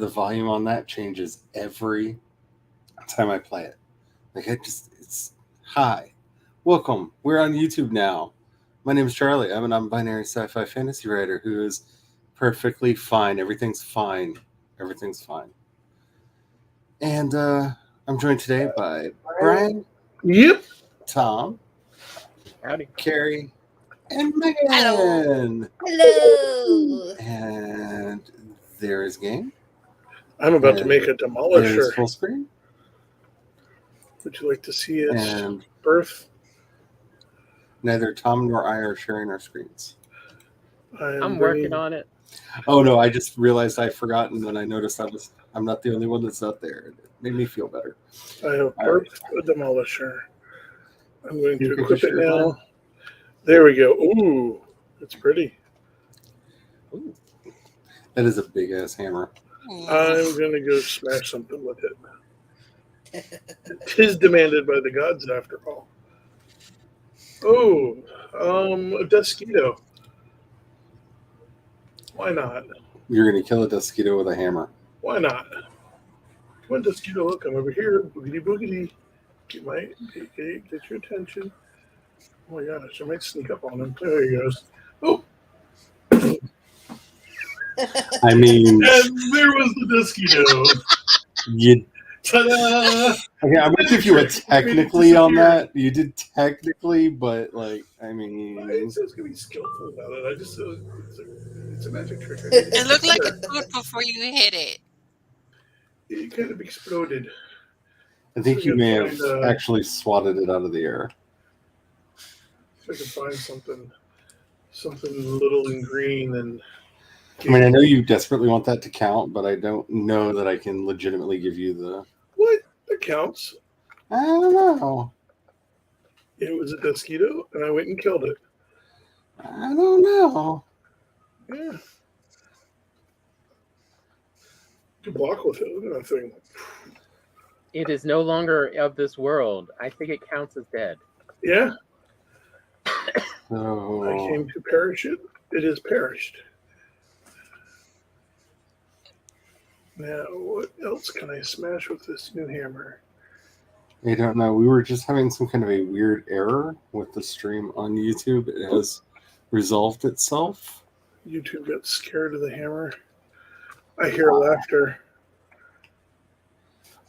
the volume on that changes every time I play it. Like it's high. Welcome. We're on YouTube now. My name is Charlie. I'm a non-binary sci-fi fantasy writer who is perfectly fine. Everything's fine. Everything's fine. And I'm joined today by Brian. Yep. Tom. Howdy. Carrie. And Megan. Hello. And there is Game. I'm about to make a demolisher. There's full screen. Would you like to see its And birth? neither Tom nor I are sharing our screens. I'm working on it. Oh no, I just realized I'd forgotten when I noticed I'm not the only one that's out there. It made me feel better. I have birthed a demolisher. I'm going to can equip it share now. There we go. Ooh, it's pretty. Ooh. That is a big ass hammer. I'm going to go smash something with it. It is demanded by the gods, after all. Oh, a Dusquito. Why not? You're going to kill a Dusquito with a hammer. Why not? Come on, Dusquito, look, I'm over here. Boogity boogity. Get your attention. Oh my gosh, I might sneak up on him. There he goes. Oh! I mean, And there was the Dusquito. you. Ta-da! Okay, I'm going to give you a technically on that. You did technically, but like, I mean, It's just gonna be skillful about it. I just it's a magic trick. It looked like a tooth before you hit it. It kind of exploded. I think So you may you'll have find, actually swatted it out of the air. If I can find something little and green and. I mean, I know you desperately want that to count, but I don't know that I can legitimately give you the. What? That counts. I don't know. It was a Dusquito, and I went and killed it. I don't know. Yeah. You block with it. Look at that thing. It is no longer of this world. I think it counts as dead. Yeah. So, I came to perish it. It is perished. Now, what else can I smash with this new hammer? I don't know. We were just having some kind of a weird error with the stream on YouTube. It has resolved itself. YouTube got scared of the hammer. I hear laughter.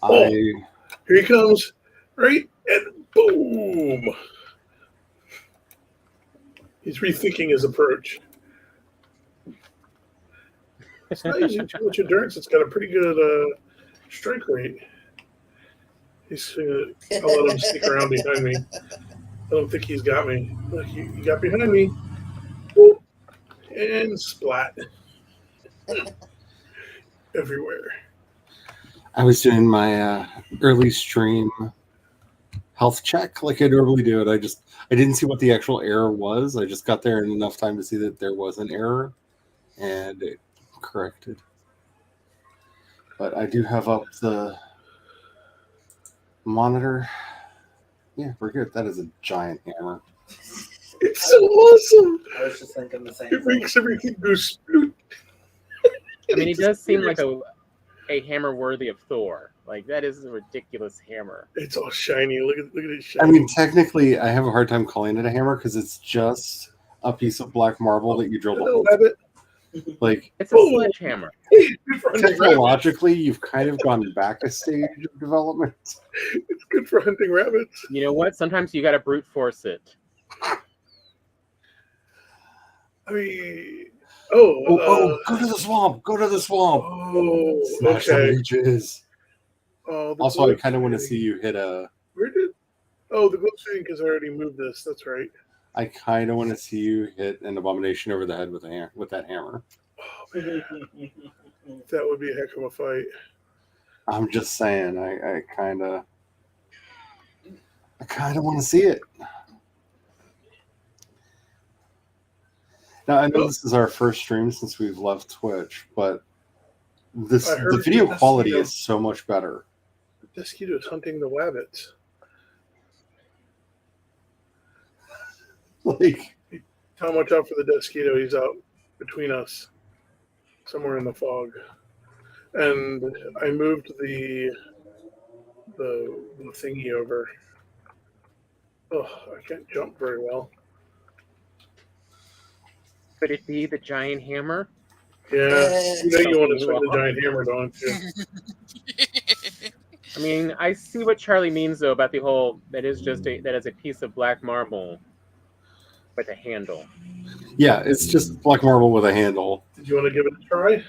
Here he comes. Right? And boom. He's rethinking his approach. It's not using too much endurance. It's got a pretty good strike rate. I'll let him sneak around behind me. I don't think he's got me. Look, he got behind me. Boop. And splat. Everywhere. I was doing my early stream health check like I normally do it. I didn't see what the actual error was. I just got there in enough time to see that there was an error, and it corrected. But I do have up the monitor. Yeah, we're good. That is a giant hammer. It's so awesome. I was just thinking the same It thing. makes everything go sploot. I mean, he does seem like a hammer worthy of Thor. Like, that is a ridiculous hammer. It's all shiny. Look at it shiny. I mean, technically, I have a hard time calling it a hammer because it's just a piece of black marble that you drill a hole. Like, It's a sledgehammer. technologically, you've kind of gone back a stage of development. It's good for hunting rabbits. You know what? Sometimes you got to brute force it. I mean, go to the swamp! Go to the swamp! Oh, Smash some okay. leeches. Also, I kind of want to see you hit a. Where did? Oh, the glow thing, because I already moved this. That's right. I kind of want to see you hit an abomination over the head with that hammer. Oh man, that would be a heck of a fight. I'm just saying, I kind of want to see it. Now I know this is our first stream since we've left Twitch, but the video quality is so much better. The Dusquito is hunting the wabbits. Like, Tom, watch out for the Dusquito. He's out between us, somewhere in the fog. and I moved the thingy over. Oh, I can't jump very well. Could it be the giant hammer? Yeah, you know you want to swing the Something giant hammer, don't you? I mean, I see what Charlie means though about the whole that is a piece of black marble with a handle. Yeah, it's just black marble with a handle. Did you want to give it a try?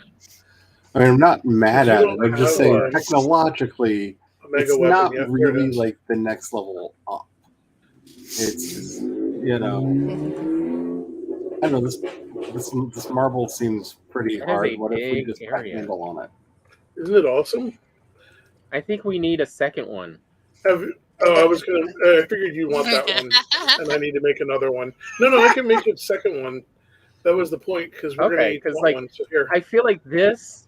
I mean, I'm not mad You at it. don't I'm just have saying a technologically, mega it's weapon not yet. There it really is. like the next level up. It's you know, I don't know, this marble seems pretty That is hard. a What if we big just put a area. handle on it? Isn't it awesome? I think we need a second one. I was gonna. I figured you want that one, and I need to make another one. No, I can make a second one. That was the point because we're gonna Okay, each because want like one. So here, I feel like this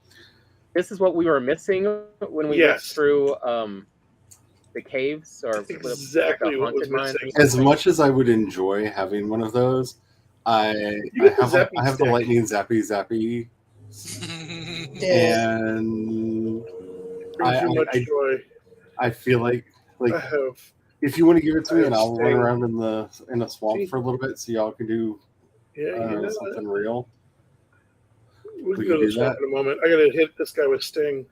is what we were missing when we went Yes. through the caves or That's exactly the what was haunted mines or missing. As something. much as I would enjoy having one of those, I You get the have zappy I have the stick. lightning zappy, Yeah. and Brings you much joy. I feel like I have. if you want to give it to I me, have and I'll run Sting. around in the swamp See? for a little bit, so y'all can do Yeah, you know, something real. we we can go can to do the swamp that. in a moment. I gotta hit this guy with Sting.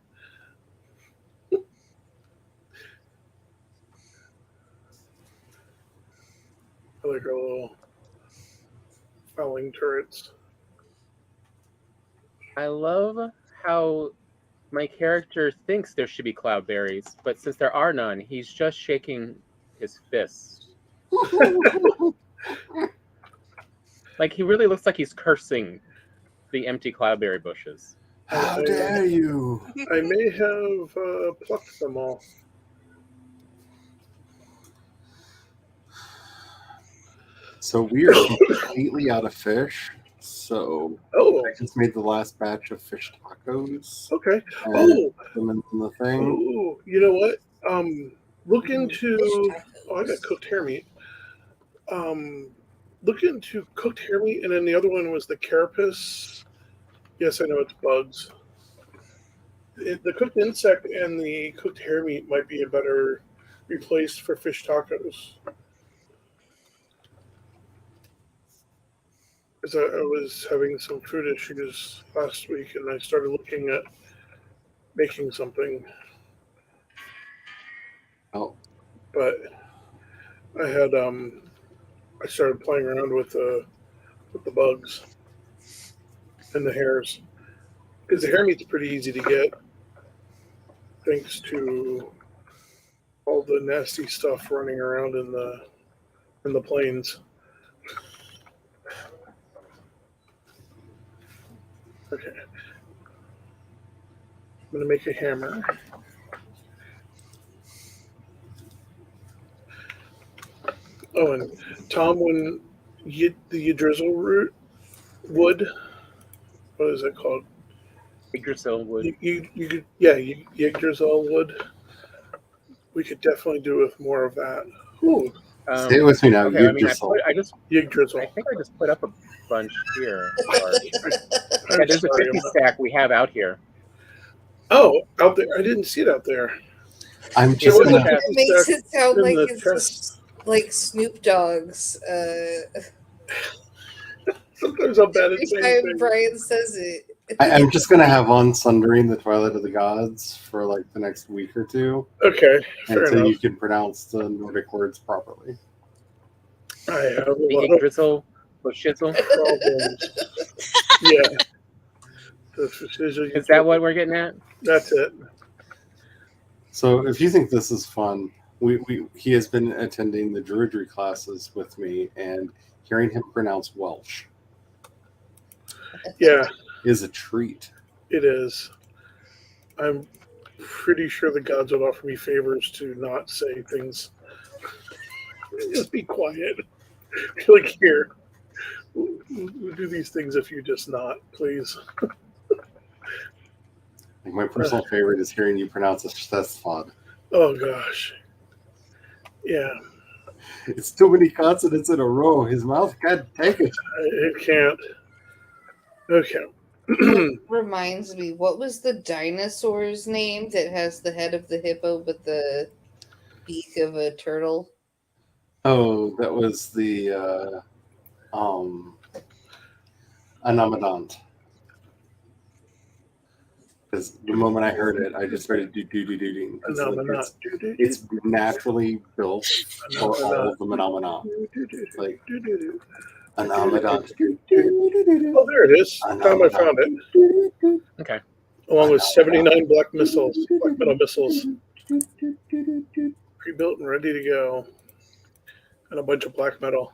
I like our little fouling turrets. I love how my character thinks there should be cloudberries, but since there are none, he's just shaking his fist. Like he really looks like he's cursing the empty cloudberry bushes. How dare you? I may have plucked them all. So we are completely out of fish. So Oh, I just made the last batch of fish tacos. okay. And Oh, put them in the thing. oh, you know what? Look into. Fish Oh, I got tacos. cooked hair meat. Look into cooked hair meat, and then the other one was the carapace. Yes, I know it's bugs. The cooked insect and the cooked hair meat might be a better replace for fish tacos. Because I was having some food issues last week, and I started looking at making something, Oh, but I had I started playing around with the bugs and the hairs because the hair meat's pretty easy to get, thanks to all the nasty stuff running around in the plains. Okay, I'm gonna make a hammer. Oh, and Tom, when the drizzle root wood, what is it called? Yggdrasil wood. You could, yeah, Yggdrasil wood. We could definitely do with more of that. Ooh, say it with me now. Okay, I mean, Yggdrasil. I Yggdrasil. think I just put up a bunch here. Or, I'm yeah, there's a sorry, 50 I'm not- stack we have out here. Oh, out there! I didn't see it out there. I'm It just wasn't gonna. It makes it sound in like the it's chest. just like Snoop Dogg's. Sometimes I'm bad at Every saying time things. Brian says it. I'm just gonna have on Sundering the Twilight of the Gods for like the next week or two Okay, fair until enough. you can pronounce the Nordic words properly. I have a The lot of Yggdrasil, the shizzle. problems. Yeah. The precision- Is that what we're getting at? That's it. So if you think this is fun, he has been attending the Druidry classes with me, and hearing him pronounce Welsh Yeah, is a treat. it is. I'm pretty sure the gods would offer me favors to not say things. Just be quiet. Like, here, we'll do these things if you just not, please. Like my personal favorite is hearing you pronounce Sethfod. Oh, gosh. Yeah, It's too many consonants in a row. His mouth can't take it. it can't. Okay. Reminds me, what was the dinosaur's name that has the head of the hippo but the beak of a turtle? Oh, that was the Anomadont. Because the moment I heard it, I just started do-do-do-do-ding. No, I'm not. It's naturally built for all of the Anomadont. Like, Anomadont. Oh, there it is. Tom, I found it. Okay. Along with 79 black metal missiles, pre-built and ready to go, and a bunch of black metal.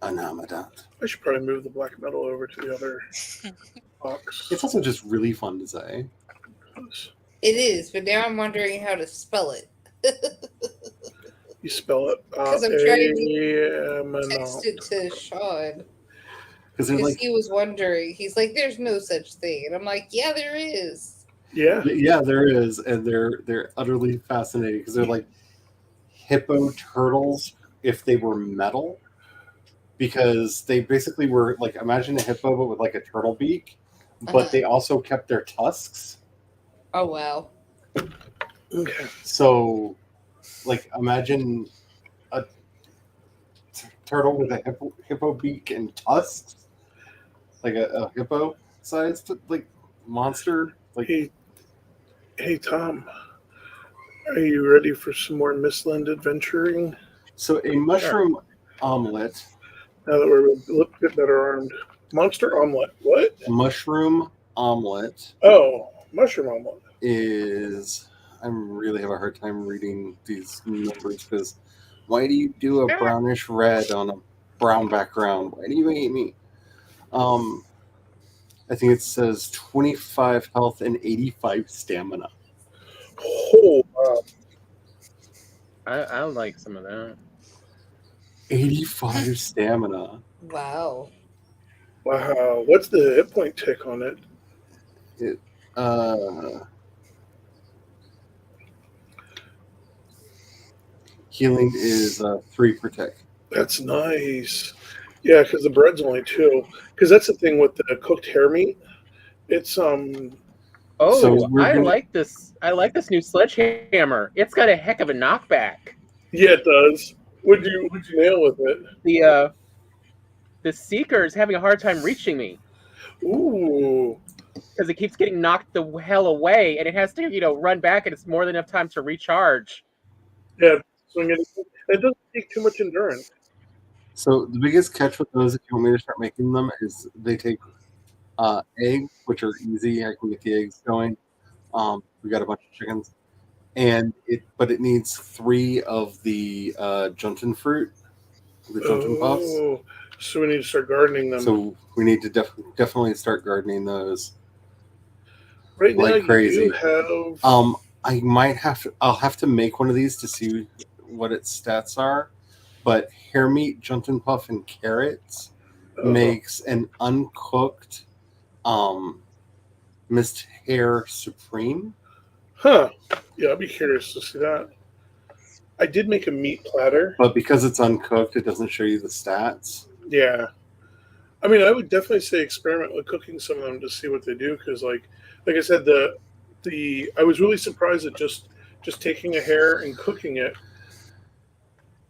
Anomadont. I should probably move the black metal over to the other box. It's also just really fun to say. It is, but now I'm wondering how to spell it. You spell it. Because I'm trying to text it to Sean. Because he was wondering. He's like, there's no such thing. And I'm like, yeah, there is. Yeah, there is. And they're utterly fascinating because they're like hippo turtles if they were metal. Because they basically were like, imagine a hippo but with like a turtle beak, but they also kept their tusks. Oh, wow. Okay. So, like, imagine a turtle with a hippo beak and tusks, like a hippo-sized like monster. Like, hey, Tom, are you ready for some more Mistland adventuring? So, a mushroom omelet. Now that we're a little bit better armed, monster omelet. What? Mushroom omelet. Oh, mushroom omelet is. I really have a hard time reading these numbers because why do you do a brownish red on a brown background? Why do you hate me? I think it says 25 health and 85 stamina. Oh, wow. I like some of that. 85 stamina. Wow. Wow. What's the hit point tick on it? Healing is 3 per tick. That's nice. Yeah, because the bread's only 2. Because that's the thing with the cooked hare meat. It's Oh, so I like this. I like this new sledgehammer. It's got a heck of a knockback. Yeah, it does. Would you nail with it? The seeker is having a hard time reaching me. Ooh. Because it keeps getting knocked the hell away, and it has to, run back, and it's more than enough time to recharge. Yeah, swing it. It doesn't take too much endurance. So the biggest catch with those, if you want me to start making them, is they take eggs, which are easy. I can get the eggs going. We got a bunch of chickens, but it needs 3 of the junction fruit, the junction puffs. So we need to start gardening them. So we need to definitely start gardening those. Right now, like crazy. You do have. I'll have to make one of these to see what its stats are. But hare meat, junction puff, and carrots makes an uncooked mist hare supreme. Huh. Yeah, I'll be curious to see that. I did make a meat platter. But because it's uncooked, it doesn't show you the stats. Yeah. I mean, I would definitely say experiment with cooking some of them to see what they do. Because, like I said, I was really surprised at just taking a hare and cooking it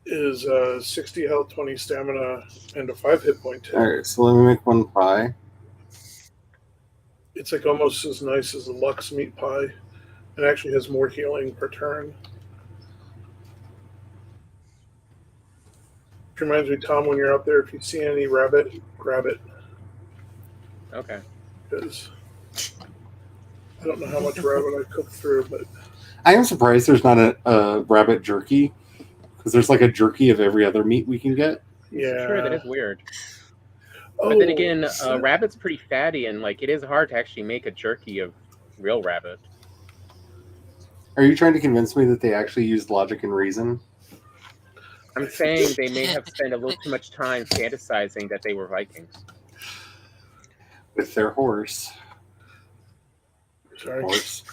is 60 health, 20 stamina, and a 5 hit point tip. All right, so let me make one pie. It's like almost as nice as the Lux meat pie. It actually has more healing per turn. Which reminds me, Tom, when you're out there, if you see any rabbit, grab it. Okay. Because I don't know how much rabbit I cooked through, but I am surprised there's not a rabbit jerky, because there's like a jerky of every other meat we can get. Yeah, sure, that is weird. But then again, rabbit's pretty fatty, and like it is hard to actually make a jerky of real rabbit. Are you trying to convince me that they actually used logic and reason? I'm saying they may have spent a little too much time fantasizing that they were Vikings. With their horse. Sorry. Horse.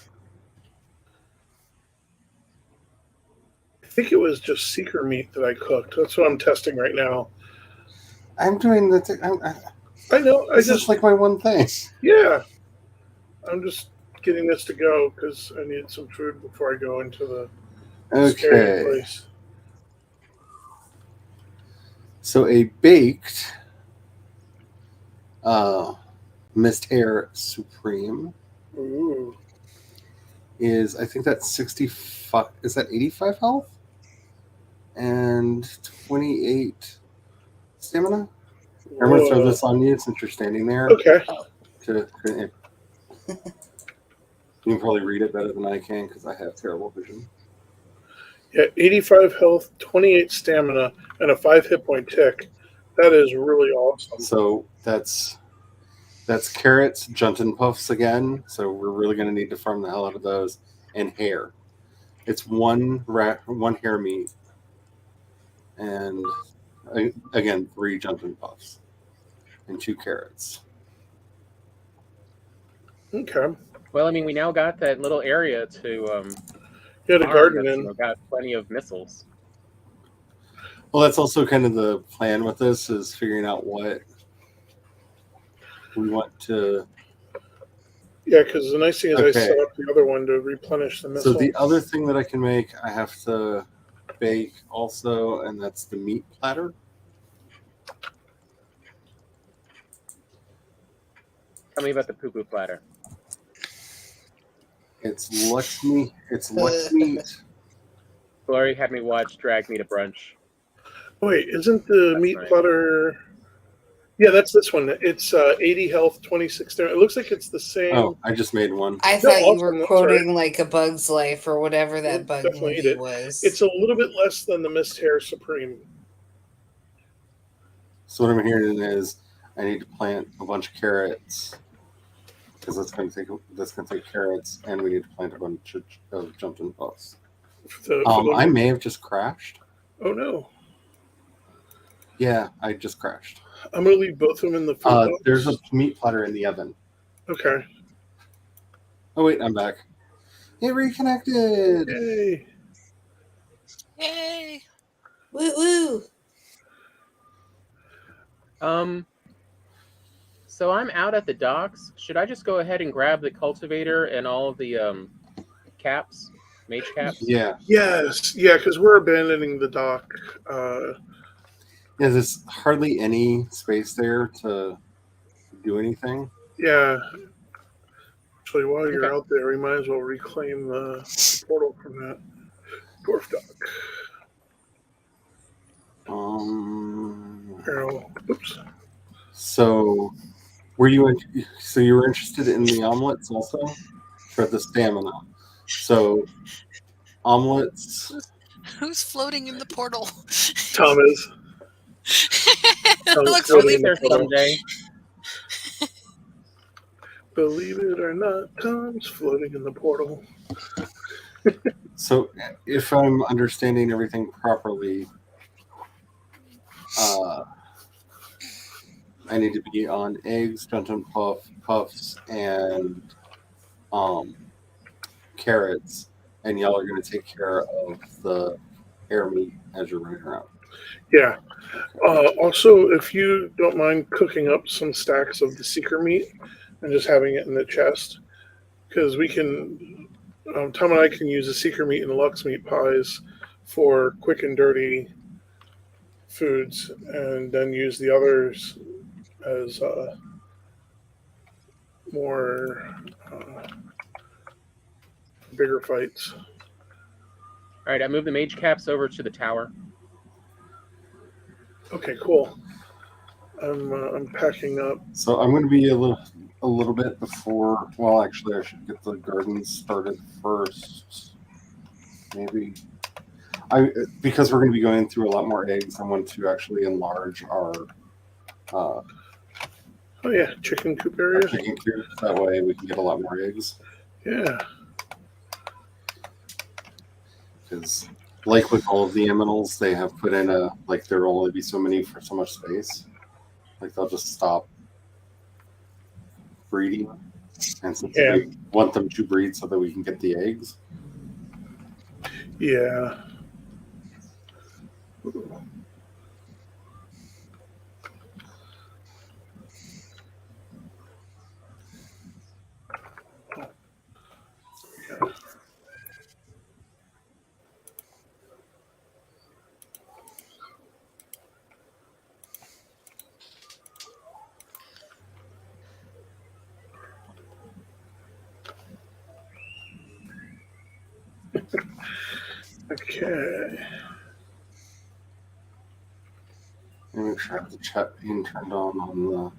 I think it was just seeker meat that I cooked. That's what I'm testing right now. I'm doing the. I know. This is like my one thing. Yeah. I'm just getting this to go because I need some food before I go into the scary place. So a baked mist hair supreme. Ooh. Is, I think that's 65. Is that 85 health and 28 stamina? I'm going to throw this on you since you're standing there. Okay. You can probably read it better than I can because I have terrible vision. Yeah, 85 health, 28 stamina, and a 5 hit point tick. That is really awesome. So that's carrots, Juntin Puffs again. So we're really going to need to farm the hell out of those. And hair. It's one hair meat. And again, 3 Juntin Puffs. And 2 carrots. Okay. Well, I mean, we now got that little area to the garden in. Got plenty of missiles. Well, that's also kind of the plan with this, is figuring out what we want to. Yeah, because the nice thing is I set up the other one to replenish the missile. So the other thing that I can make, I have to bake also, and that's the meat platter. Tell me about the poo-poo platter. It's Lux meat. It's Lux meat. Glory had me watch Drag Me to Brunch. Wait, isn't the meat platter? Yeah, that's this one. It's 80 health, 26 stamina. It looks like it's the same. Oh, I just made one. I thought you were quoting like A Bug's Life or whatever that bug movie was. It's a little bit less than the Mist Hair Supreme. So what I'm hearing is I need to plant a bunch of carrots because that's going to take carrots, and we need to plant a bunch of Jumping Puffs. I may have just crashed. Oh no! Yeah, I just crashed. I'm going to leave both of them in the food box. There's a meat platter in the oven. Okay. Oh wait, I'm back. It reconnected. Yay! Yay! Woo woo! So I'm out at the docks. Should I just go ahead and grab the cultivator and all of the caps, mage caps? Yeah. Yes. Yeah, because we're abandoning the dock. Yeah, there's hardly any space there to do anything. Yeah. Actually, while you're out there, we might as well reclaim the portal from that dwarf dock. Oops. So, you were interested in the omelets also for the stamina. So, omelets. Who's floating in the portal? Tom is. Looks really there someday. Believe it or not, Tom's floating in the portal. So, if I'm understanding everything properly, I need to be on eggs, Juntin Puffs, and carrots, and y'all are going to take care of the hair meat as you're running around. Yeah. Also, if you don't mind cooking up some stacks of the seeker meat and just having it in the chest, because we can, Tom and I can use the seeker meat and the Lux meat pies for quick and dirty foods, and then use the others as more bigger fights. All right, I moved the mage caps over to the tower. Okay, cool. I'm packing up. So I'm going to be a little bit before. Well, actually, I should get the garden started first. Maybe because we're going to be going through a lot more eggs. I want to actually enlarge our. Oh yeah, chicken coop area. Chicken coop. That way we can get a lot more eggs. Yeah. Because, like with all of the aminals, they have put in there will only be so many for so much space. Like they'll just stop breeding, and since we want them to breed so that we can get the eggs. Yeah. Okay. Make sure I have the chat being turned on the.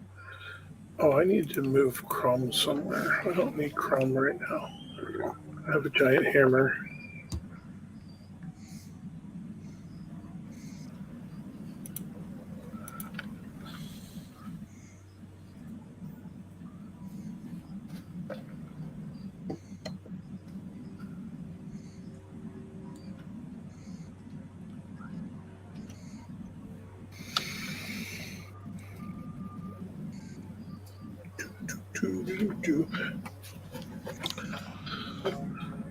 Oh, I need to move Chrome somewhere. I don't need Chrome right now. There we go. I have a giant hammer.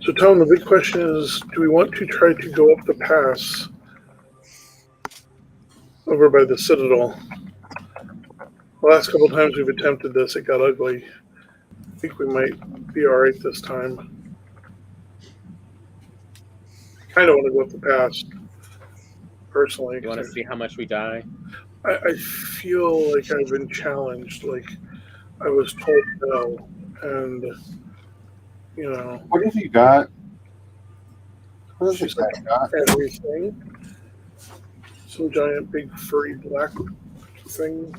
So, Tom, the big question is, do we want to try to go up the pass over by the Citadel? The last couple of times we've attempted this, it got ugly. I think we might be all right this time. I kind of want to go up the pass, personally. You want to see how much we die? I feel like I've been challenged. Like I was told no, and you know. What have you got? What is She's it like got? everything. Some giant big furry black thing.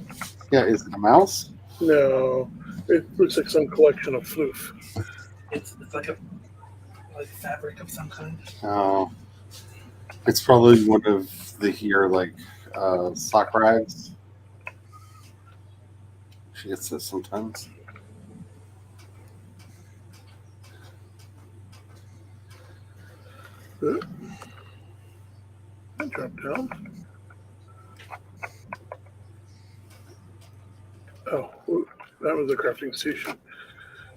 Yeah, is it a mouse? No, it looks like some collection of floof. It's like a fabric of some kind. Oh, it's probably one of the here sock rags. She gets this sometimes. I dropped down. Oh, that was a crafting station.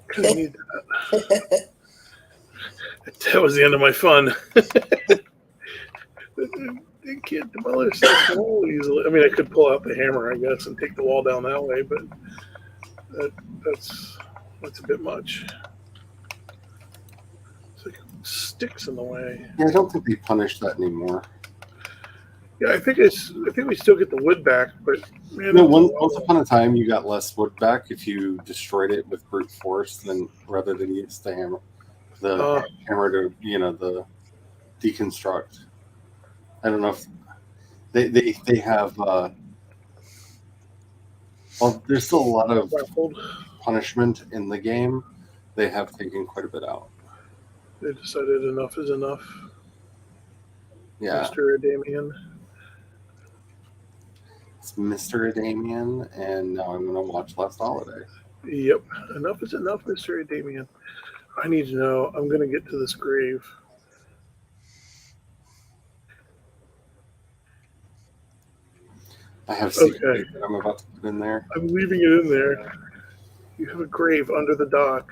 Kind of need that. That was the end of my fun. You can't demolish that wall easily. I mean, I could pull out the hammer, I guess, and take the wall down that way, but that's a bit much. It's like sticks in the way. Yeah, I don't think they punish that anymore. Yeah, I think we still get the wood back, but man, No, once upon a time, you got less wood back if you destroyed it with brute force rather than use the hammer to the deconstruct. I don't know if they have. Well, there's still a lot of punishment in the game. They have taken quite a bit out. They decided enough is enough. Yeah, Mr. Adamian. it's Mr. Adamian, and now I'm going to watch Last Holiday. Yep, enough is enough, Mr. Adamian. I need to know. I'm going to get to this grave. I have secret that I'm about to put in there. I'm leaving it in there. You have a grave under the dock.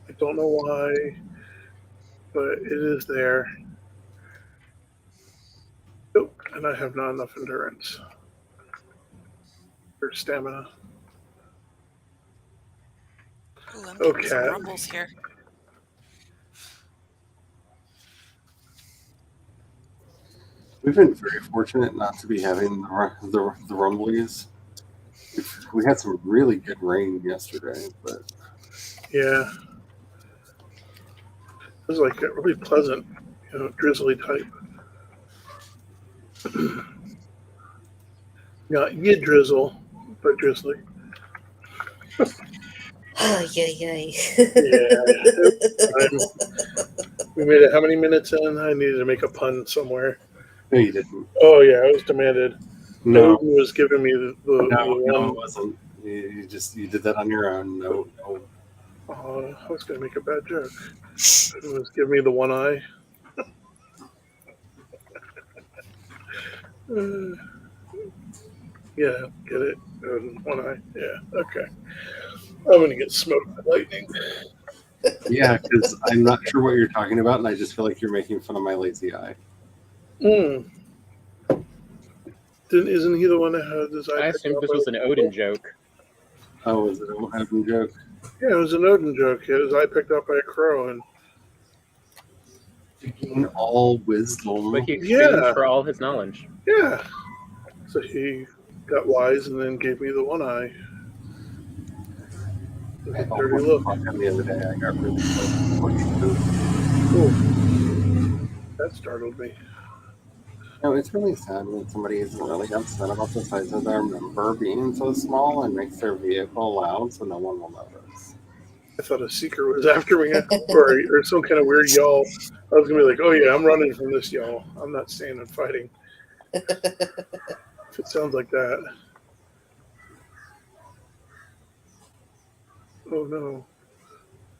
I don't know why, but it is there. Oh, and I have not enough endurance or stamina. Ooh, I'm getting some Okay. rumbles here. We've been very fortunate not to be having the rumblies. We had some really good rain yesterday, but Yeah. It was like a really pleasant, drizzly type. Not you drizzle, but drizzly. Oh, yeah. We made it how many minutes in? I needed to make a pun somewhere. no, you didn't. Oh, yeah, it was demanded. No, Odin was giving me the no, it wasn't. You did that on your own. No. I was going to make a bad joke. Odin was giving me the one eye. Yeah, get it? Odin, one eye. Yeah, okay. I'm going to get smoked by lightning. Yeah, because I'm not sure what you're talking about, and I just feel like you're making fun of my lazy eye. Isn't he the one that had his eye? I assumed this was an Odin joke. Oh, is it an Odin joke? Yeah, it was an Odin joke. He had his eye picked up by a crow, and To gain all wisdom. But he exchanged for all his knowledge. yeah. So he got wise and then gave me the one eye. I Dirty look. the other day, I got really close. Cool. That startled me. No, it's really sad when somebody is really upset about the size of their member being so small and makes their vehicle loud so no one will notice. I thought a seeker was after me, or some kind of weird y'all. I was gonna be like, "Oh yeah, I'm running from this y'all. I'm not staying and fighting." If it sounds like that. Oh no,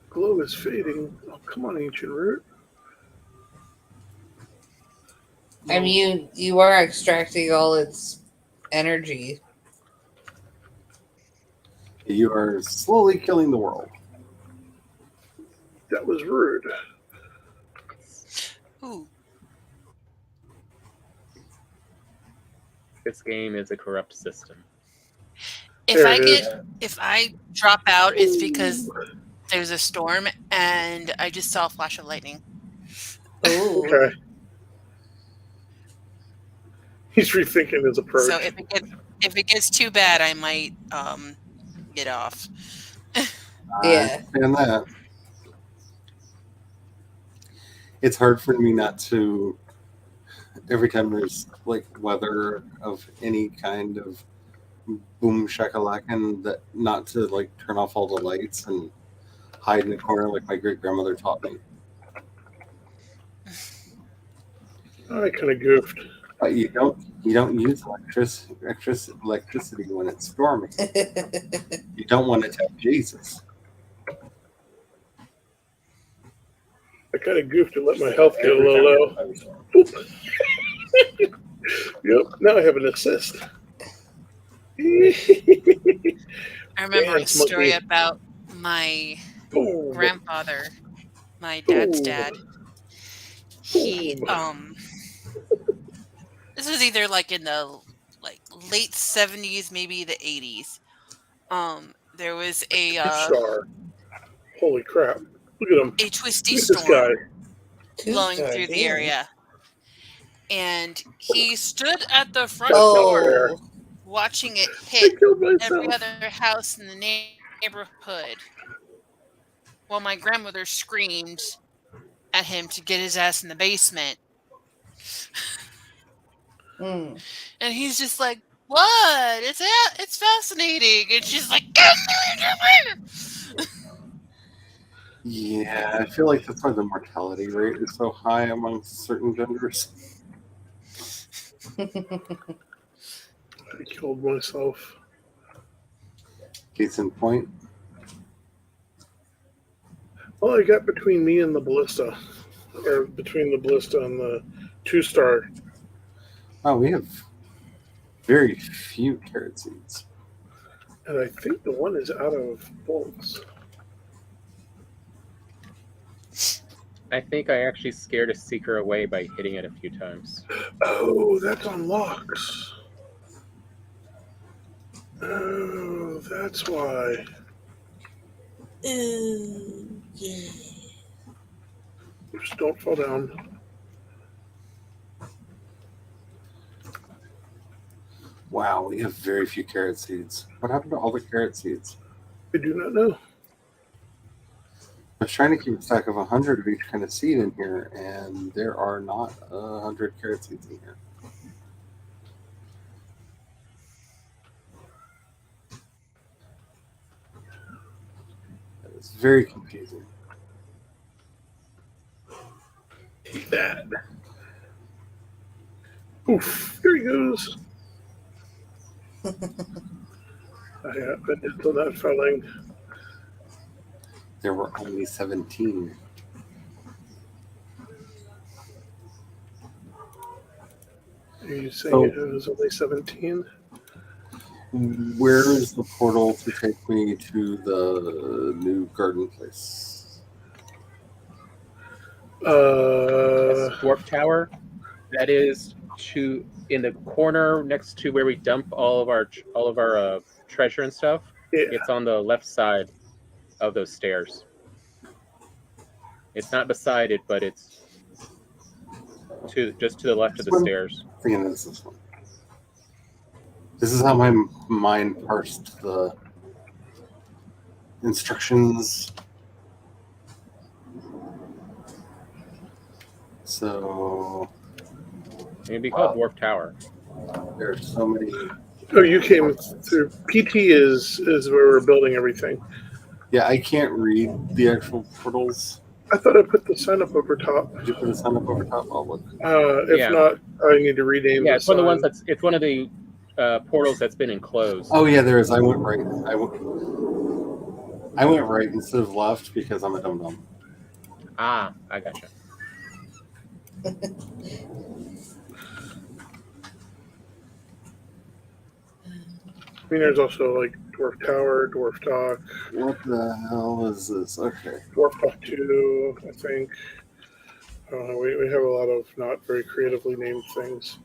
glow is fading. Oh come on, ancient root. I mean, you are extracting all its energy. You are slowly killing the world. That was rude. Ooh. This game is a corrupt system. If I drop out, it's because there's a storm and I just saw a flash of lightning. Oh. Okay. He's rethinking his approach. So if it gets too bad, I might get off. Yeah. I understand that. It's hard for me not to, every time there's like weather of any kind of boom shakalaka, that not to like turn off all the lights and hide in a corner like my great grandmother taught me. I kind of goofed. But you don't use electricity when it's storming. You don't want to tell Jesus. I kind of goofed and let my health get a little low. Yep. Now I have an assist. I remember a story about my grandfather, my dad's dad. He this was either like in the late 70s, maybe the 80s. There was a star. Holy crap. Look at him. A twisty Look at storm this guy. blowing through the area. And he stood at the front Oh. door watching it hit every other house in the neighborhood while my grandmother screamed at him to get his ass in the basement. Mm. And he's just like, what? It's fascinating. And she's like, Yeah, I feel like that's why the mortality rate is so high amongst certain genders. I killed myself. Case in point. Well, I got between me and the ballista, or between the ballista and the 2-star. Oh, we have very few carrot seeds. And I think the one is out of bolts. I think I actually scared a seeker away by hitting it a few times. Oh, that's on locks. Oh, that's why. Yeah. Just don't fall down. Wow, we have very few carrot seeds. What happened to all the carrot seeds? I do not know. I was trying to keep a stack of 100 of each kind of seed in here, and there are not 100 carrot seeds in here. It's very confusing. Take that. Oof, there he goes. I happened into that felling. There were only 17. Are you saying it was only 17? Where is the portal to take me to the new garden place? Warp Tower. That is in the corner next to where we dump all of our treasure and stuff. Yeah. It's on the left side of those stairs. It's not beside it, but it's just to the left of the stairs. I think it is this one. This is how my mind parsed the instructions. So It'd be called Dwarf Tower. there's so many. Oh, you came through. PT is where we're building everything. Yeah, I can't read the actual portals. I thought I put the sign up over top. Did you put a sign up over top? I'll look. If Yeah. not, I need to rename. Yeah, the it's one of the ones sign. it's one of the portals that's been enclosed. Oh yeah, there is. I went right. I went right instead of left because I'm a dum dum. Ah, I gotcha. I mean, there's also like Dwarf Tower, Dwarf Dock. What the hell is this? Okay. Dwarf Dock 2, I think. We have a lot of not very creatively named things.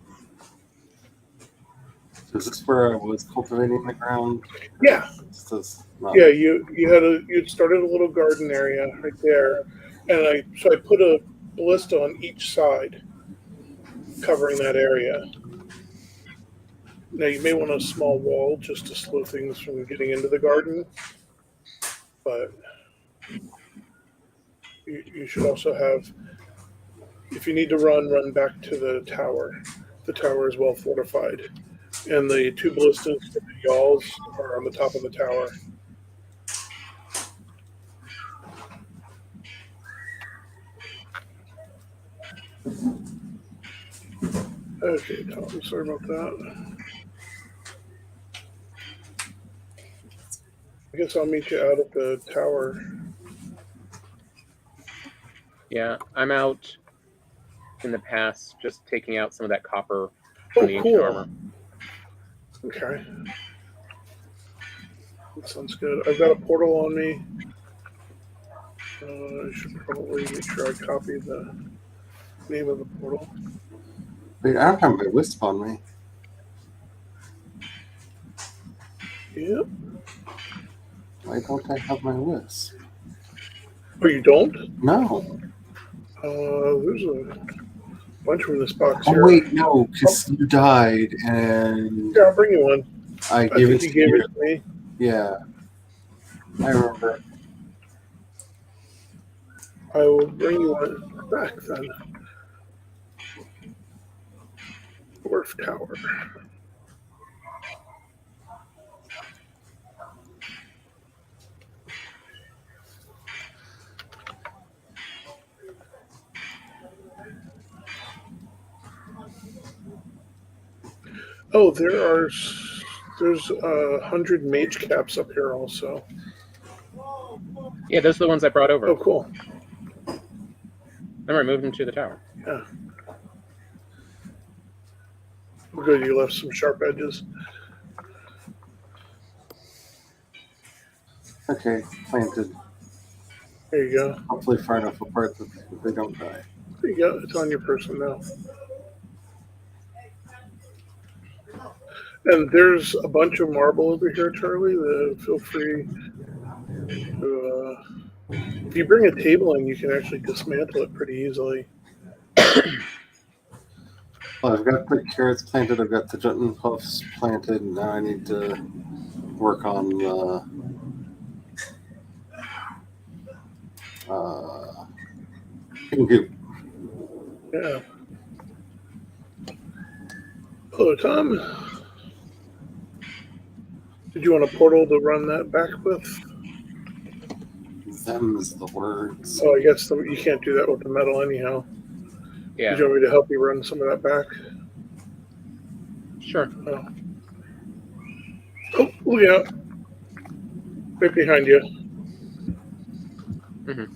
So is this where I was cultivating the ground? Yeah. No. Yeah, you'd started a little garden area right there, and I put a ballista on each side, covering that area. Now you may want a small wall just to slow things from getting into the garden, but you should also have, if you need to run back to the tower. The tower is well fortified, and the 2 ballistas for the yawls are on the top of the tower. Okay, Tom, sorry about that. I guess I'll meet you out at the tower. Yeah, I'm out in the past just taking out some of that copper from the ancient Cool. armor. Okay. That sounds good. I've got a portal on me. I should probably make sure I copy the name of the portal. Wait, I don't have my wisp on me. Yep. Why don't I have my wisp? Oh, you don't? No. There's a bunch from this box Oh here. wait, no, because you died and Yeah, I'll bring you one. I gave it think to you gave you. it to me. Yeah, I remember. I will bring you one back then. Dwarf Tower. Oh, there's 100 mage caps up here also. Yeah, those are the ones I brought over. Oh, cool. Then I moved them to the tower. Yeah. Good, you left some sharp edges. Okay, planted. There you go. Hopefully far enough apart that they don't die. There you go. It's on your person now. And there's a bunch of marble over here, Charlie. Feel free to, if you bring a table in, you can actually dismantle it pretty easily. Well, I've got the carrots planted, I've got the jutton puffs planted, and now I need to work on the goop. Yeah. Hello, Tom. Did you want a portal to run that back with? Them's the words. Oh, I guess you can't do that with the metal anyhow. Yeah. Did you want me to help you run some of that back? Sure. Oh, look out. Right behind you. Mm-hmm.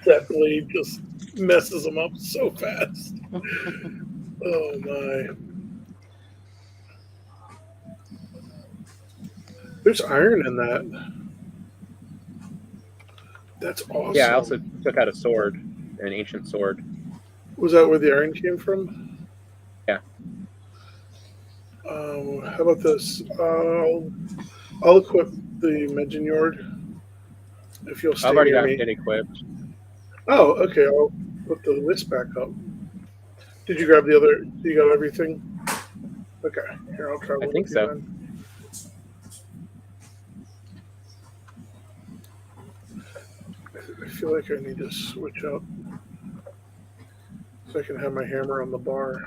That blade just messes them up so fast. Oh, my. There's iron in that. That's awesome. Yeah, I also took out a sword, an ancient sword. Was that where the iron came from? Yeah. How about this? I'll equip the Meginord if you'll stay I've already near got me. it equipped. Oh, okay. I'll put the list back up. Did you grab the other? You got everything? Okay. Here, I'll travel. I think with you so. then. I feel like I need to switch up so I can have my hammer on the bar.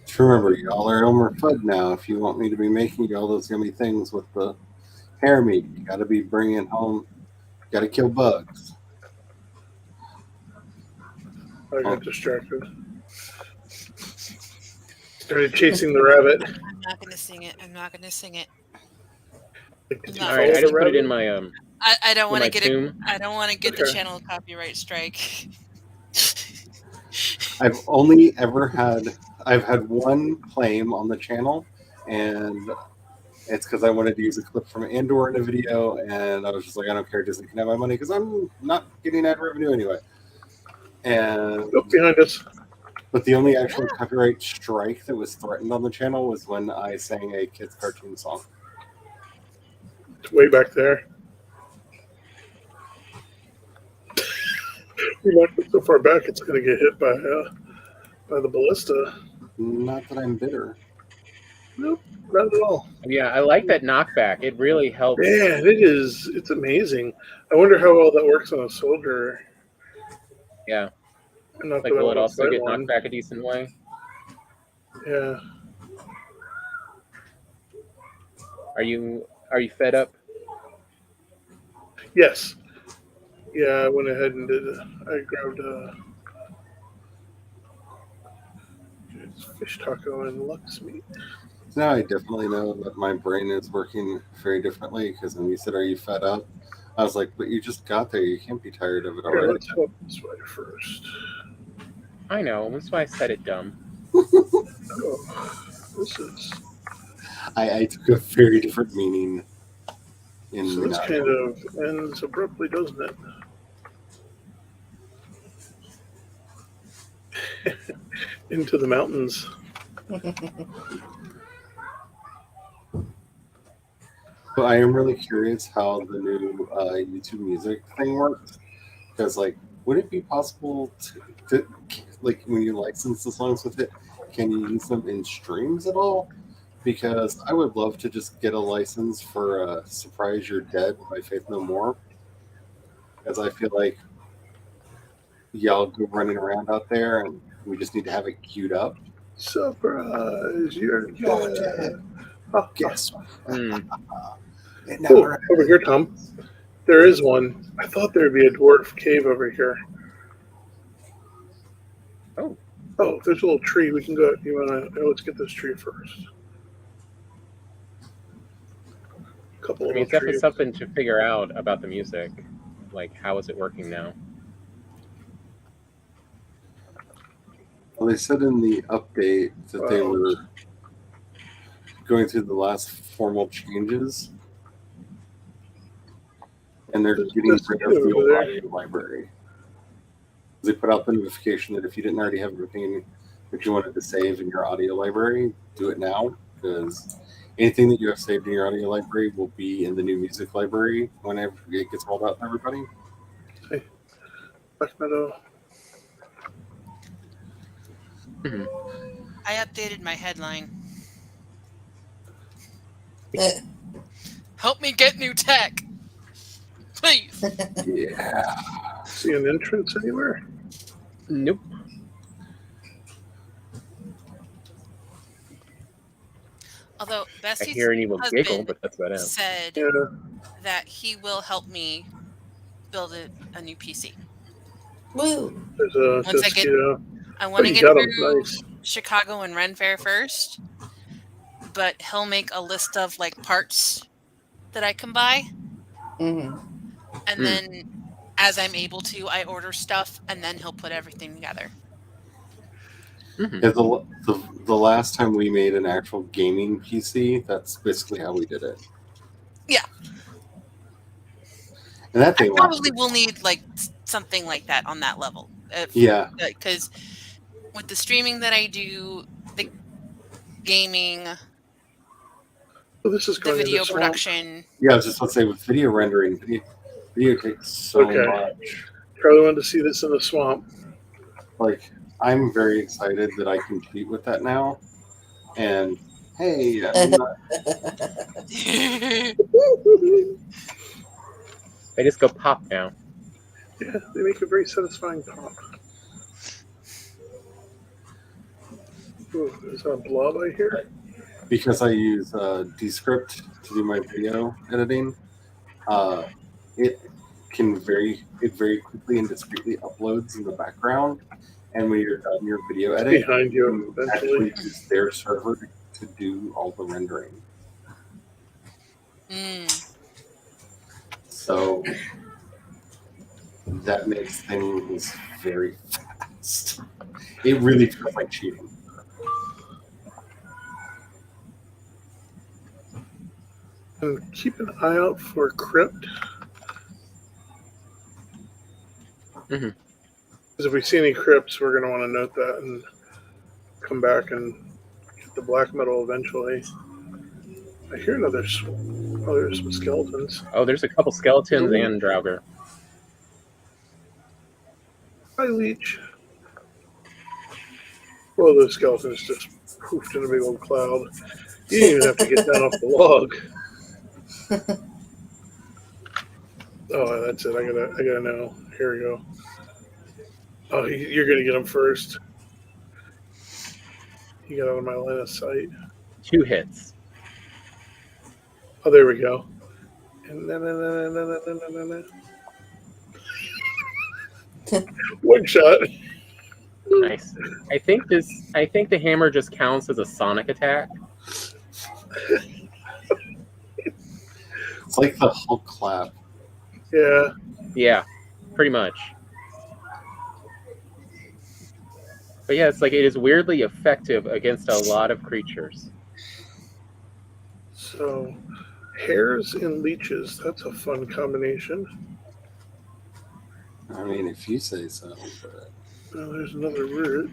Just remember, y'all are Elmer Fudd now. If you want me to be making you all those yummy things with the hair meat, you got to be bringing home. Got to kill bugs. I got distracted. Started chasing the rabbit. I'm not gonna sing it. I'm not gonna sing it. Like, did you All All follow right, I the just put it rabbit? in my I don't want my to get tomb. it. I don't want to get the Okay. channel a copyright strike. I've had one claim on the channel, and it's because I wanted to use a clip from Andor in a video, and I was just like, I don't care, Disney can have my money because I'm not getting ad revenue anyway. And Look behind us. but the only actual copyright strike that was threatened on the channel was when I sang a kids cartoon song. It's way back there. We knocked it so far back, it's going to get hit by the ballista. Not that I'm bitter. Nope, not at all. Yeah, I like that knockback. It really helps. Man, it is. It's amazing. I wonder how well that works on a soldier. Yeah. Not Like, that I will it want to also fight get one. knocked back a decent way? Yeah. Are you fed up? Yes. Yeah, I went ahead and did. I grabbed fish taco and Lux meat. Now I definitely know that my brain is working very differently because when you said, "Are you fed up?" I was like, "But you just got there. You can't be tired of it Here, already." let's help this way first. I know. That's why I said it dumb. Oh, this is. I took a very different meaning in So this Minato. kind of ends abruptly, doesn't it? Into the mountains. But I am really curious how the new YouTube Music thing works. Because, like, would it be possible to, like, when you license the songs with it, can you use them in streams at all? Because I would love to just get a license for Surprise You're Dead by Faith No More. Because I feel like y'all go running around out there and we just need to have it queued up. Surprise! You're dead. Oh, Guess Hmm. it oh, never over here, Tom. There is one. I thought there'd be a dwarf cave over here. Oh. Oh, there's a little tree. We can go. You wanna? Let's get this tree first. Couple I of mean, it's definitely trees. something to figure out about the music. Like, how is it working now? Well, they said in the update that they Wow. were going through the last formal changes, and they're There's getting this rid kid of the over old there. audio library. They put out the notification that if you didn't already have everything that you wanted to save in your audio library, do it now, because anything that you have saved in your audio library will be in the new music library whenever it gets rolled out to everybody. Hey, Black Meadow. I updated my headline. Help me get new tech, please. Yeah. See an entrance anywhere? Nope. Although I Bessie's hear an evil giggle, husband but that's about it. said Yeah. that he will help me build a new PC. Woo! There's a Once I get, Tuscaloosa. I want to you get got 'em. through Nice. Chicago and Ren Fair first. But he'll make a list of like parts that I can buy, Mm-hmm. and then as I'm able to, I order stuff, and then he'll put everything together. Yeah, the last time we made an actual gaming PC, that's basically how we did it. Yeah. And that I thing probably will need like something like that on that level. Yeah. Because with the streaming that I do, the gaming, Oh, this is the going video into swamp. production. Yeah, I was just going to say with video rendering, Video takes so Okay. much. Charlie wanted to see this in the swamp. Like, I'm very excited that I can cheat with that now. And hey, I'm not, They just go pop now. Yeah, they make a very satisfying pop. Ooh, is that a blob I hear? because I use Descript to do my video editing. It very quickly and discreetly uploads in the background, and when you're done your video edit, Behind you, you eventually. actually use their server to do all the rendering. So that makes things very fast. It really feels like cheating. And keep an eye out for crypt. Mhm. Because if we see any crypts, we're going to want to note that and come back and get the black metal eventually. I hear another. Oh, there's some skeletons. Oh, there's a couple skeletons and Draugr. Hi, Leech. Well, those skeletons just poofed in a big old cloud. You didn't even have to get down off the log. Oh, that's it. I gotta know. Here we go. Oh, you're gonna get him first. He got out of my line of sight. 2 hits. Oh, there we go. One shot. Nice. I think the hammer just counts as a sonic attack. It's like the Hulk clap. Yeah. Yeah, pretty much. But yeah, it's like it is weirdly effective against a lot of creatures. So, hares and leeches. That's a fun combination. I mean, if you say so. But... Oh, there's another root.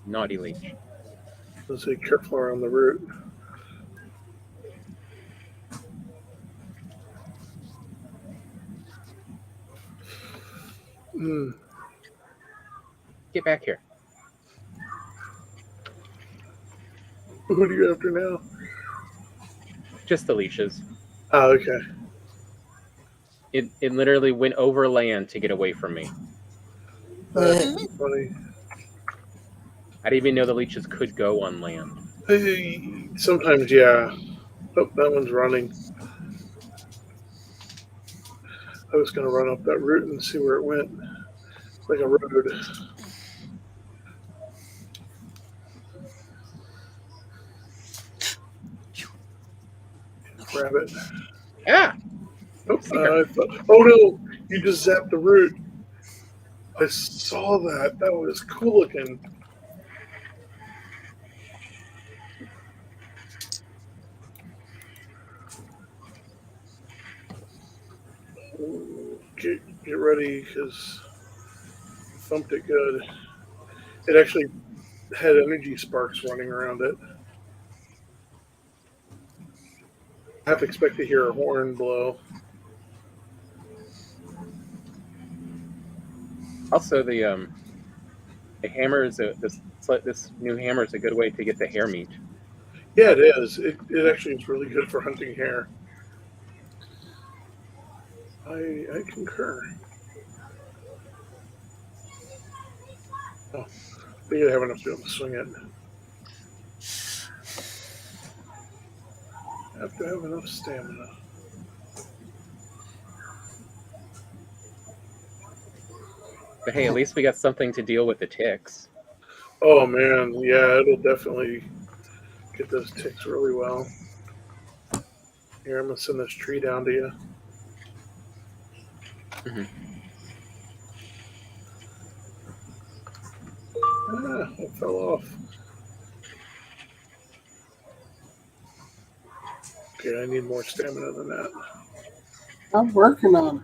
Naughty leech. Let's say careful around the root. Get back here. Who are you after now? Just the leeches. Oh, okay. It literally went over land to get away from me. That's funny. I didn't even know the leeches could go on land. Sometimes, yeah. Oh, that one's running. I was going to run up that route and see where it went. Like a road. Grab it. Ah! Oh no! You just zapped the root. I saw that. That was cool looking. Get ready because thumped it good. It actually had energy sparks running around it. I have to expect to hear a horn blow. Also, the hammer is this new hammer is a good way to get the hare meat. Yeah, it is. It actually is really good for hunting hare. I concur. Oh, we gotta have enough to be able to swing it. I have to have enough stamina. But hey, at least we got something to deal with the ticks. Oh man, yeah, it'll definitely get those ticks really well. Here, I'm gonna send this tree down to you. Mm-hmm. Ah, it fell off. Okay, I need more stamina than that. I'm working on it.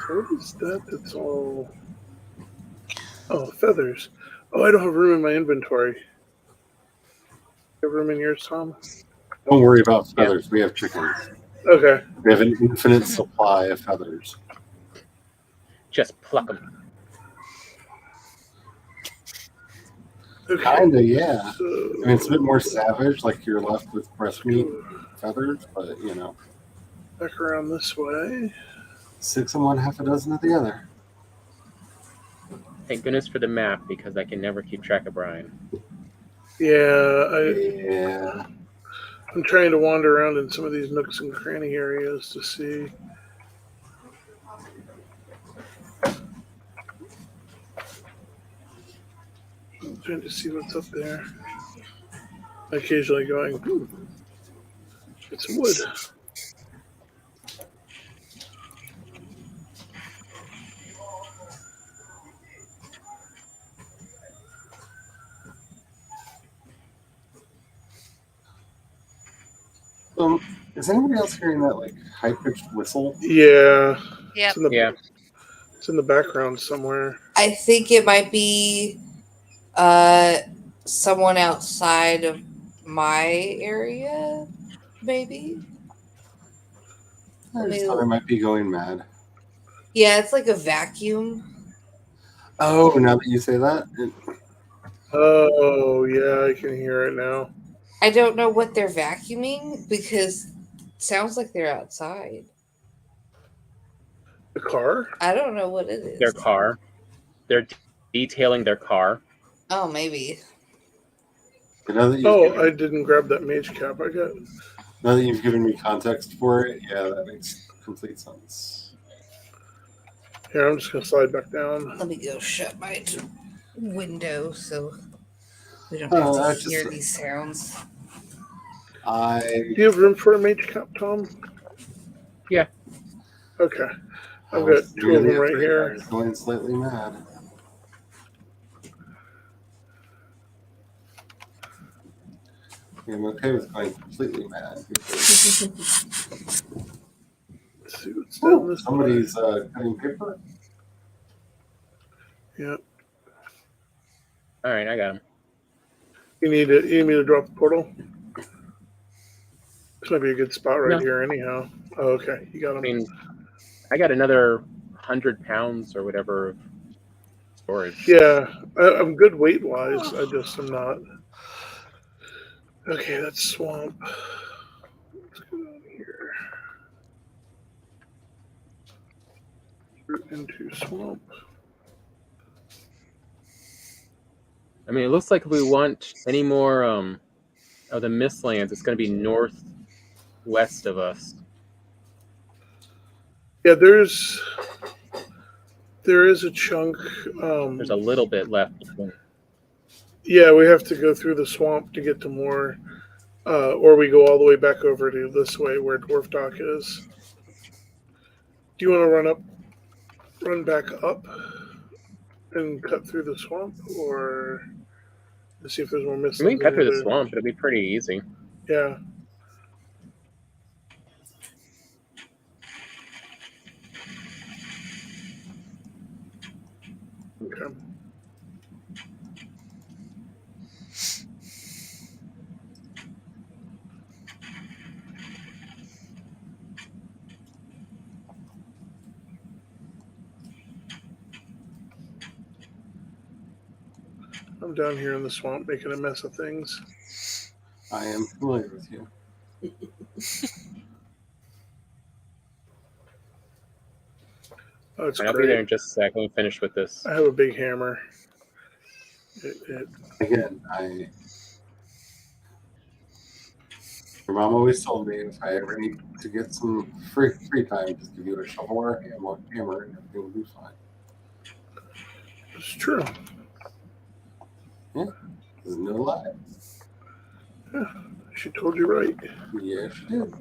What is that? That's all. Oh, feathers. Oh, I don't have room in my inventory. You have room in yours, Tom? Don't worry about Yeah. feathers. We have chickens. Okay. We have an infinite supply of feathers. Just pluck them. Okay. Kinda, yeah. So, I mean, it's a bit more savage, like you're left with breast meat and feathers, but you know, back around this way. 6 of one, half a dozen of the other. Thank goodness for the map because I can never keep track of Brian. Yeah, I'm trying to wander around in some of these nooks and cranny areas to see. Trying to see what's up there. Occasionally going, get some wood. Is anybody else hearing that like high pitched whistle? Yeah. Yep. It's in the background somewhere. I think it might be someone outside of my area, maybe. I just thought I might be going mad. Yeah, it's like a vacuum. Oh, now that you say that, Oh, yeah, I can hear it now. I don't know what they're vacuuming because it sounds like they're outside. The car? I don't know what it is. Their car. They're detailing their car. Oh, maybe. I didn't grab that mage cap. Now that you've given me context for it, yeah, that makes complete sense. Here, I'm just going to slide back down. Let me go shut my window so we don't have to hear these sounds. Do you have room for a mage cap, Tom? Yeah. Okay. I've got 2 of them right here. Going slightly mad. I'm okay with going completely mad. Let's see what's down this somebody's cutting paper. Yep. All right, I got him. You need me to drop the portal? This might be a good spot right here, anyhow. Oh, okay, you got him. I mean, I got another 100 pounds or whatever of storage. Yeah, I'm good weight wise. I just am not. Okay, that's swamp. Let's go down here. Root into swamp. I mean, it looks like if we want any more of the Mistlands, it's going to be northwest of us. Yeah, there is a chunk. There's a little bit left. Yeah, we have to go through the swamp to get to more, or we go all the way back over to this way where Dwarf Dock is. Do you want to run back up and cut through the swamp, or to see if there's more Mistlands? We can cut through the swamp. It'll be pretty easy. Yeah. Okay. I'm down here in the swamp making a mess of things. I am familiar with you. Oh, it's I'll great. be there in just a sec. Let me finish with this. I have a big hammer. Again, your mom always told me if I ever need to get some free time, just give you a shovel or a hammer and everything will be fine. It's true. Yeah, there's no lie. Yeah, she told you right. Yeah, she did.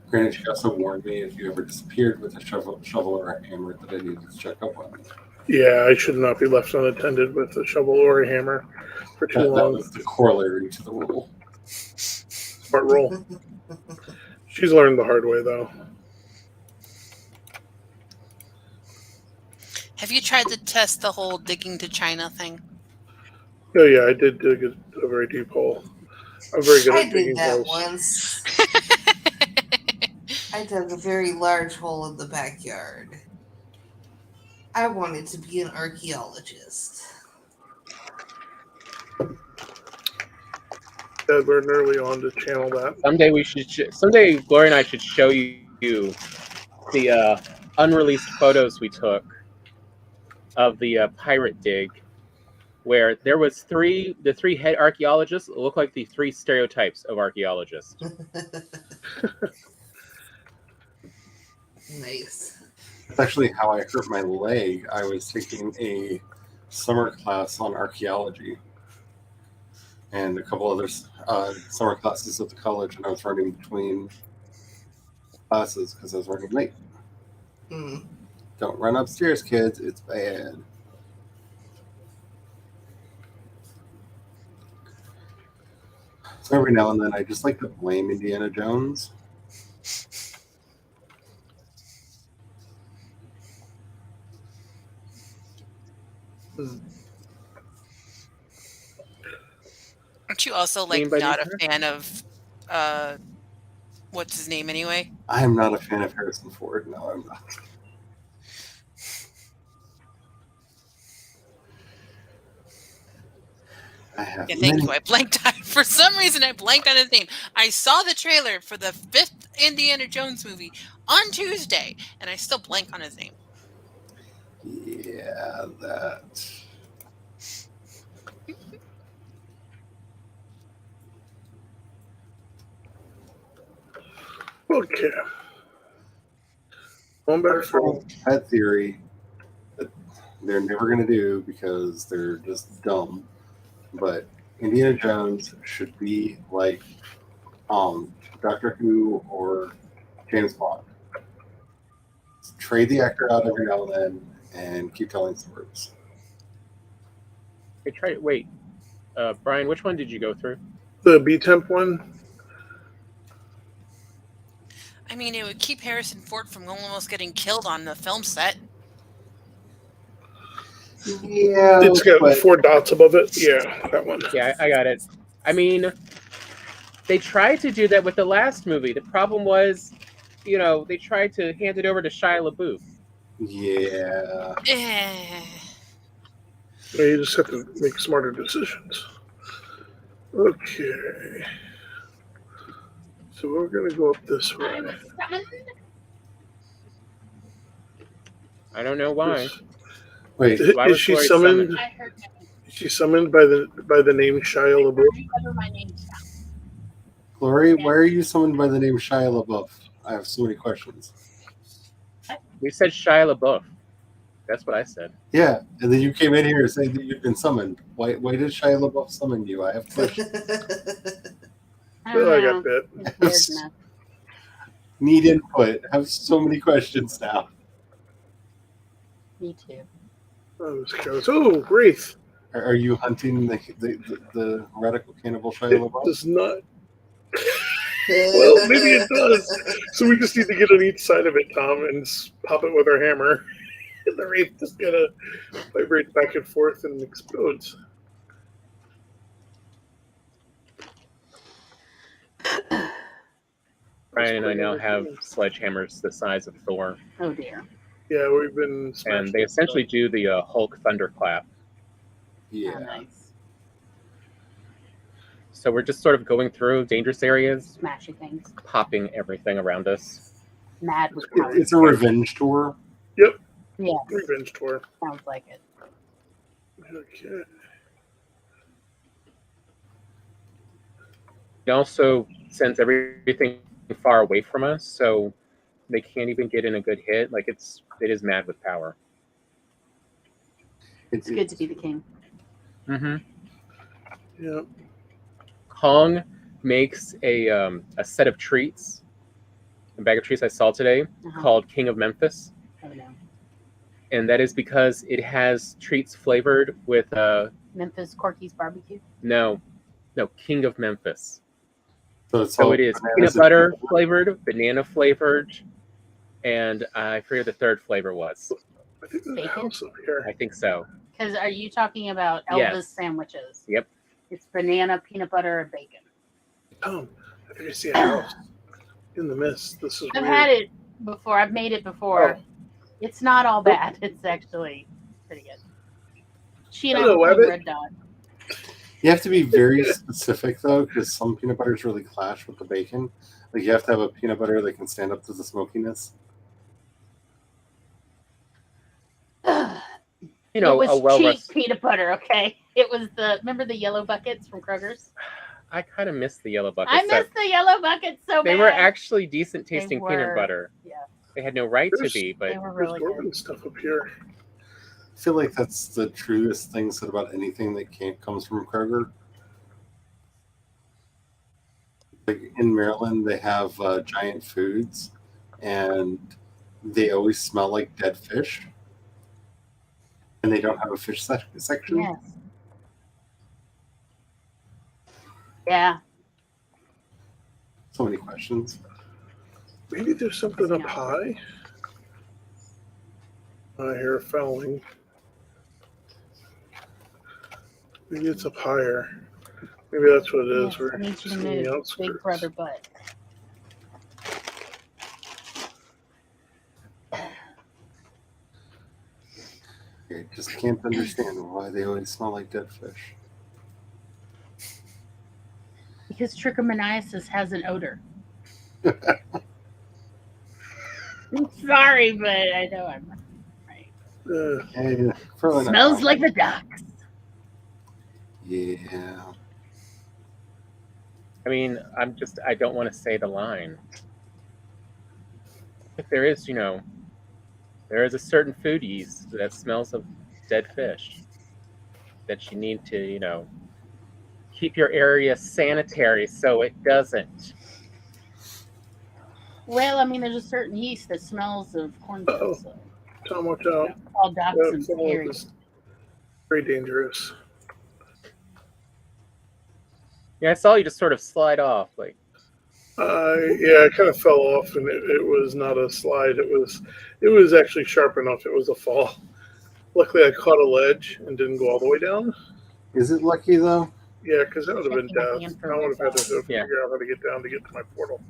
Granted, she also warned me if you ever disappeared with a shovel or a hammer that I needed to check up on you. Yeah, I should not be left unattended with a shovel or a hammer for too That long. was the corollary to the rule. Smart roll. She's learned the hard way, though. Have you tried to test the whole digging to China thing? Oh, yeah, I did dig a very deep hole. I'm very good I at did digging that holes. once. I dug a very large hole in the backyard. I wanted to be an archaeologist. I learned early on to channel that. Someday Gloria and I should show you the unreleased photos we took of the pirate dig, where there was the three head archaeologists look like the three stereotypes of archaeologists. Nice. That's actually how I hurt my leg. I was taking a summer class on archaeology and a couple other summer classes at the college, and I was running between classes because I was running late. Mm. Don't run upstairs, kids. It's bad. So every now and then I just like to blame Indiana Jones. Aren't you also like not a fan of what's his name anyway? I am not a fan of Harrison Ford. No, I'm not. Thank you. I blanked on for some reason. I blanked on his name. I saw the trailer for the 5th Indiana Jones movie on Tuesday, and I still blank on his name. Yeah, that. Okay. Going back through that theory that they're never going to do because they're just dumb. But Indiana Jones should be like Doctor Who or James Bond. Trade the actor out every now and then and keep telling stories. Wait, Brian, which one did you go through? The B-Temp one. I mean, it would keep Harrison Ford from almost getting killed on the film set. Yeah, it's got 4 dots above it. Yeah, that one. Yeah, I got it. I mean, they tried to do that with the last movie. The problem was, they tried to hand it over to Shia LaBeouf. Yeah. You just have to make smarter decisions. Okay. So we're going to go up this way. I don't know why. Wait, is she summoned? Is she summoned by the name Shia LaBeouf? Glory, why are you summoned by the name Shia LaBeouf? I have so many questions. We said Shia LaBeouf. That's what I said. Yeah, and then you came in here saying that you've been summoned. Why did Shia LaBeouf summon you? I have questions. I got that. Need input. I have so many questions now. Me too. Oh, Wraith. Are you hunting the radical cannibal Shia LaBeouf? It does not. Well, maybe it does. So we just need to get on each side of it, Tom, and pop it with our hammer. And the Wraith just gonna vibrate back and forth and explodes. Brian and I now have sledgehammers the size of Thor. Oh dear. Yeah, we've been. And they essentially do the Hulk thunderclap. Yeah. Oh, nice. So we're just sort of going through dangerous areas, Smashing things. popping everything around us. Mad with power. It's a revenge tour. Yep. Yeah. Revenge tour. Sounds like it. Okay. It also sends everything far away from us, so they can't even get in a good hit. Like it is mad with power. It's good to be the king. Mm-hmm. Yep. Kong makes a set of treats, a bag of treats I saw today, called King of Memphis. Oh no. and that is because it has treats flavored with Memphis Corky's barbecue. no, King of Memphis. it's So all it is bananas peanut and butter flavored, banana flavored, and I forget the third flavor was. I think there's a Bacon? house up here. I think so. Because are you talking about Elvis Yes. sandwiches? Yep. It's banana, peanut butter, and bacon. Tom, I think I see a house in the mist. This is I've weird. had it before. I've made it before. Oh. It's not all bad. It's actually pretty good. She and I Hello, were playing Abbott. Red Dot. You have to be very specific though, because some peanut butters really clash with the bacon. Like you have to have a peanut butter that can stand up to the smokiness. You know, it a was well cheap rest. peanut butter, okay? It was remember the yellow buckets from Kroger's? I kind of miss the yellow buckets. I miss the yellow buckets so They bad. were actually decent tasting They peanut were. butter. Yeah. They had no right to There's- be, but They were There's really Gorgon good. stuff up here. I feel like that's the truest thing said about anything that comes from Kroger. Like in Maryland, they have Giant Foods, and they always smell like dead fish. And they don't have a fish section. Yes. Yeah. So many questions. Maybe there's something up high. I hear fouling. Maybe it's up higher. Maybe that's what it is. Yes, We're I need you to in the move. outskirts. Big brother butt. I just can't understand why they always smell like dead fish. Because trichomoniasis has an odor. I'm sorry, but I know I'm right. Hey, probably not Smells wrong. like the docks. Yeah. I mean, I don't want to say the line. If there is, there is a certain food yeast that smells of dead fish that you need to, keep your area sanitary so it doesn't. Well, I mean, there's a certain yeast that smells of cornmeal. So Tom, watch out. all docks Yeah, and someone area. is very dangerous. Yeah, I saw you just sort of slide off. Like, Yeah, I kind of fell off, and it was not a slide. It was actually sharp enough. It was a fall. Luckily, I caught a ledge and didn't go all the way down. Is it lucky though? Yeah, because that would have been Checking my death. hand for I would have had to myself. Yeah. figure out how to get down to get to my portal.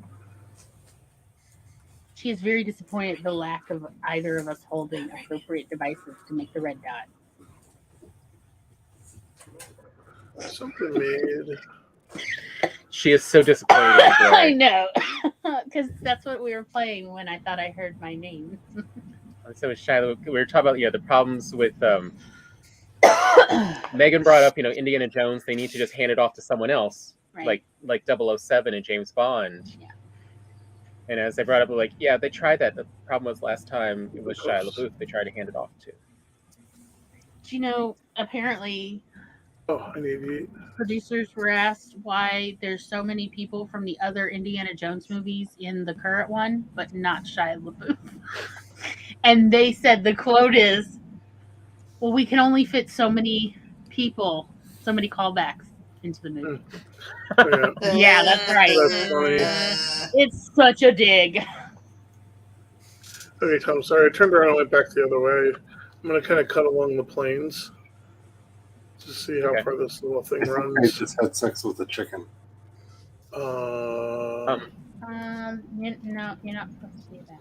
She is very disappointed at the lack of either of us holding appropriate devices to make the red dot. Something made. she is so disappointed. in the I boy. know, because that's what we were playing when I thought I heard my name. So was Shiloh. We were talking about the problems with. Megan brought up, Indiana Jones. They need to just hand it off to someone else, Right. like 007 and James Bond. Yeah. And as they brought up, like, yeah, they tried that. The problem was last time it was Shia LaBeouf. They tried to hand it off to. Apparently Oh, I need to eat. producers were asked why there's so many people from the other Indiana Jones movies in the current one, but not Shia LaBeouf. And they said the quote is, well, we can only fit so many people, so many callbacks into the movie. Yeah. Yeah, that's right. That's funny. It's such a dig. Okay, Tom, sorry. I turned around and went back the other way. I'm going to kind of cut along the plains to see how Okay. far this little thing I think I runs. just had sex with a chicken. Uh, No, you're not supposed to do that.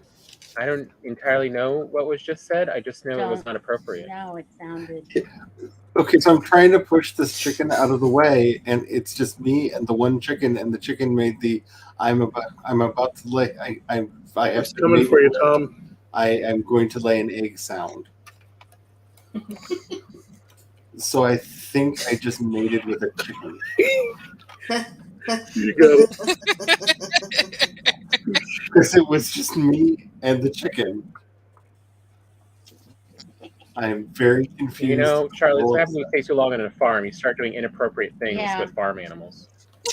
I don't entirely know what was just said. I just know it was Don't. not appropriate. No, it sounded. Okay, so I'm trying to push this chicken out of the way, and it's just me and the one chicken, and the chicken made the I'm about to lay I have it's to coming make- for you, Tom. I am going to lay an egg sound. So I think I just mated with a chicken. You got it. Because it was just me and the chicken. I am very confused. Charlie, it's happening when you stay too long on a farm. You start doing inappropriate things Yeah. with farm animals.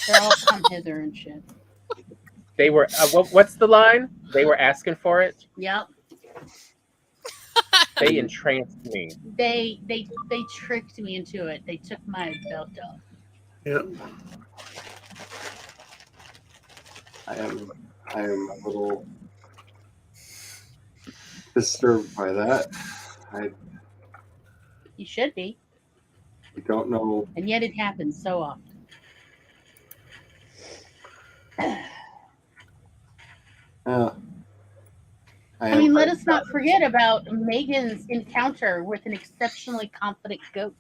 They're all come hither and shit. They were. What's the line? They were asking for it. Yep. They entranced me. They tricked me into it. They took my belt off. Yeah. I am a little disturbed by that. I You should be, don't know. and yet it happens so often. I mean, let us not forget about Megan's encounter with an exceptionally confident goat.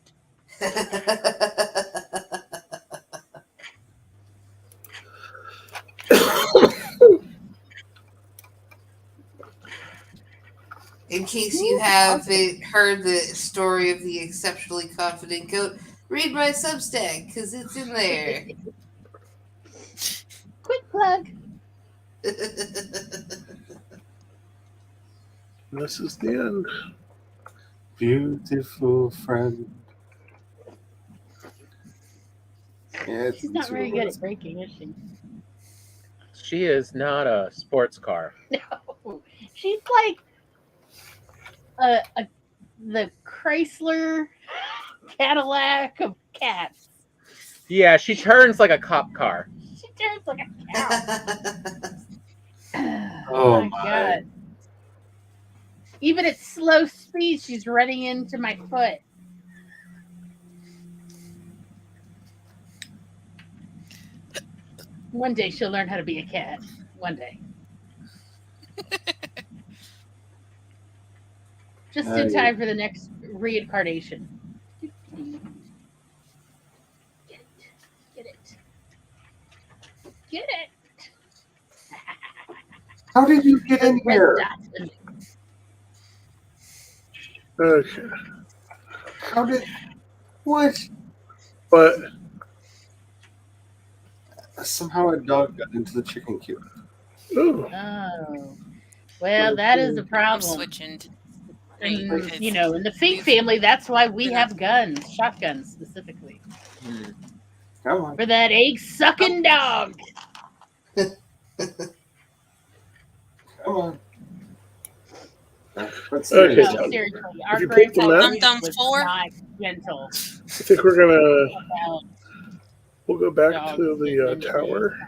In case you haven't heard the story of the exceptionally confident goat, read my Substack because it's in there. Quick plug. This is the end. Beautiful friend. Yeah, She's not very good at braking, is she? She is not a sports car. No, she's like the Chrysler Cadillac of cats. Yeah, she turns like a cop car. She turns like a cow. Oh my God. Even at slow speed, she's running into my foot. One day she'll learn how to be a cat. One day. Just in time for the next reincarnation. Get it. Get it. How did you get in here? Okay. How did what? But somehow a dog got into the chicken coop. ooh. Oh. Well, that is a I'm switching. switching. And, you know, in the Fink family, that's why we have guns, shotguns specifically. Come on. For that egg-sucking dog. Come on. Let's Okay, No, so seriously, if our you pick them up- Dum-dum was four? not gentle I think we're gonna. about We'll go back dogs to the in tower.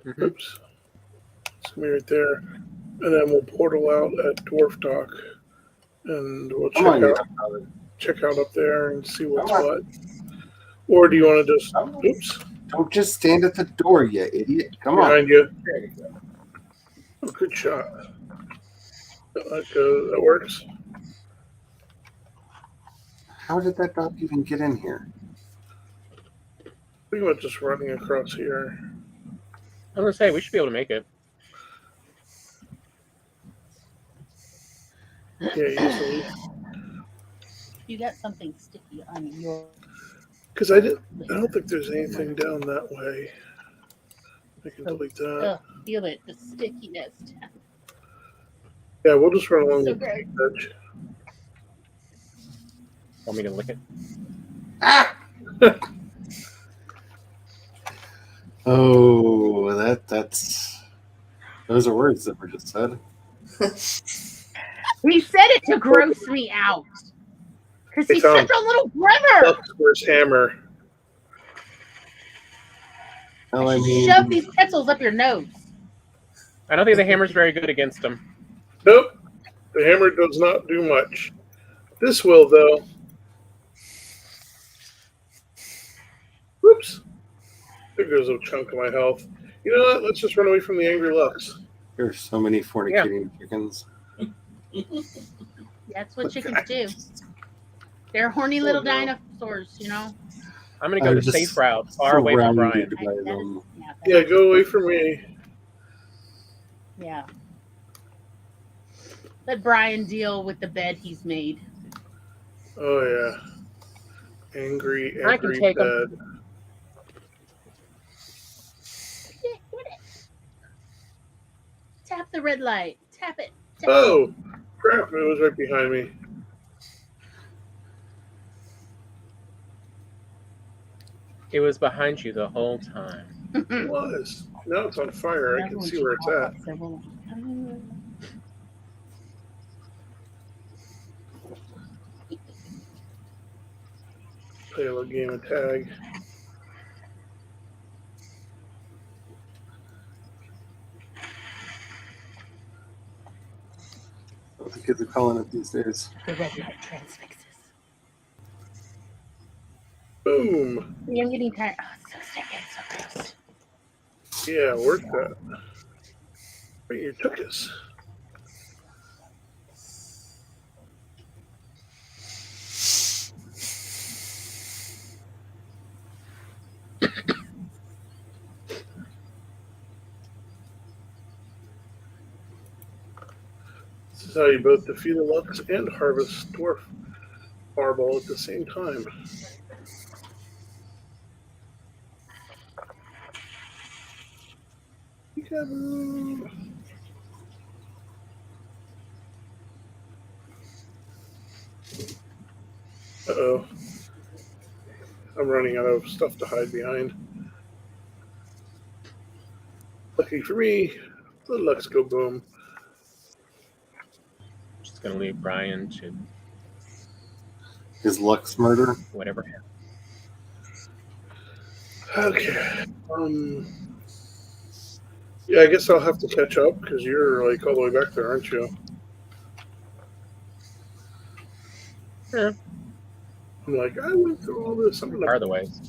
Mhm. Oops. It's gonna be right there, and then we'll portal out at Dwarf Dock, and we'll Come on, you check out up there and see what's Come on. what. Or do you want to just? Come on. Oops. Don't just stand at the door, you idiot. Come on. Behind you. Oh, good shot. That works. How did that dog even get in here? Think about just running across here. I was gonna say we should be able to make it. Yeah, easily. You got something sticky on your. Because I don't think there's anything down that way. I can delete that. Ugh, feel it, the stickiness. Yeah, we'll just run along So the great. edge. Want me to lick it? Ah! Oh, that's those are words that were just said. He said it to gross me out. Because Hey, he's Tom. such a little brother. That's where's Hammer? Well, I mean, Shove these pretzels up your nose. I don't think the hammer's very good against them. Nope. The hammer does not do much. This will, though. Whoops. There goes a chunk of my health. You know what? Let's just run away from the Angry Lux. there's so many fornicating chickens. That's what chickens do. They're horny little dinosaurs, you know. I'm gonna go the just safe route, far away from Brian. surrounded by them. Yeah, go away from me. Yeah. Let Brian deal with the bed he's made. Oh, yeah. Angry I can take 'em. bed. Tap the red light. Tap it. Tap Oh, crap. It was right behind me. It was behind you the whole time. It was. Now it's on fire. I can see where it's at. a little game of tag. What the kids are calling it these days. The red light transfixes. Boom. See, I'm getting tired. Oh, it's so sticky. It's so gross. Yeah, work that. Wait, you took us. This is how you both defeat a Lux and harvest dwarf fireball at the same time. Peekaboo. Uh-oh. I'm running out of stuff to hide behind. Lucky for me, the Lux go boom. Just gonna leave Brian to Is Lux murder? whatever. Okay. Yeah, I guess I'll have to catch up because you're like all the way back there, aren't you? Yeah. I'm like, I went through all this. I'm gonna. Are the ways.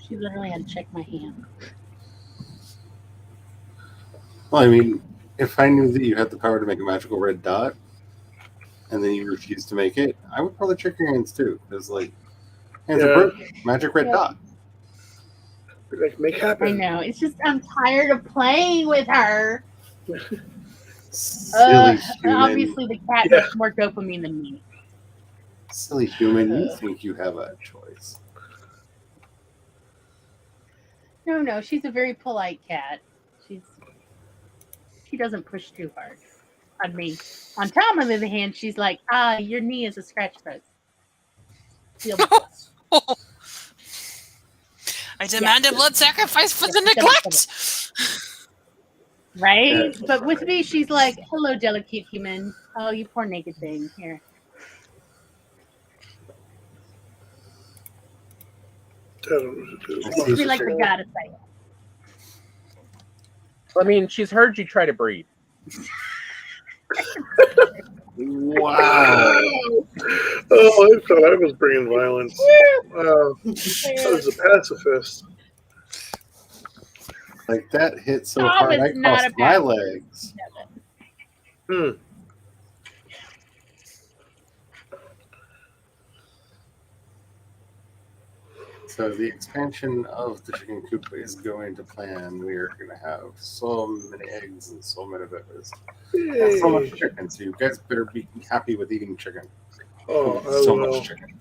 She literally had to check my hand. Well, I mean, if I knew that you had the power to make a magical red dot, and then you refused to make it, I would probably check your hands too. Because, like, hands are broken. Magic red dot. Like, make happen. I know. It's just I'm tired of playing with her. Silly human. Obviously, the cat gets more dopamine than me. Silly human. You think you have a choice. No. She's a very polite cat. She doesn't push too hard on me. On Tom, on the other hand, she's like, your knee is a scratch post. Feel my pulse. I demand a blood sacrifice for the neglect. Right? But with me, she's like, hello, delicate human. Oh, you poor naked thing. Here. She'd be like the goddess I am. I mean, she's heard you try to breed. Wow. Oh, I thought I was bringing violence. Wow. I was a pacifist. Like, that hit so hard, I crossed my legs. So the expansion of the chicken coop is going to plan. We are going to have so many eggs and so many babies. And so much chicken, so you guys better be happy with eating chicken. Oh, so much chicken.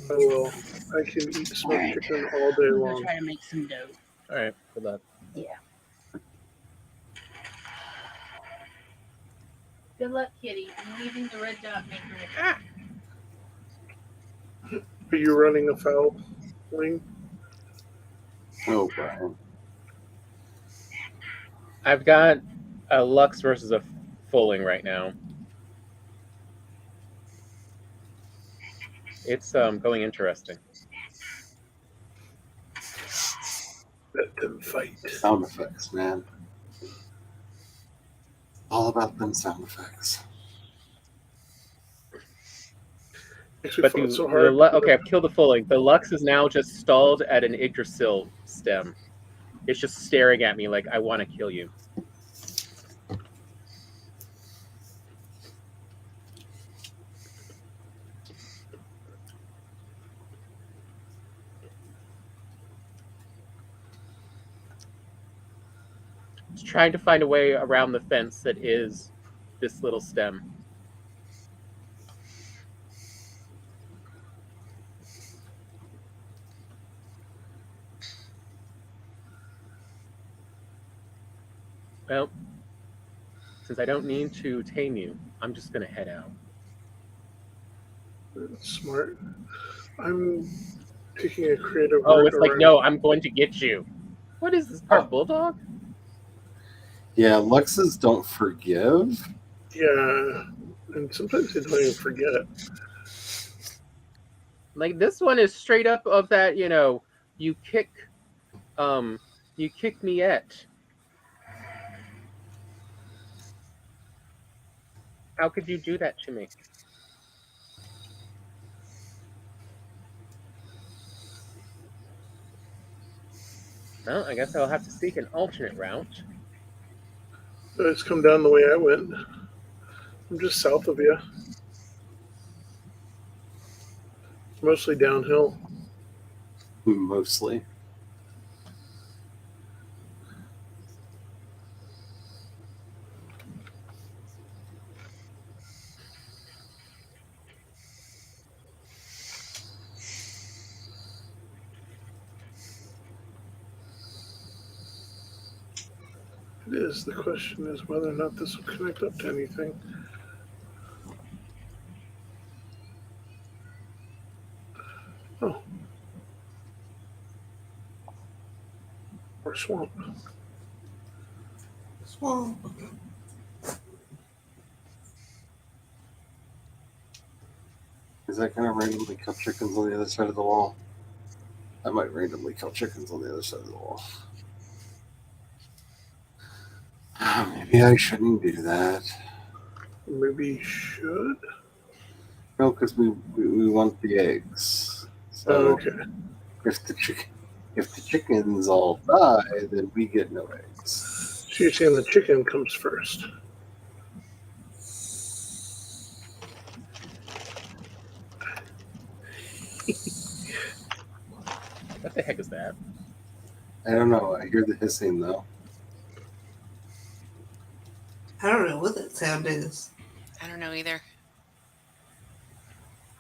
I will. I can eat smoked chicken all day long. I'm going to try to make some dough. All right, good luck. Yeah. Good luck, kitty. I'm leaving the red dot maker. Are you running a foul wing? Oh, Brian. I've got a Lux versus a Fulling right now. It's going interesting. Let them fight. Sound effects, man. All about them sound effects. But okay, I've killed the Fulling. The Lux is now just stalled at an Yggdrasil stem. It's just staring at me like, I want to kill you. It's trying to find a way around the fence that is this little stem. Well, since I don't need to tame you, I'm just going to head out. That's smart. I'm taking a creative. Oh, it's like, no, I'm going to get you. What is this, part bulldog? Yeah, Luxes don't forgive. Yeah, and sometimes they don't even forget. Like this one is straight up of that, you kick me at. How could you do that to me? Well, I guess I'll have to seek an alternate route. It's come down the way I went. I'm just south of you. Mostly downhill. Mostly. It is. The question is whether or not this will connect up to anything. Oh. Or swamp. Swamp. Is that going to randomly kill chickens on the other side of the wall? I might randomly kill chickens on the other side of the wall. Maybe I shouldn't do that. Maybe you should? No, because we want the eggs. So Okay. if the chickens all die, then we get no eggs. So you're saying the chicken comes first? What the heck is that? I don't know. I hear the hissing though. I don't know what that sound is. I don't know either.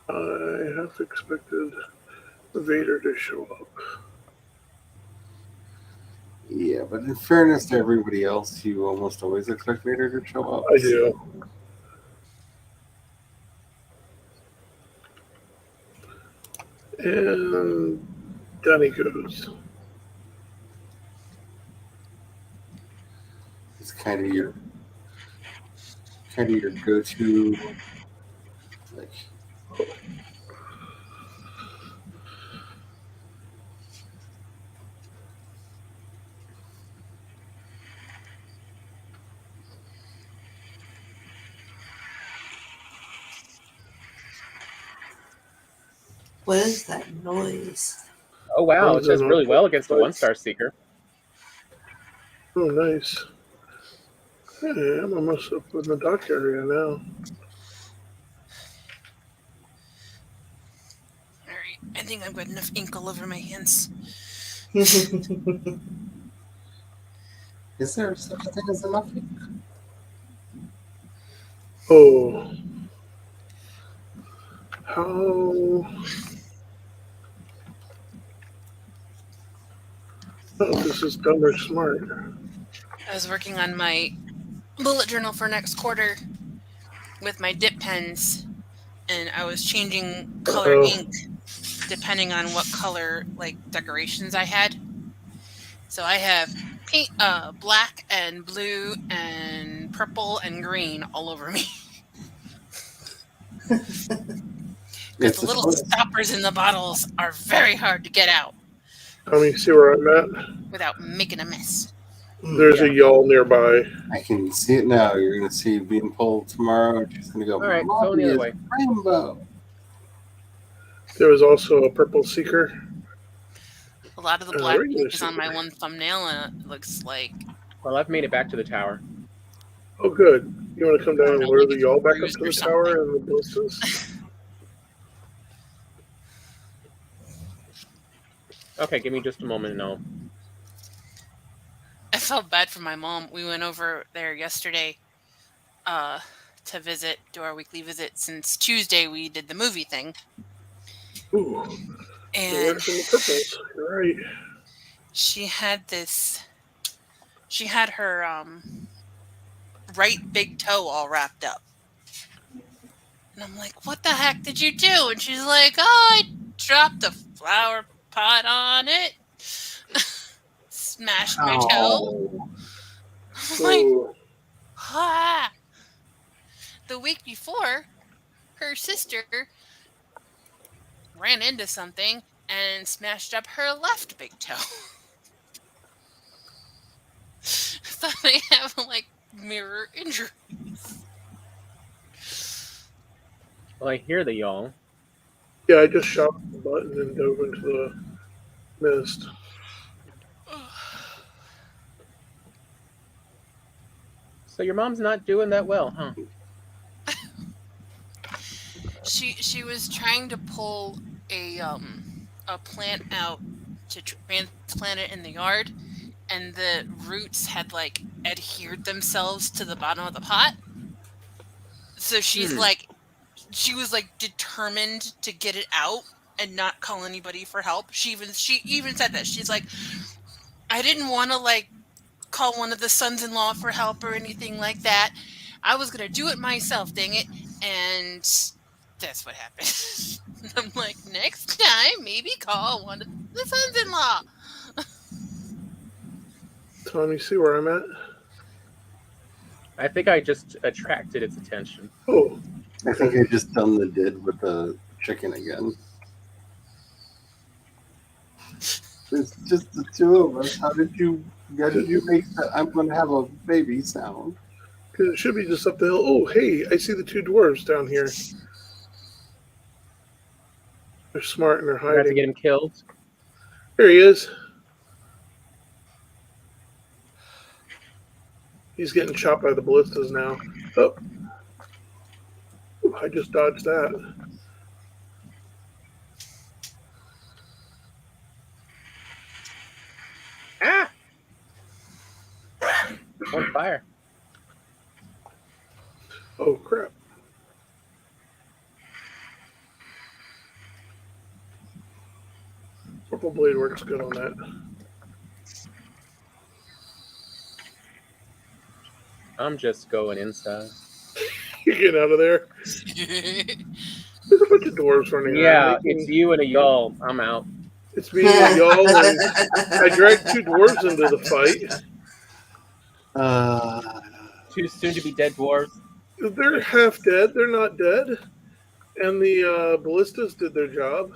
I half expected Vader to show up. Yeah, but in fairness to everybody else, you almost always expect Vader to show up. I do. And down he goes. It's kind of your go-to, like. What is that noise? Oh wow, it does really well against a 1-star seeker. Oh, nice. Hey, I'm almost up in the dock area now. Alright, I think I've got enough ink all over my hands. Is there such a thing as enough ink? Oh. How... Oh, this is dumb or smart. I was working on my bullet journal for next quarter with my dip pens, and I was changing color ink depending on what color decorations I had. So I have paint, black and blue and purple and green all over me. Because the little stoppers in the bottles are very hard to get out. Let me see where I'm at. Without making a mess. There's a yawl nearby. I can see it now. You're going to see being pulled tomorrow. She's going to go, all right, going the other way. Rainbow. There was also a purple seeker. A lot of the black ink is on my one thumbnail, and it looks like... Well, I've made it back to the tower. Oh, good. You want to come down and lure the yawl back up to the tower and the ballistas? Okay, give me just a moment and I'll... I felt bad for my mom. We went over there yesterday to do our weekly visit. Since Tuesday, we did the movie thing. Ooh. And from the purples. You're right. She had her right big toe all wrapped up. And I'm like, what the heck did you do? And she's like, oh, I dropped a flower pot on it. Smashed my toe. I'm like, ah. The week before, her sister ran into something and smashed up her left big toe. So they have like mirror injuries. Well, I hear the y'all. Yeah, I just shot the button and dove into the mist. So your mom's not doing that well, huh? She was trying to pull a plant out to transplant it in the yard, and the roots had like adhered themselves to the bottom of the pot. So she was like determined to get it out and not call anybody for help. She even said that. She's like, I didn't want to like call one of the sons-in-law for help or anything like that. I was gonna do it myself, dang it. And that's what happened. I'm like, next time, maybe call one of the sons-in-law. Tom, you see where I'm at? I think I just attracted its attention. Oh, I think I just done the did with the chicken again. It's just the two of us. How did you make that I'm going to have a baby sound? because it should be just up the hill. Oh, hey, I see the two dwarves down here. They're smart and they're You have to hiding. get him killed. Here he is. He's getting shot by the ballistas now. Oh, I just dodged that. Ah! On fire. Oh, crap. Purple blade works good on that. I'm just going inside. You're getting out of there. There's a bunch of dwarves running Yeah, around. it's you and a y'all. I'm out. It's me and y'all. And I dragged two dwarves into the fight. Two soon-to-be dead dwarves. They're half dead. They're not dead. And the ballistas did their job.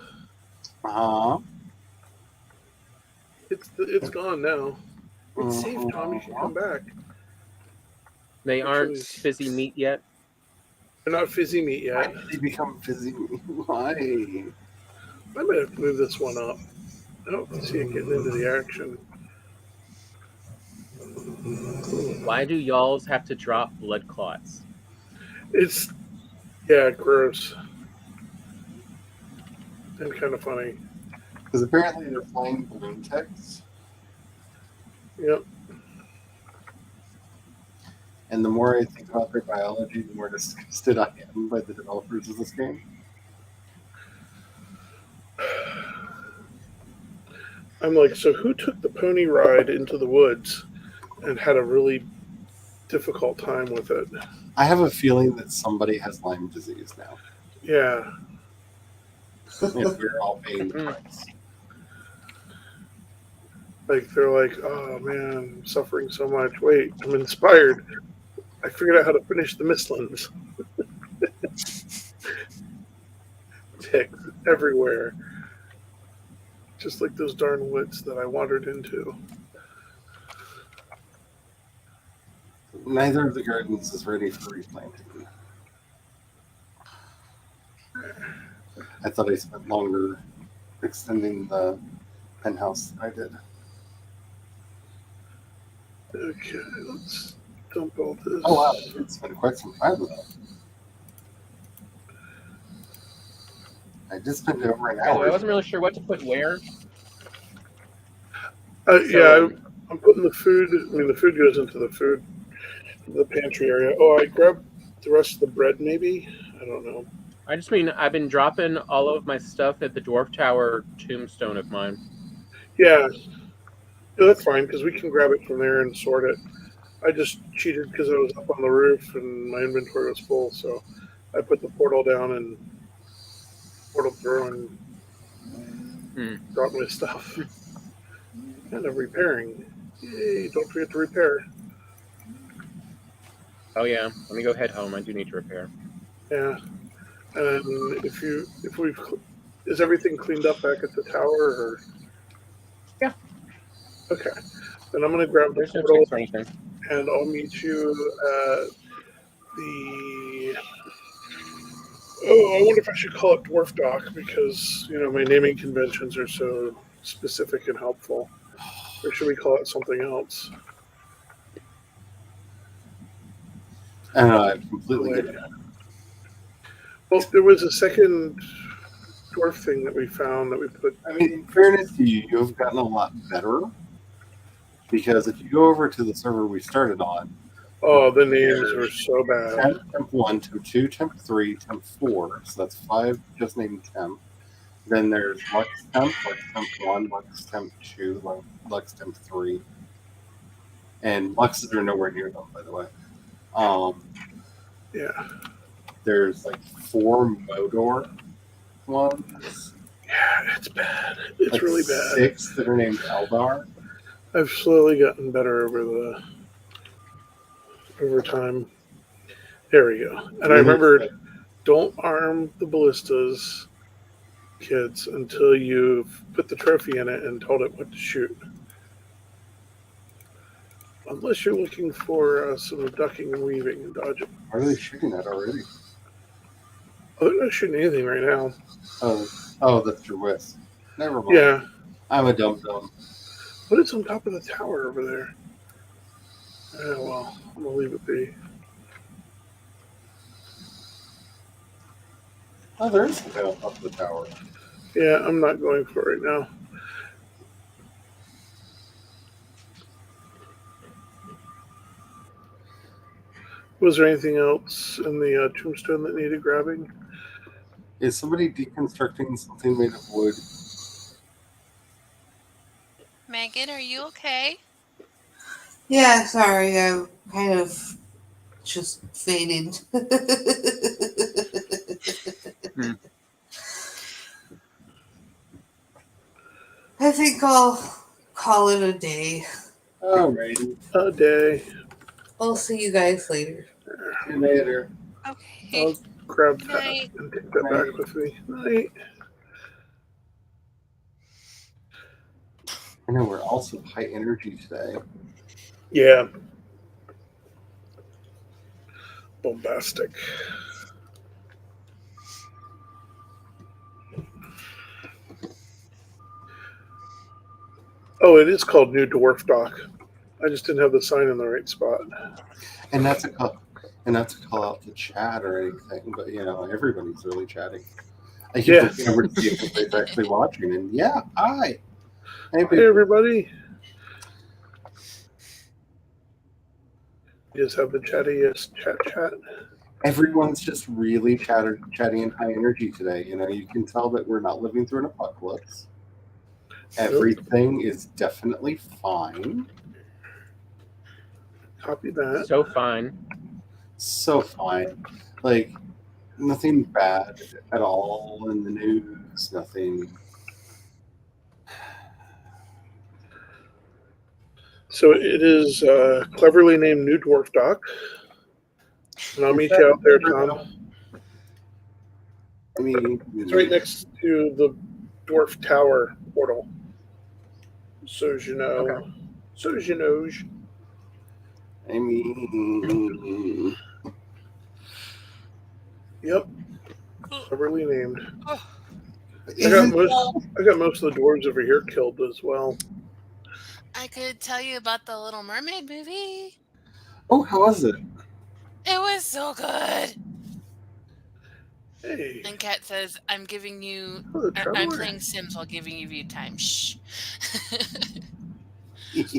It's gone now. It's safe, Tom. You should come back. They aren't fizzy meat yet. They're not fizzy meat yet. Why did they become fizzy meat? Why? I might have to move this one up. I don't see it getting into the action. Why do y'alls have to drop blood clots? It's, yeah, gross. And kind of funny. Because apparently they're flying balloon texts. Yep. And the more I think about their biology, the more disgusted I am by the developers of this game. I'm like, so who took the pony ride into the woods and had a really difficult time with it? I have a feeling that somebody has Lyme disease now. Yeah. If we're all paying the price. Like, they're like, oh man, I'm suffering so much. Wait, I'm inspired. I figured out how to finish the Mistlands. Ticks everywhere. Just like those darn woods that I wandered into. Neither of the gardens is ready for replanting. I thought I spent longer extending the penthouse than I did. Okay, let's dump all this. Oh wow, it's been quite some time though. I just spent over an hour. I wasn't really sure what to put where. Yeah, I'm putting the food. I mean, the food goes into the pantry area. Oh, I grabbed the rest of the bread, maybe. I don't know. I just mean I've been dropping all of my stuff at the Dwarf Tower tombstone of mine. Yeah, that's fine because we can grab it from there and sort it. I just cheated because I was up on the roof and my inventory was full, so I put the portal down and portal through and dropped my stuff. And I'm repairing. Yay! Don't forget to repair. Oh yeah, let me go head home. I do need to repair. Yeah, and if we've Is everything cleaned up back at the tower? Or? Yeah. Okay. Then I'm going to grab the There's no portal checks or anything. and I'll meet you at the. Oh, I wonder if I should call it Dwarf Dock because, my naming conventions are so specific and helpful. Or should we call it something else? I don't know. I've completely given up. Well, there was a second dwarf thing that we found that we put. I mean, in fairness to you, you've gotten a lot better. Because if you go over to the server we started on, Oh, the names are so bad. Temp, Temp 1, Temp 2, Temp 3, Temp 4. So that's 5 just named Temp. Then there's Lux Temp 1, Lux Temp 2, Lux Temp 3. And Luxes are nowhere near them, by the way. Yeah. There's like 4 Modor ones. Yeah, it's bad. It's like really bad. 6 that are named Eldar. I've slowly gotten better over time. There we go. And I remembered, don't arm the ballistas, kids, until you've put the trophy in it and told it what to shoot. Unless you're looking for some ducking and weaving and dodging. Are they shooting at already? Oh, they're not shooting anything right now. Oh, that's your whisk. Never mind. Yeah. I'm a dum-dum. What is on top of the tower over there? Oh, well, I'm going to leave it be. Oh, there is something on top of the tower. Yeah, I'm not going for it right now. Was there anything else in the tombstone that needed grabbing? Is somebody deconstructing something made of wood? Megan, are you okay? Yeah, sorry, I kind of just fainted. I think I'll call it a day. Alrighty. A day. I'll see you guys later. See you later. Okay. I'll grab that Night. and take that back with me. Night. I know we're also high energy today. Yeah. Bombastic. Oh, it is called New Dwarf Dock. I just didn't have the sign in the right spot. And that's a call out to chat or anything, but everybody's really chatting. I keep looking over to see if anybody's actually watching, and yeah, hi. Hey everybody. You just have the chattiest chat. Everyone's just really chatting and high energy today. You can tell that we're not living through an apocalypse. Everything is definitely fine. Copy that. So fine. So fine. Like, nothing bad at all in the news. Nothing. So it is cleverly named New Dwarf Dock. And I'll meet you out there, Tom. I mean, it's right next to the Dwarf Tower portal. So as you know. Okay. So as you know. I mean. Yep. Cleverly named. I got most of the dwarves over here killed as well. I could tell you about the Little Mermaid movie. Oh, how was it? It was so good. Hey. And Kat says, I'm giving you... I'm playing Sims while giving you time. Shh.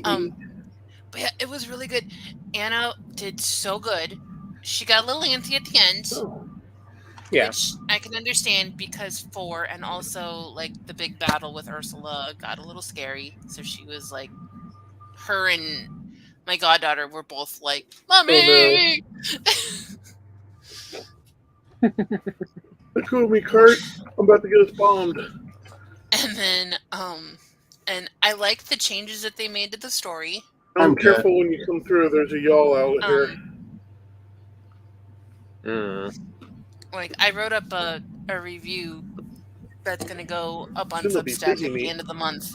But yeah, it was really good. Anna did so good. She got a little antsy at the end. Oh. Yeah. Which I can understand because 4 and also like the big battle with Ursula got a little scary. So she was like, her and my goddaughter were both like, Mommy! Oh, no. Let go of me, Kurt. I'm about to get us bombed. And then, and I like the changes that they made to the story. I'm careful when you come through. There's a y'all out here. Like, I wrote up a review that's going to go up on Soon they'll be Substack busy at the me. end of the month.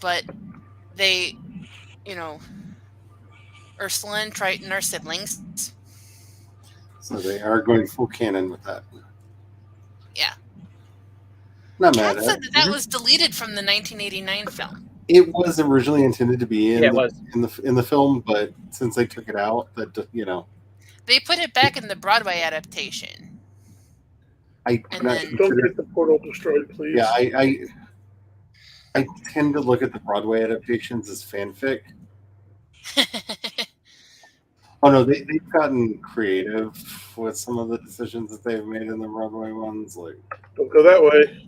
But they, you know, Ursula and Triton are siblings. So they are going full canon with that. Yeah. Not Kat mad said at it. that was deleted from the 1989 film. It was originally intended to be in Yeah, it was. in the film, but since they took it out, that They put it back in the Broadway adaptation. I And then Don't get the portal destroyed, please. yeah, I tend to look at the Broadway adaptations as fanfic. Oh no, they've gotten creative with some of the decisions that they've made in the Broadway ones. Like, Don't go that way.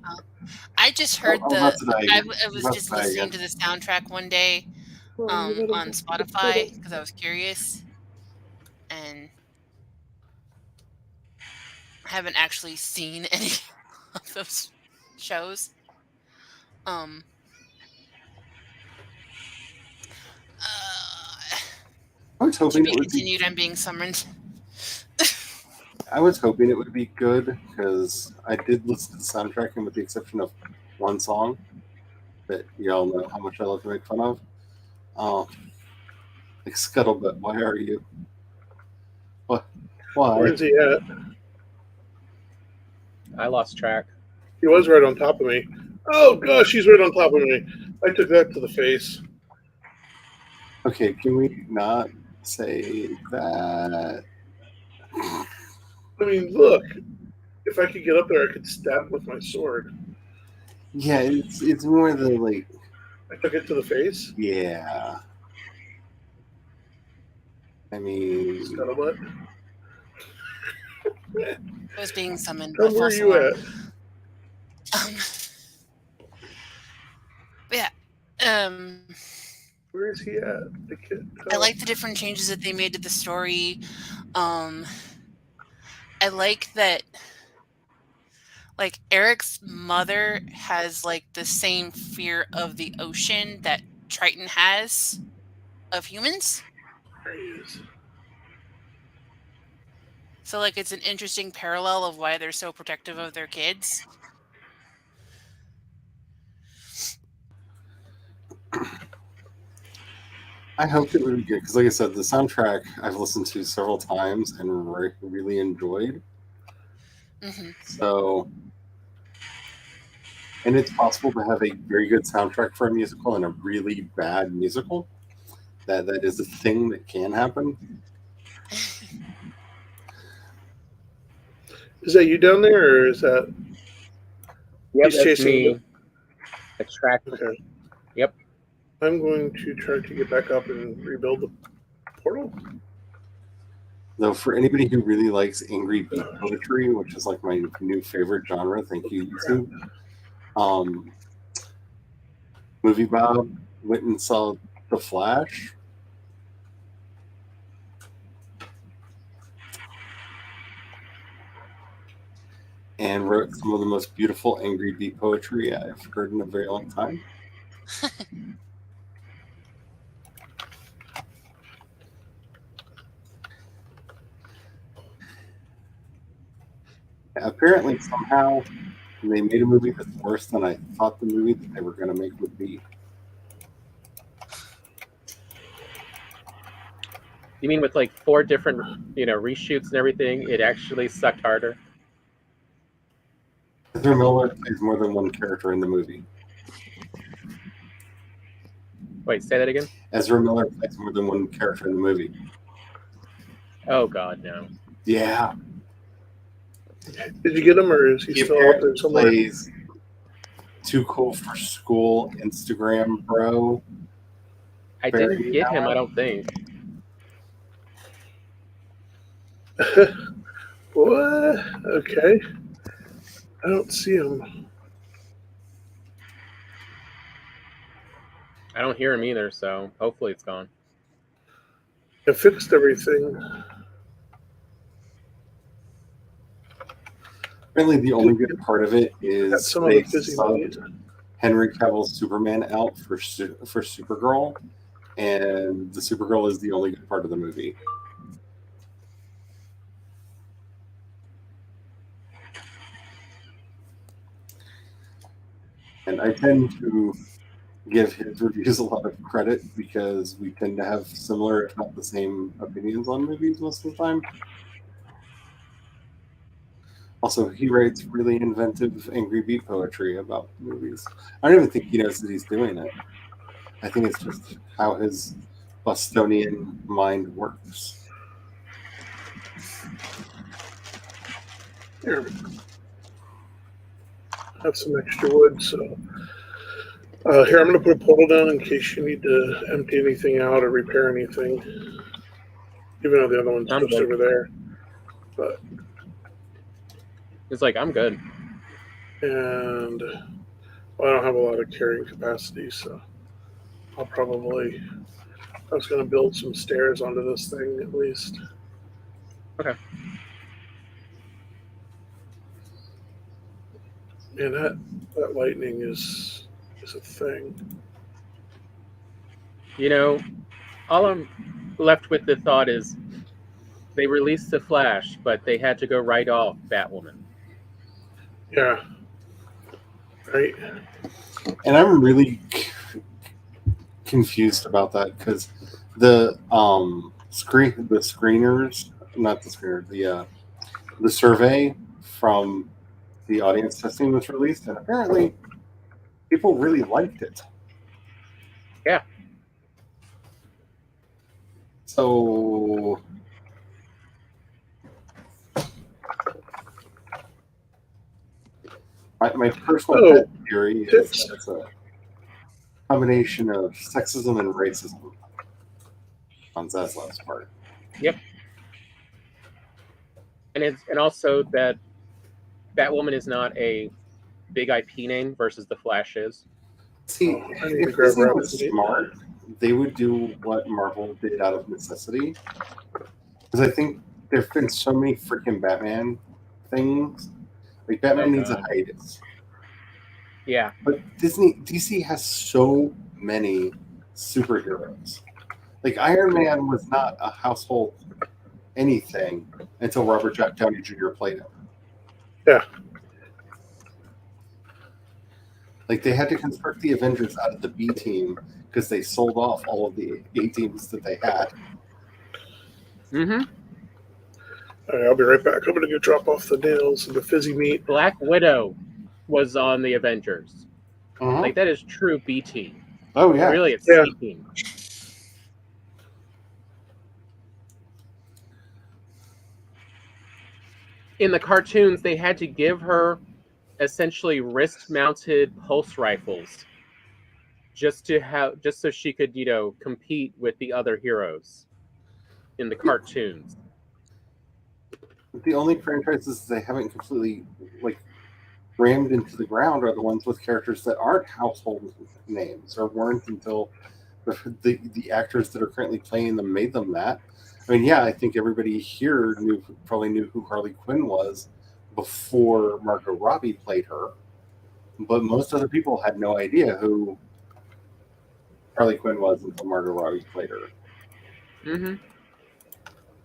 I just heard that's what I was just listening to the soundtrack one day on Spotify because I was curious, and I haven't actually seen any of those shows. I was To hoping be it would continued. be. I'm being summoned. I was hoping it would be good because I did listen to the soundtrack, and with the exception of one song that y'all know how much I love to make fun of, like Scuttlebutt. Why are you? What? Why? Where is he at? I lost track. He was right on top of me. Oh gosh, he's right on top of me. I took that to the face. Okay, can we not say that? I mean, look. If I could get up there, I could stab with my sword. Yeah, it's more the like. I took it to the face. Yeah. I mean, Scuttlebutt. I was being summoned. Tell But me where false you alarm. at. Yeah. Where is he at? The kid. I like the different changes that they made to the story. I like that, like, Eric's mother has like the same fear of the ocean that Triton has of humans. There he is. So like it's an interesting parallel of why they're so protective of their kids. I hoped it would be good because, like I said, the soundtrack I've listened to several times and really enjoyed. Mm-hmm. So, and it's possible to have a very good soundtrack for a musical and a really bad musical. That is a thing that can happen. Is that you down there, or is that? Yep, He's that's chasing me. you. Extract. Okay. Yep. I'm going to try to get back up and rebuild the portal. Though, for anybody who really likes angry beat poetry, which is like my new favorite genre, thank you, YouTube. Movie Bob went and saw The Flash. And wrote some of the most beautiful angry beat poetry I've heard in a very long time. Apparently, somehow, they made a movie that's worse than I thought the movie that they were going to make would be. You mean with like 4 different, reshoots and everything, it actually sucked harder? Ezra Miller plays more than one character in the movie. Wait, say that again? Ezra Miller plays more than one character in the movie. Oh, God, no. Yeah. Did you get him, or is he still out there somewhere? Plays Too Cool for School Instagram bro. I didn't get him, I don't think. What? Okay. I don't see him. I don't hear him either, so hopefully it's gone. I fixed everything. Apparently, the only good part of it Got is some of they the fizzy subbed Henry Cavill's Superman out for Supergirl, and the Supergirl is the only good part of the movie. And I tend to give his reviews a lot of credit because we tend to have similar, if not the same, opinions on movies most of the time. Also, he writes really inventive angry beat poetry about movies. I don't even think he knows that he's doing it. I think it's just how his Bostonian mind works. Here, I have some extra wood, so here I'm going to put a portal down in case you need to empty anything out or repair anything. Even though the other one's I'm just good. over there, but It's like, I'm good. and well, I don't have a lot of carrying capacity, so I'll probably. I was going to build some stairs onto this thing at least. Okay. Man, that lightning is a thing. You know, all I'm left with the thought is they released the Flash, but they had to go right off Batwoman. Yeah. Right. And I'm really confused about that because the screeners, not the screener, the survey from the audience testing was released, and apparently people really liked it. Yeah. So my personal pet theory is that it's a combination of sexism and racism on Zaslav's part. Yep. And also that Batwoman is not a big IP name versus the Flash is. See, if Disney was smart, they would do what Marvel did out of necessity. Because I think there've been so many freaking Batman things. Like Batman needs a hiatus. Yeah. But DC has so many superheroes. Like Iron Man was not a household anything until Robert Downey Jr. played him. Yeah. Like they had to construct the Avengers out of the B team because they sold off all of the A teams that they had. Mm-hmm. All right, I'll be right back. I'm going to go drop off the nails and the fizzy meat. Black Widow was on the Avengers. Uh-huh. Like that is true B team. Oh yeah. Really, it's C team. In the cartoons, they had to give her essentially wrist-mounted pulse rifles just so she could, compete with the other heroes in the cartoons. The only franchises they haven't completely rammed into the ground are the ones with characters that aren't household names or weren't until the actors that are currently playing them made them that. I mean, yeah, I think everybody here probably knew who Harley Quinn was before Margot Robbie played her, but most other people had no idea who Harley Quinn was until Margot Robbie played her. Mm-hmm.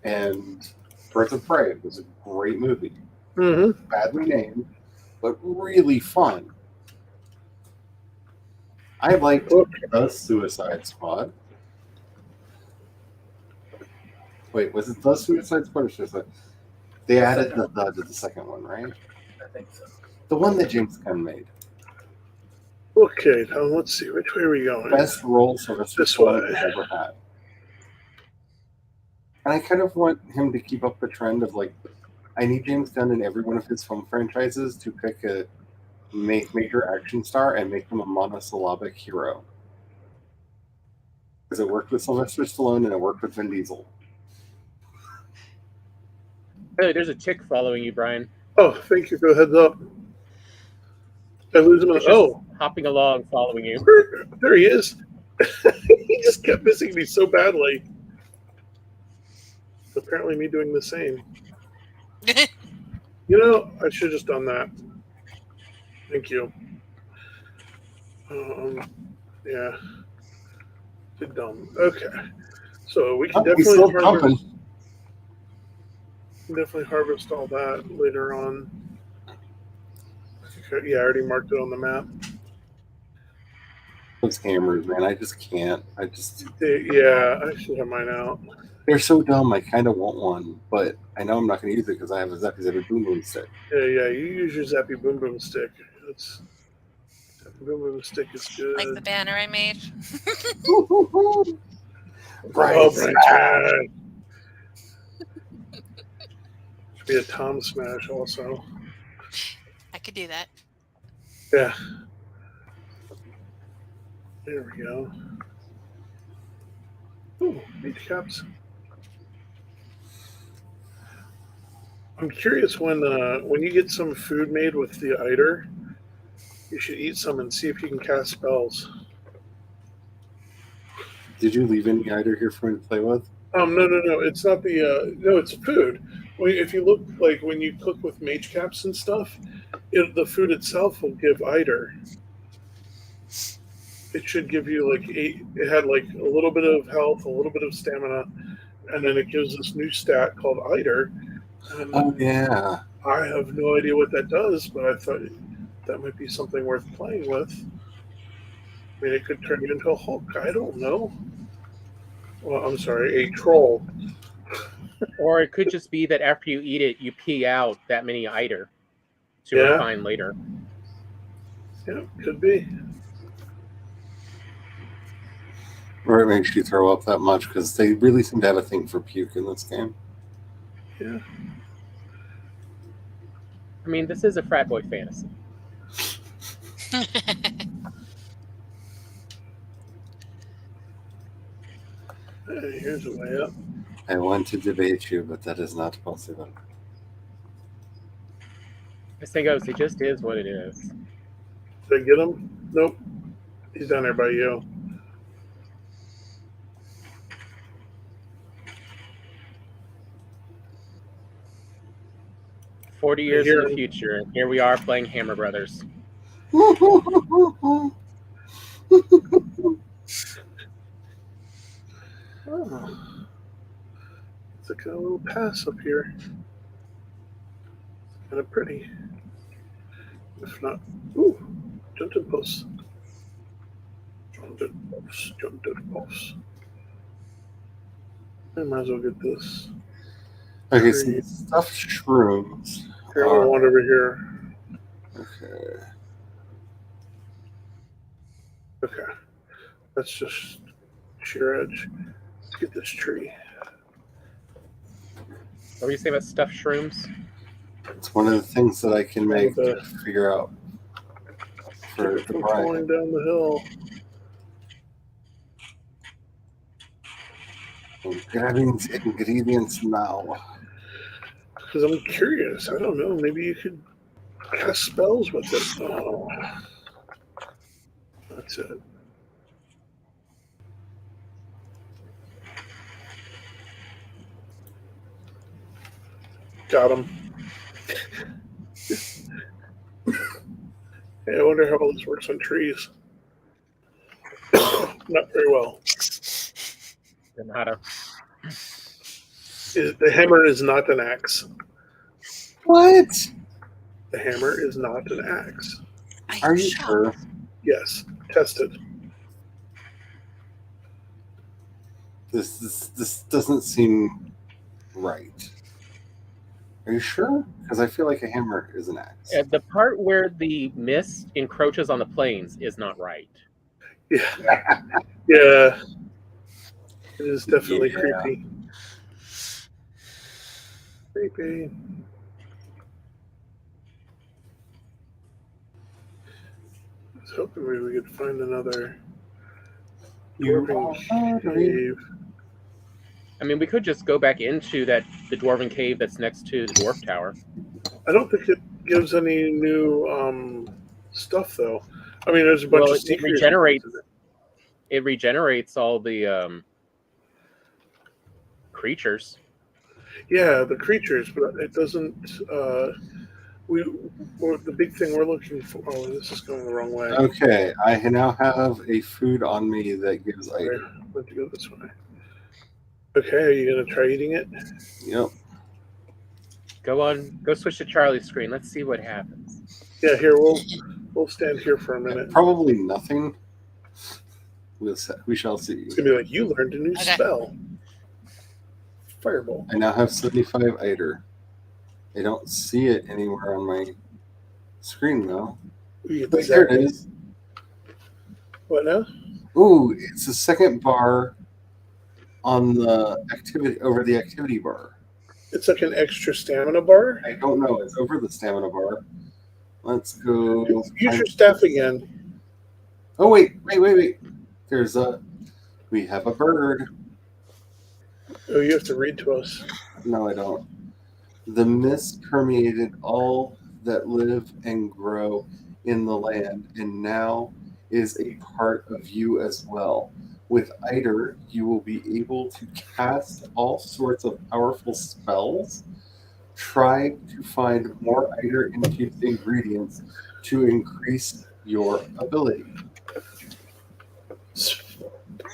And Birds of Prey was a great movie. Mm-hmm. Badly named, but really fun. I liked The Suicide Squad. Wait, was it The Suicide Squad or Suicide? They added the to the second one, right? I think so. The one that James Gunn made. Okay, now let's see. Which way are we going? Best role Sylvester Stallone has ever had. And I kind of want him to keep up the trend of I need James Gunn in every one of his film franchises to pick a major action star and make them a monosyllabic hero. Because it worked with Sylvester Stallone and it worked with Vin Diesel. Hey, there's a chick following you, Brian. Oh, thank you for the heads up. Did I lose him? Oh, hopping along, following you. There he is. He just kept missing me so badly. Apparently, me doing the same. I should have just done that. Thank you. Yeah. Did dumb. Okay. So we can definitely harvest all that later on. Okay, yeah, I already marked it on the map. Those hammers, man, I just can't. I should have mine out. They're so dumb. I kind of want one, but I know I'm not going to use it because I have a Zappy Zappy Boom Boom stick. Yeah, you use your Zappy Boom Boom stick. Zappy Boom Boom stick is good. Like the banner I made. Brian Smash. Should be a Tom Smash also. I could do that. Yeah. There we go. Ooh, beach cups. I'm curious when you get some food made with the eider, you should eat some and see if you can cast spells. Did you leave any eider here for me to play with? No. It's not the no. It's food. If you look like when you cook with mage caps and stuff, the food itself will give eider. It should give you like 8. It had like a little bit of health, a little bit of stamina, and then it gives this new stat called eider. And oh yeah. I have no idea what that does, but I thought that might be something worth playing with. I mean, it could turn you into a Hulk. I don't know. Well, I'm sorry, a troll. Or it could just be that after you eat it, you pee out that many eider to refine later. Yeah, could be. Or it makes you throw up that much because they really seem to have a thing for puke in this game. Yeah. I mean, this is a frat boy fantasy. Hey, here's a way up. I want to debate you, but that is not possible. This thing goes, it just is what it is. Did I get him? Nope. He's down there by you. "40 years in the future, and here we are playing Hammer Brothers." Oh. It's like a little pass up here. Kind of pretty. If not, ooh, jungle posts. Jungle posts. I might as well get this. Okay, so stuffed shrooms. Here, I want over here. Okay. Okay. That's just sheer edge. Let's get this tree. What were you saying about stuffed shrooms? It's one of the things that I can make to figure out for the falling down the hill. I'm grabbing the ingredients now. Because I'm curious. I don't know. Maybe you could cast spells with it. Oh. That's it. Got him. Hey, I wonder how well this works on trees. Not very well. Didn't know how to. The hammer is not an axe. What? The hammer is not an axe. Are you sure? Yes, tested. This doesn't seem right. Are you sure? Because I feel like a hammer is an axe. The part where the mist encroaches on the plains is not right. Yeah. Yeah. It is definitely creepy. Creepy. I was hoping we could find another dwarven cave. I mean, we could just go back into the dwarven cave that's next to the dwarf tower. I don't think it gives any new stuff, though. I mean, there's a bunch of it regenerates. It regenerates all the creatures. Yeah, the creatures, but it doesn't. The big thing we're looking for. Oh, this is going the wrong way. Okay, I now have a food on me that gives item. I'm going to go this way. Okay, are you going to try eating it? Yep. Go switch to Charlie's screen. Let's see what happens. Yeah, here we'll stand here for a minute. Probably nothing. We shall see. It's gonna be like, you learned a new Okay. spell. Fireball. I now have 75 Eider. I don't see it anywhere on my screen though. Wait, There it is. What now? Ooh, it's the second bar on the activity over the activity bar. It's like an extra stamina bar. I don't know. It's over the stamina bar. Let's go. Use your staff again. Oh wait. We have a bird. Oh, you have to read to us. No, I don't. The mist permeated all that live and grow in the land, and now is a part of you as well. With Eider, you will be able to cast all sorts of powerful spells. Try to find more Eider-infused ingredients to increase your ability.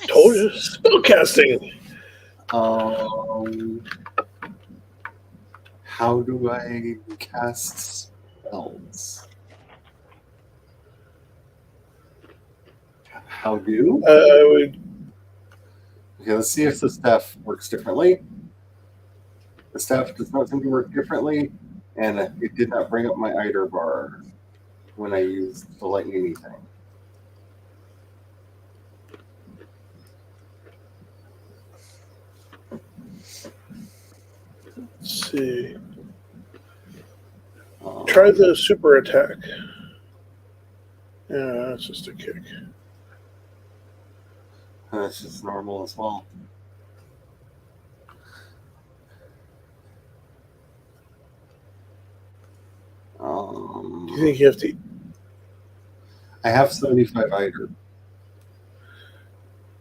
Told you, spellcasting. How do I cast spells? How do? Okay, let's see if the staff works differently. The staff does not seem to work differently, and it did not bring up my Eider bar when I used the lightning thing. Let's see. Try the super attack. Yeah, that's just a kick. That's just normal as well. Do you think you have to? I have 75 Eider.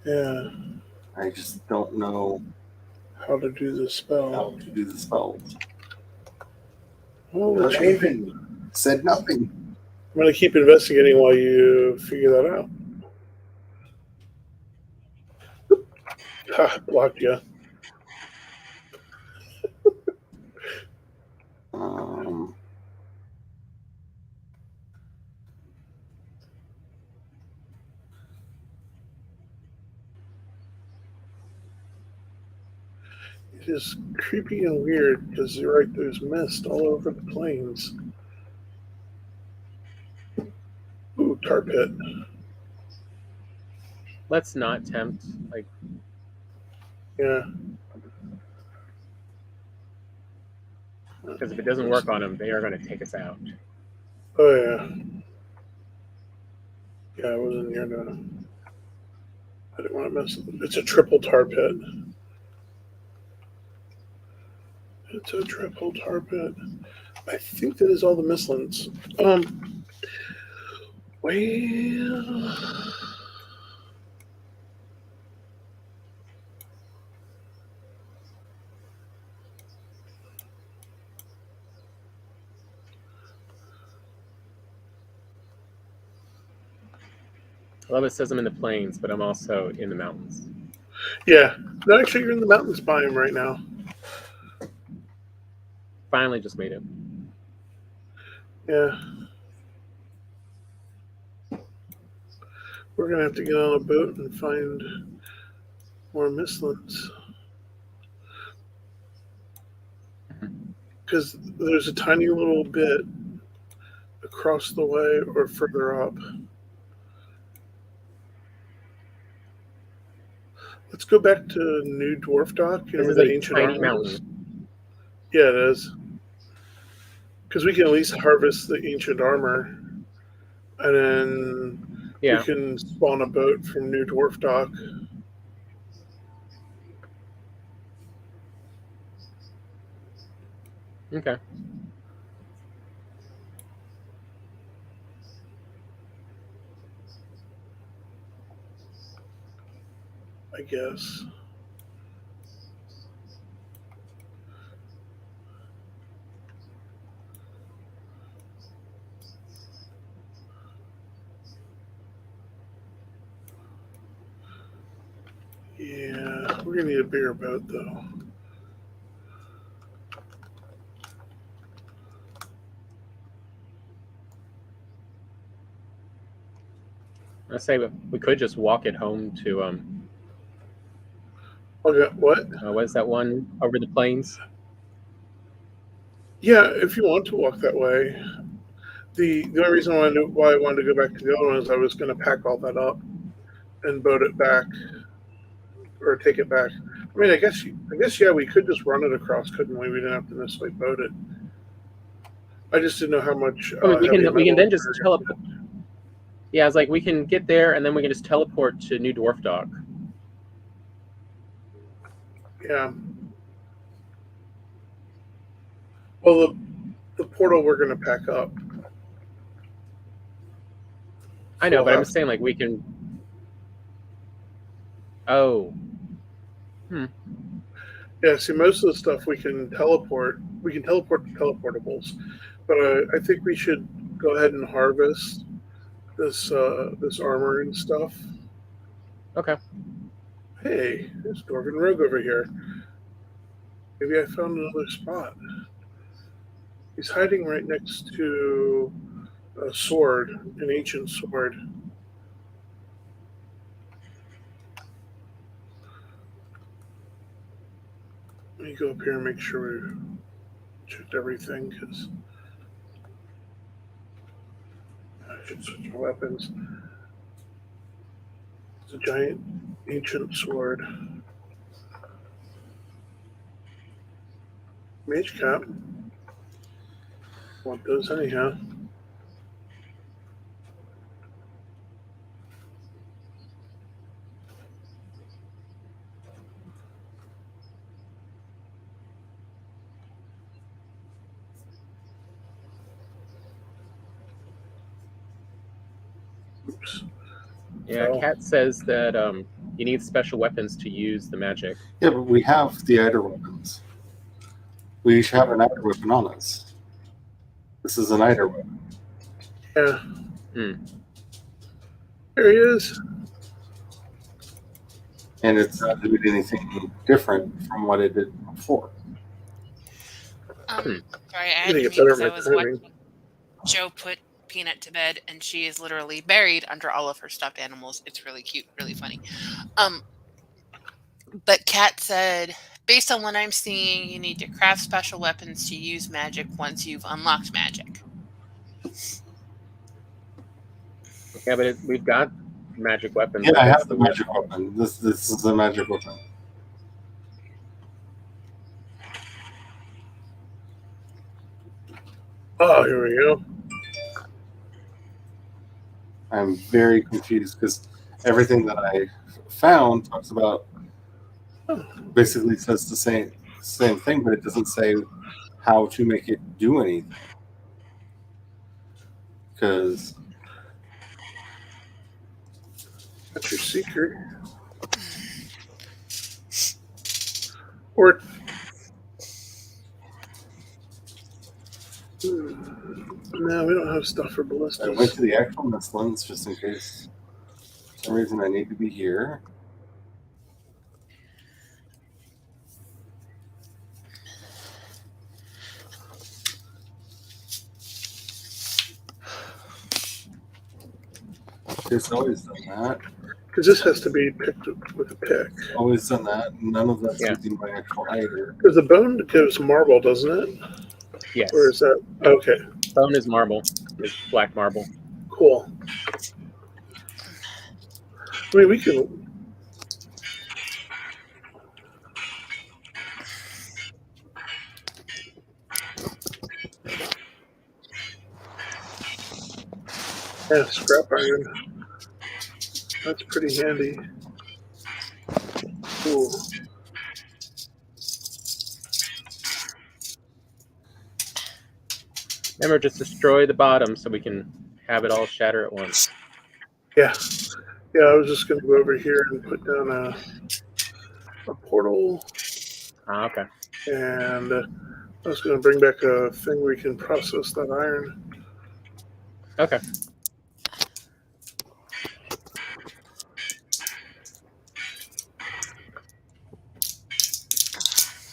Yeah. I just don't know how to do the spell. How to do the spells. Well, said nothing. I'm going to keep investigating while you figure that out. Ha, blocked you. It is creepy and weird because you're right, there's mist all over the plains. Ooh, tar pit. Let's not tempt, like. Yeah. Because if it doesn't work on them, they are going to take us out. Oh, yeah. Yeah, I wasn't here to. I didn't want to mess with it. It's a triple tar pit. It's a triple tar pit. I think that is all the mistlands. Well. I love it says I'm in the plains, but I'm also in the mountains. Yeah. No, actually, you're in the mountains biome right now. Finally just made it. Yeah. We're going to have to get on a boat and find more mistlands. Because there's a tiny little bit across the way or further up. Let's go back to New Dwarf Dock. You This know is where a the ancient tiny armor mountain. is? Yeah, it is. Because we can at least harvest the ancient armor, and then we can spawn a boat from New Dwarf Dock. Okay. I guess. Yeah, we're gonna need a bigger boat though. I say we could just walk it home to Okay, what? what is that one over the plains? Yeah, if you want to walk that way. The only reason why I wanted to go back to the other one is I was going to pack all that up and boat it back or take it back. I mean, I guess yeah, we could just run it across, couldn't we? We didn't have to necessarily boat it. I just didn't know how much. I mean, we heavy can metal then just we were teleport. Yeah, it's like we can get there and then we can just teleport to New Dwarf Dock. Yeah. Well, the portal we're going to pack up. I know, We'll but I'm have just saying, like, we can. Oh. Yeah, see, most of the stuff we can teleport. We can teleport to teleportables, but I think we should go ahead and harvest this armor and stuff. Okay. Hey, there's Dwarven Rogue over here. Maybe I found another spot. He's hiding right next to a sword, an ancient sword. Let me go up here and make sure we checked everything, because I should switch my weapons. It's a giant ancient sword. Mage cap. Want those anyhow. Oops. Yeah, Oh. Kat says that you need special weapons to use the magic. Yeah, but we have the Eider weapons. We each have an Eider weapon on us. This is an Eider weapon. Yeah. Hmm. There he is. And it's not doing anything different from what it did before. Sorry, I I'm had gonna to get mute better because I at was my watching timing. Joe put Peanut to bed, and she is literally buried under all of her stuffed animals. It's really cute, really funny. But Kat said, based on what I'm seeing, you need to craft special weapons to use magic once you've unlocked magic. Yeah, but we've got magic weapons. Yeah, I That's have the weird magic part. weapon. This is a magic weapon. Oh, here we go. I'm very confused because everything that I found talks about basically says the same thing, but it doesn't say how to make it do anything. Because That's your secret. Or no, we don't have stuff for I ballistas. went to the actual Mistlands just in case for some reason I need to be here. It's always done that. Because this has to be picked with a pick. Always done that. None of that's Yeah. using my actual Eider. Because the bone gives marble, doesn't it? Yes. Or is that okay? Bone is marble. Is black marble. Cool. I mean, we can. Yeah, scrap iron. That's pretty handy. Ooh. Remember, just destroy the bottom so we can have it all shatter at once. Yeah. Yeah, I was just going to go over here and put down a portal. Ah, okay. And I was going to bring back a thing where we can process that iron. Okay.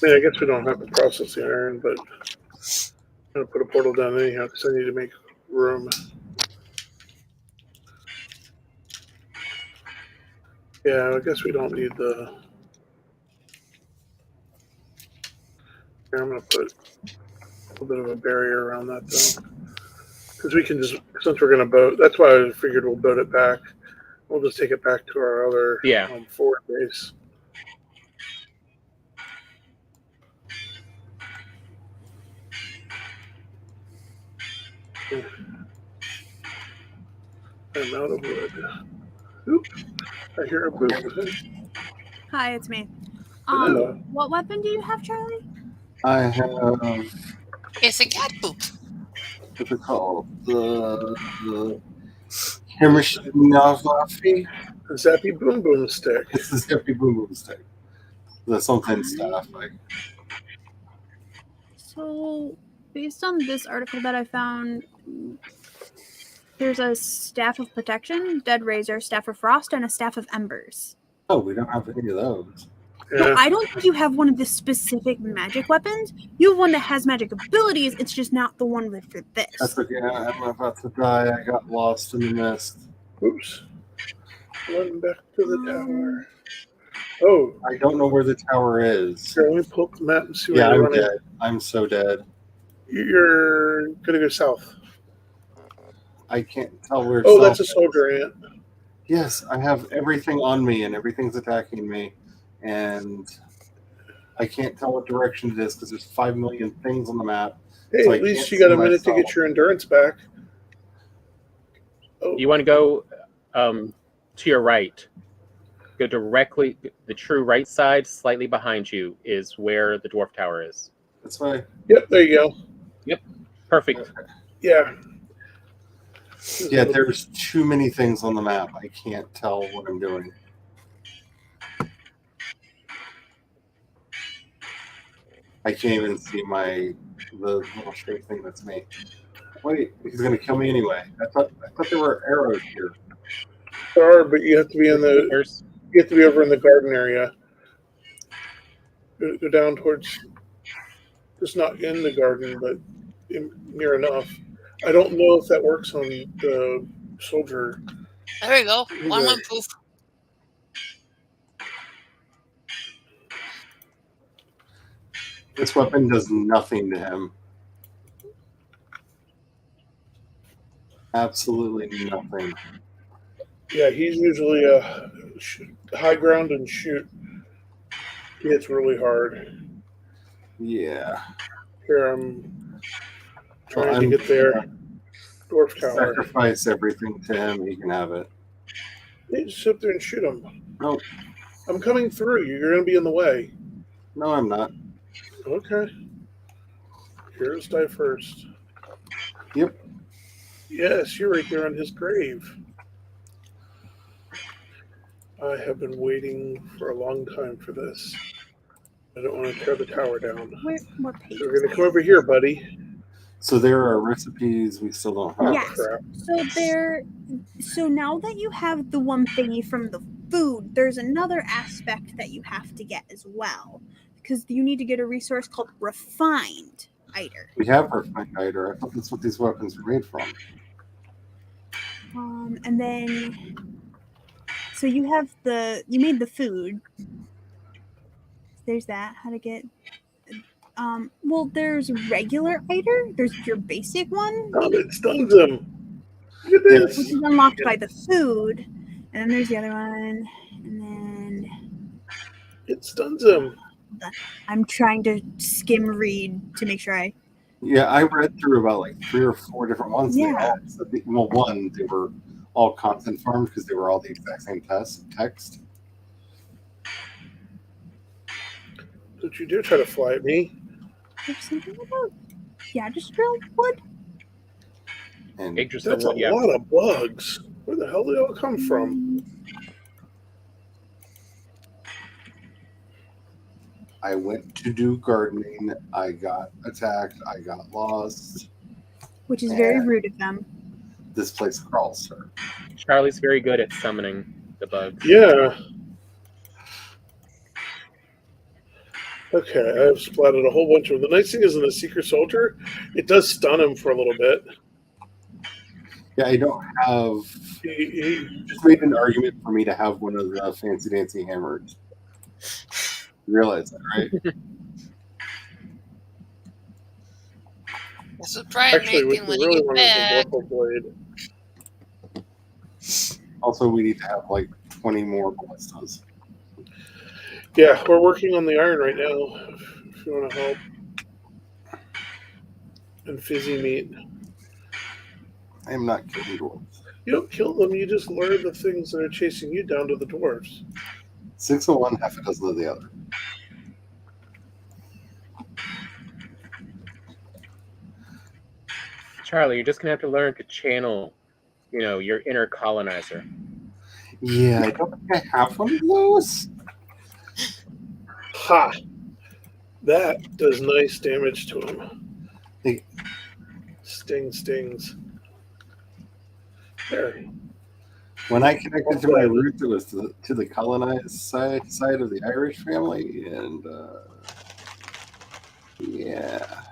I mean, I guess we don't have to process the iron, but I'm going to put a portal down anyhow because I need to make room. Yeah, I guess we don't need the. Here, I'm going to put a little bit of a barrier around that though, because we can just since we're going to boat. That's why I figured we'll boat it back. We'll just take it back to our other forward base. I'm out of wood. Oop! I hear a boop. Hi, it's me. Hello. What weapon do you have, Charlie? I have. It's a cat poop. What's it called? The Himmerschnavafi? The Zappy Boom Boom Stick. It's the Zappy Boom Boom Stick. The something stuff. So, based on this article that I found, there's a Staff of Protection, Dead Razor, Staff of Frost, and a Staff of Embers. Oh, we don't have any of those. Yeah. No, I don't think you have one of the specific magic weapons. You have one that has magic abilities. It's just not the one for this. That's okay. I'm about to die. I got lost in the mist. Oops. Run back to the tower. Oh. I don't know where the tower is. Here, let me pull up the map and see where Yeah, you're I'm running. dead. I'm so dead. You're going to go south. I can't tell where. Oh, that's a soldier ant. Yes, I have everything on me and everything's attacking me. And I can't tell what direction it is because there's 5 million things on the map. Hey, so at least you got a minute to get your endurance back. Oh. You want to go to your right. Go directly, the true right side, slightly behind you, is where the dwarf tower is. That's why. Yep, there you go. Yep, perfect. Okay. Yeah. Yeah, there's too many things on the map. I can't tell what I'm doing. I can't even see the little straight thing that's me. Wait, he's gonna kill me anyway. I thought there were arrows here. There are, but you have to be in the. You have to be over in the garden area. Go down towards. Just not in the garden, but near enough. I don't know if that works on the soldier. There we go. One poof. This weapon does nothing to him. Absolutely nothing. Yeah, he's usually high ground and shoot. He hits really hard. Yeah. Here, I'm trying to get there. Dwarf tower. Sacrifice everything to him. He can have it. You just sit there and shoot him. Nope. I'm coming through. You're going to be in the way. No, I'm not. Okay. Heroes die first. Yep. Yes, you're right there on his grave. I have been waiting for a long time for this. I don't want to tear the tower down. What page? So we're going to come over here, buddy. So there are recipes we still don't have. Yes. So now that you have the one thingy from the food, there's another aspect that you have to get as well. Because you need to get a resource called refined Eider. We have refined Eider. I thought that's what these weapons were made from. And then, so you made the food. There's that. How to get. Well, there's regular Eider. There's your basic one. Oh, it stuns him. Look at this. Which is unlocked by the food. And then there's the other one. And then. It stuns him. I'm trying to skim read to make sure I. Yeah, I read through about like 3 or 4 different ones. Yeah. They were all content farmed because they were all the exact same text. Don't you dare try to fly at me. There's something about. Yeah, just drill wood. And that's a lot of bugs. Where the hell did they all come from? I went to do gardening. I got attacked. I got lost. Which is very rude of them. This place crawls, sir. Charlie's very good at summoning the bugs. Yeah. Okay, I've splatted a whole bunch of them. The nice thing is in the Secret Soldier, it does stun him for a little bit. Yeah, I don't have. You just made an argument for me to have one of the fancy dancy hammers. You realize that, right? That's what Brian Actually, what making you when you really get want is a back. vorpal blade. Also, we need to have like 20 more ballistas. Yeah, we're working on the iron right now. If you want to help. And fizzy meat. I am not killing dwarves. You don't kill them. You just lure the things that are chasing you down to the dwarves. 6 of one, half a dozen of the other. Charlie, you're just gonna have to learn to channel, your inner colonizer. Yeah, I don't think I have one of those. Ha! That does nice damage to him. Hey. Stings. There. When I connected to my roots, it was to the colonized side of the Irish family, and yeah.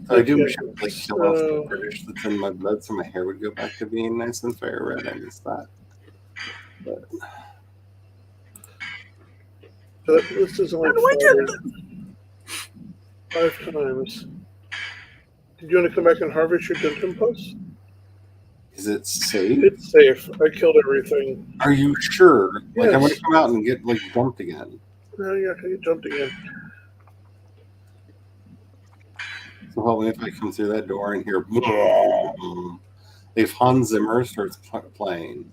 So I do wish I would kill off the British that's in my blood, so my hair would go back to being nice and fire red. I miss that. But This is only 5 times. Did you want to come back and harvest your Dunton post? is it safe? It's safe. I killed everything. Are you sure? Yes. Like, I want to come out and get jumped again. No, you're not going to get jumped again. So what if I come through that door and hear if Hans Zimmer starts playing?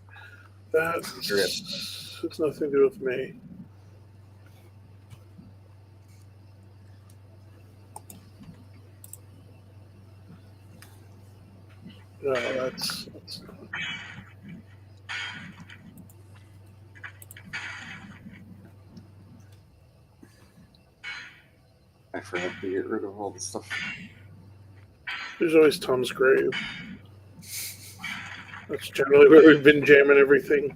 It's nothing to do with me. No, that's not. I forgot to get rid of all the stuff. There's always Tom's grave. That's generally where we've been jamming everything.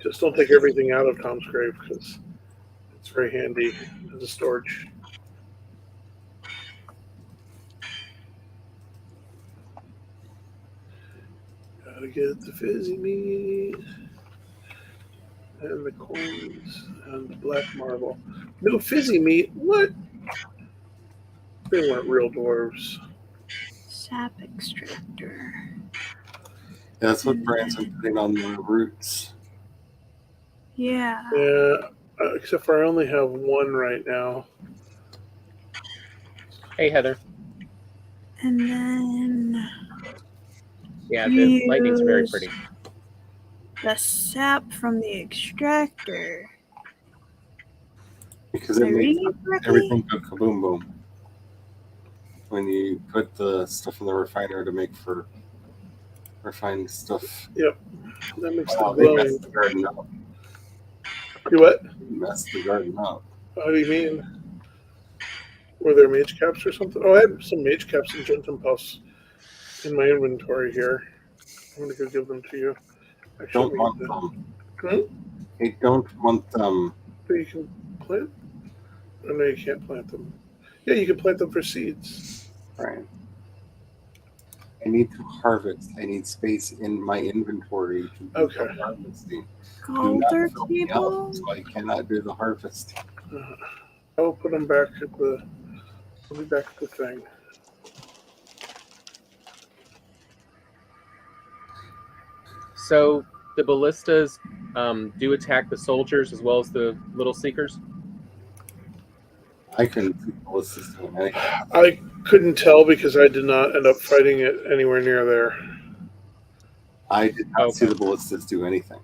Just don't take everything out of Tom's grave because it's very handy as a storage. Gotta get the fizzy meat and the coins and the black marble. No fizzy meat? What? They weren't real dwarves. Sap extractor. That's what Brian's been putting on the roots. Yeah. Yeah, except for I only have one right now. Hey, Heather. And then. Yeah, the lightning's very pretty. The sap from the extractor. Because it makes everything go kaboom boom. When you put the stuff in the refiner to make for refined stuff. Yep. That makes the they messed the garden up. You what? Messed the garden up. How do you mean? Were there mage caps or something? Oh, I had some mage caps and Gentium puffs in my inventory here. I'm going to go give them to you. Don't want them. I don't want them. But you can plant? Oh, no, you can't plant them. Yeah, you can plant them for seeds. Right. I need to harvest. I need space in my inventory to do the harvesting. Calder people? So I cannot do the harvesting. I will put them back at the. I'll be back at the thing. So the ballistas do attack the soldiers as well as the little seekers? I couldn't see ballistas doing anything. I couldn't tell because I did not end up fighting it anywhere near there. I did not see the ballistas do anything.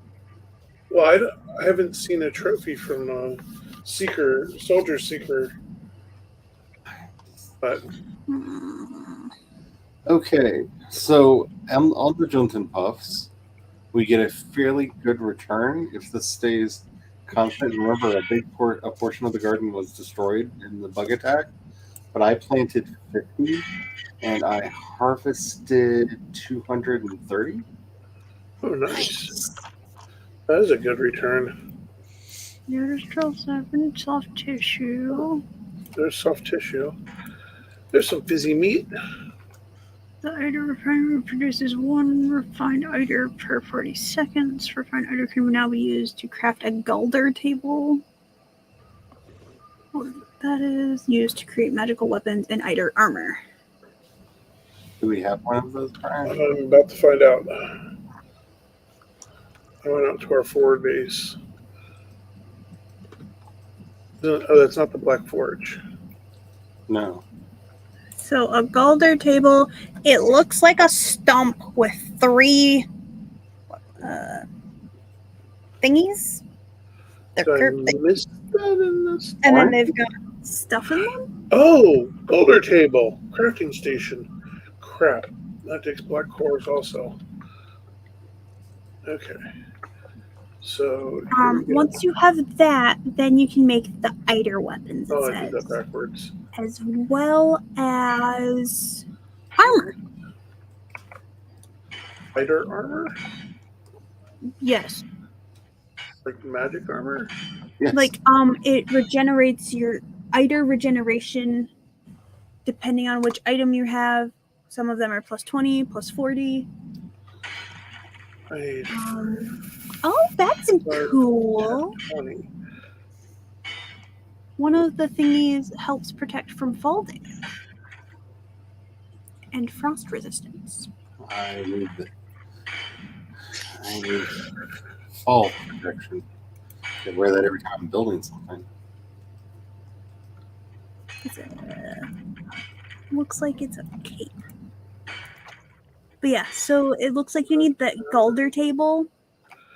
Well, I haven't seen a trophy from Soldier Seeker. But okay, so on the Junton Puffs, we get a fairly good return if this stays constant. Remember, a portion of the garden was destroyed in the bug attack, but I planted 50 and I harvested 230. Oh, nice. That is a good return. There's still 7 soft tissue. There's soft tissue. There's some fizzy meat. The Eider refinery produces 1 refined Eider per 40 seconds. Refined Eider can now be used to craft a Gulder table. That is used to create magical weapons and Eider armor. Do we have one of those, Brian? I'm about to find out. I went out to our forward base. Oh, that's not the Black Forge. No. So a Gulder table, it looks like a stump with 3 thingies. They're curved, Missed that in this. and then they've got stuff in them. Oh, Boulder Table. Crafting Station. Crap. That takes black cores also. Okay. So Once you have that, then you can make the Eider weapons. Oh, I did that backwards. As well as armor. Eider armor? Yes. Like magic armor? Yes. Like it regenerates your Eider regeneration depending on which item you have. Some of them are plus 20, plus 40. Oh, that's cool. 20. One of the thingies helps protect from fall damage and frost resistance. I need fall protection. I wear that every time I'm building something. Looks like it's a cape. But yeah, so it looks like you need the Gulder table,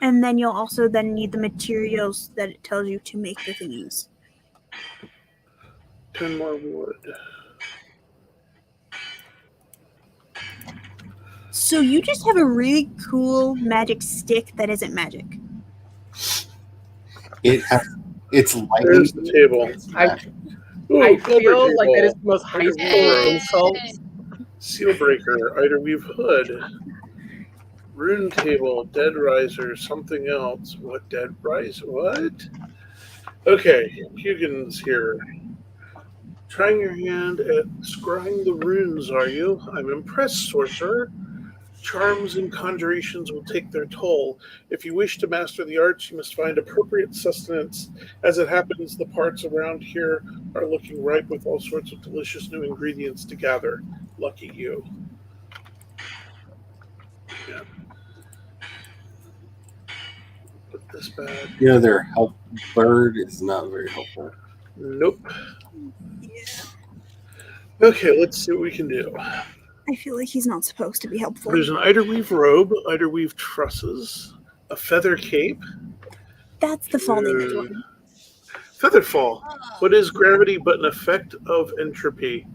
and then you'll also then need the materials that it tells you to make the thingies. 10 more wood. So you just have a really cool magic stick that isn't magic. It's lightning. There's the table. I feel like that is the most high school insult. Seal Breaker, Eiderweave Hood, Rune Table, Dead Riser, something else. What Dead Riser? What? Okay, Hugin's here. Trying your hand at scrying the runes, are you? I'm impressed, sorcerer. Charms and conjurations will take their toll. If you wish to master the arts, you must find appropriate sustenance. As it happens, the parts around here are looking ripe with all sorts of delicious new ingredients to gather. Lucky you. Yeah. Put this bad. You know, their help bird is not very helpful. Nope. Okay, let's see what we can do. I feel like he's not supposed to be helpful. There's an Eiderweave robe, Eiderweave trusses, a feather cape. That's the fall damage one. Featherfall. What is gravity but an effect of entropy?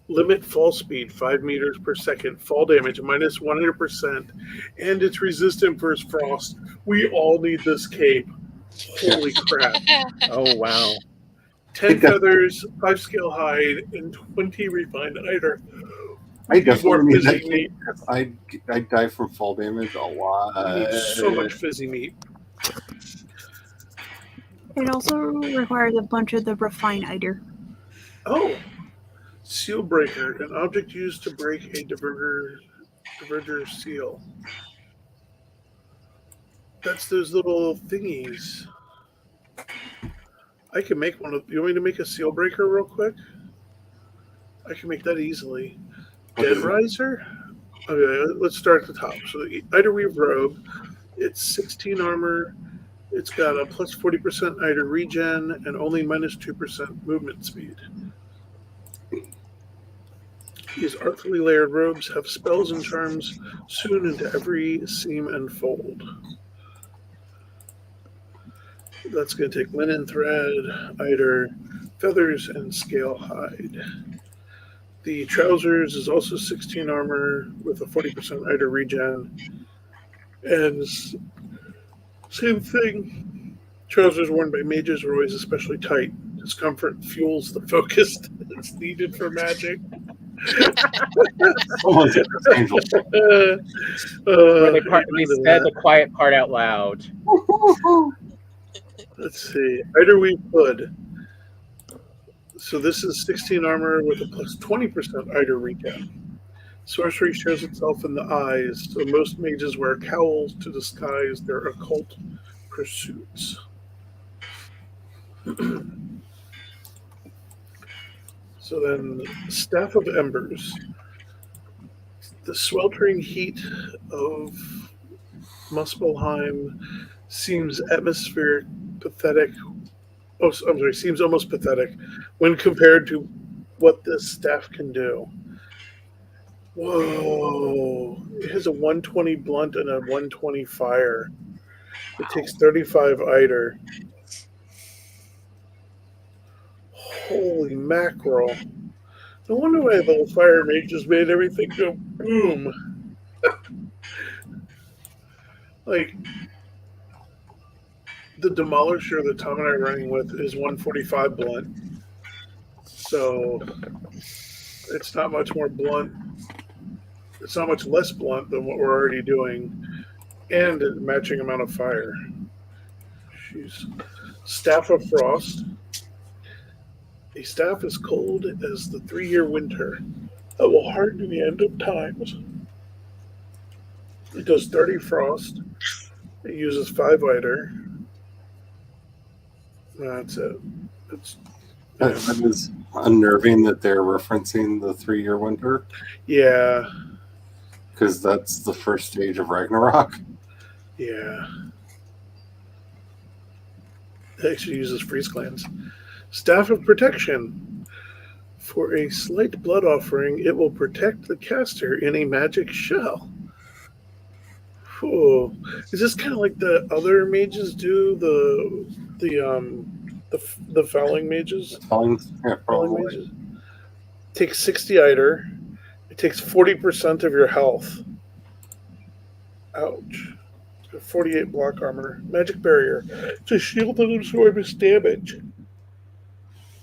Limit fall speed 5 meters per second. Fall damage minus 100%. And it's resistant versus frost. We all need this cape. Holy crap. Oh, wow. 10 feathers, 5 scale hide, and 20 refined Eider. I definitely need that cape. I die from fall damage a lot. So much fizzy meat. It also requires a bunch of the refined Eider. Oh, Seal Breaker, an object used to break a diverger seal. That's those little thingies. I can make one of. You want me to make a Seal Breaker real quick? I can make that easily. Dead Riser? Okay, let's start at the top. So the Eiderweave robe, it's 16 armor. It's got a plus 40% Eider regen and only minus 2% movement speed. These artfully layered robes have spells and charms sewn into every seam and fold. That's going to take linen thread, Eider, feathers, and scale hide. The trousers is also 16 armor with a 40% Eider regen. And same thing. Trousers worn by mages are always especially tight. Discomfort fuels the focus that's needed for magic. Someone's angel. Where they said the quiet part out loud. Let's see. Eiderweave Hood. So this is 16 armor with a plus 20% Eider regen. Sorcery shows itself in the eyes, so most mages wear cowls to disguise their occult pursuits. So then, Staff of Embers. The sweltering heat of Muspelheim seems atmospheric, pathetic. Oh, I'm sorry, seems almost pathetic when compared to what this staff can do. Whoa! It has a 120 blunt and a 120 fire. It takes 35 Eider. Holy mackerel. No wonder why the fire mage just made everything go boom. Like, the Demolisher that Tom and I are running with is 145 blunt. So, it's not much more blunt. It's not much less blunt than what we're already doing. And a matching amount of fire. Jeez. Staff of Frost. A staff as cold as the 3-year winter that will harden the end of times. It does 30 frost. It uses 5 Eider. That's it. It's, That is unnerving that they're referencing the 3-year winter. Yeah. Because that's the first stage of Ragnarok. Yeah. It actually uses freeze glands. Staff of Protection. For a slight blood offering, it will protect the caster in a magic shell. Ooh. Is this kind of like the other mages do? The Fouling mages? Fouling, yeah, Fouling probably. mages? Takes 60 Eider. It takes 40% of your health. Ouch. 48 block armor. Magic barrier. It's a shield that absorbs damage.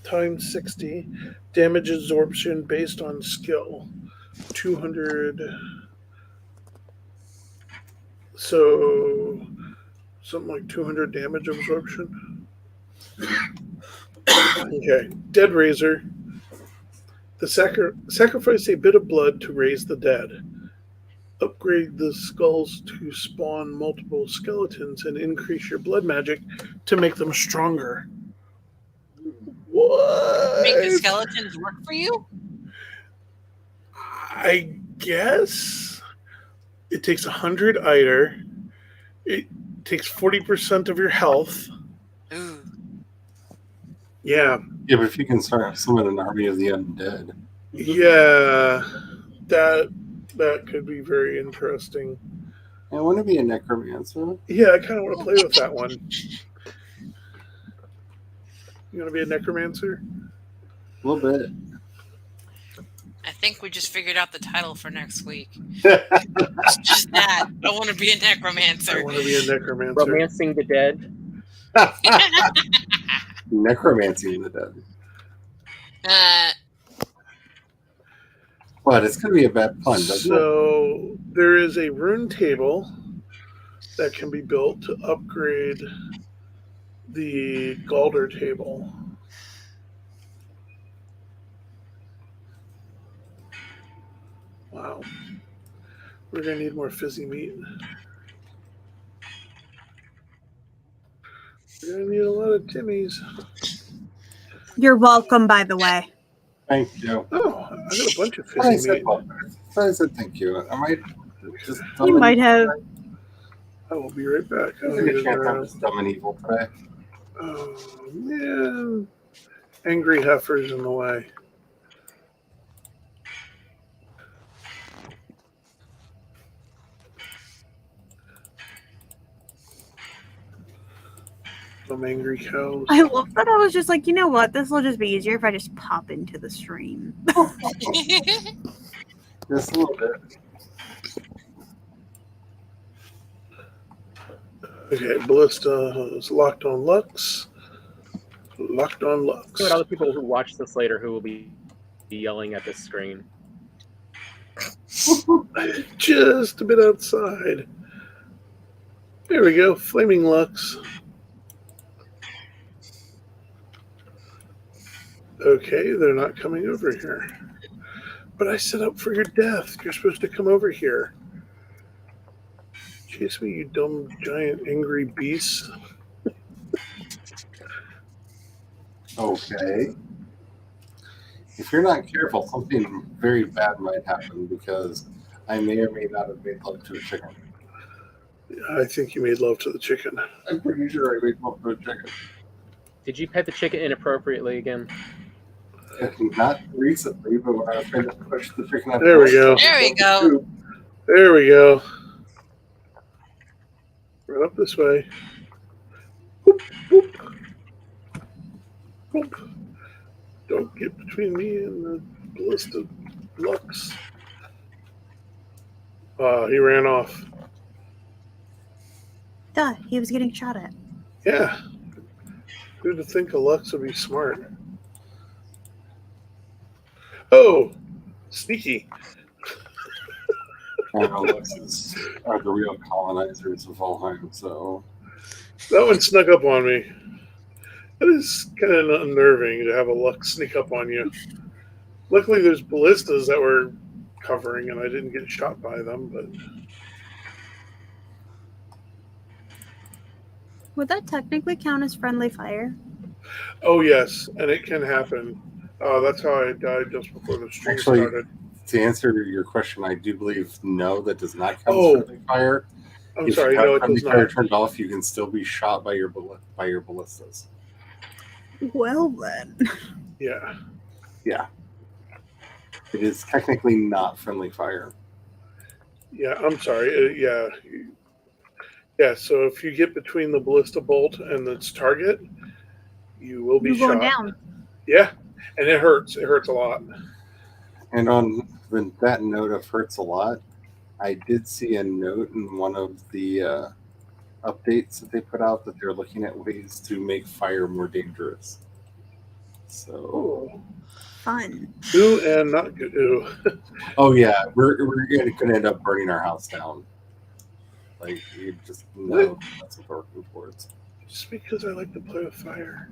Times 60. Damage absorption based on skill. 200. So, something like 200 damage absorption. Okay. Dead Razor. Sacrifice a bit of blood to raise the dead. Upgrade the skulls to spawn multiple skeletons and increase your blood magic to make them stronger. What? Make the skeletons work for you? I guess it takes 100 Eider. It takes 40% of your health. Ooh. Yeah. Yeah, but if you can start summon an army of the undead. Yeah. That could be very interesting. I want to be a necromancer. Yeah, I kind of want to play with that one. You want to be a necromancer? A little bit. I think we just figured out the title for next week. It's just that. I want to be a necromancer. I want to be a necromancer. Romancing the dead. Necromancing the dead. But it's going to be a bad pun, doesn't it? So there is a rune table that can be built to upgrade the Galder table. Wow. We're going to need more fizzy meat. We're going to need a lot of Timmies. You're welcome, by the way. Thank you. Oh, I got a bunch of fizzy meat. I said thank you. I might just. You might have. I will be right back. I'm just dumb and evil today. Oh, man. Angry heifer's in the way. Some angry cows. I love that. I was just like, you know what? This will just be easier if I just pop into the stream. Just a little bit. Okay, Ballista is locked on Lux. Locked on Lux. See what other people who watch this later who will be yelling at this screen. Just a bit outside. There we go. Flaming Lux. Okay, they're not coming over here. But I set up for your death. You're supposed to come over here. Chase me, you dumb, giant, angry beast. Okay. If you're not careful, something very bad might happen because I may or may not have made love to a chicken. I think you made love to the chicken. I'm pretty sure I made love to a chicken. Did you pet the chicken inappropriately again? Not recently, but when I was trying to push the chicken out There we go. There we go. There we go. Right up this way. Whoop, whoop. Whoop. Don't get between me and the ballista Lux. He ran off. Duh, he was getting shot at. Yeah. Who'd have think a Lux would be smart? Oh, sneaky. Luxes are the real colonizers of Valheim, so. That one snuck up on me. That is kind of unnerving to have a Lux sneak up on you. Luckily, there's ballistas that were covering, and I didn't get shot by them. But Would that technically count as friendly fire? oh yes, and it can happen. That's how I died just before the stream started. To answer your question, I do believe no, that does not count as friendly fire. I'm sorry, no, it does fire not. turned off, you can still be shot by your ballistas. Well then. Yeah. Yeah. It is technically not friendly fire. Yeah, I'm sorry. Yeah. Yeah, so if you get between the ballista bolt and its target, you will be You're shot. going down. Yeah, and it hurts. It hurts a lot. And on that note of hurts a lot, I did see a note in one of the updates that they put out that they're looking at ways to make fire more dangerous. So. Ooh. Fun. Ooh, and not good. Ooh. Oh yeah, we're going to end up burning our house down. Like you just know that's what we're working towards. Just because I like to play with fire.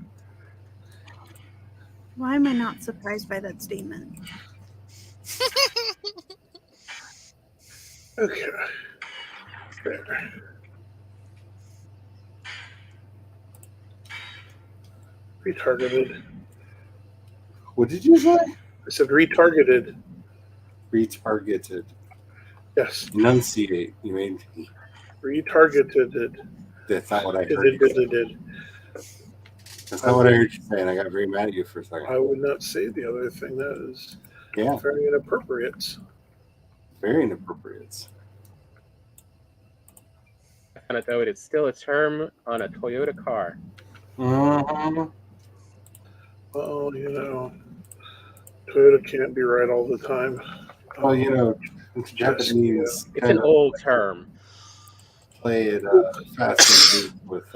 Why am I not surprised by that statement? Okay. There. Retargeted. What did you say? I said retargeted. Retargeted. Yes. Enunciate. You mean retargeted. That's not what I heard. That's not what I heard you say, and I got very mad at you for a second. I would not say the other thing. That is very inappropriate. Very inappropriate. I found out though it is still a term on a Toyota car. Mm-hmm. Well, you know, Toyota can't be right all the time. Well, you know, Japanese. It's an old term. Play it fast and loose with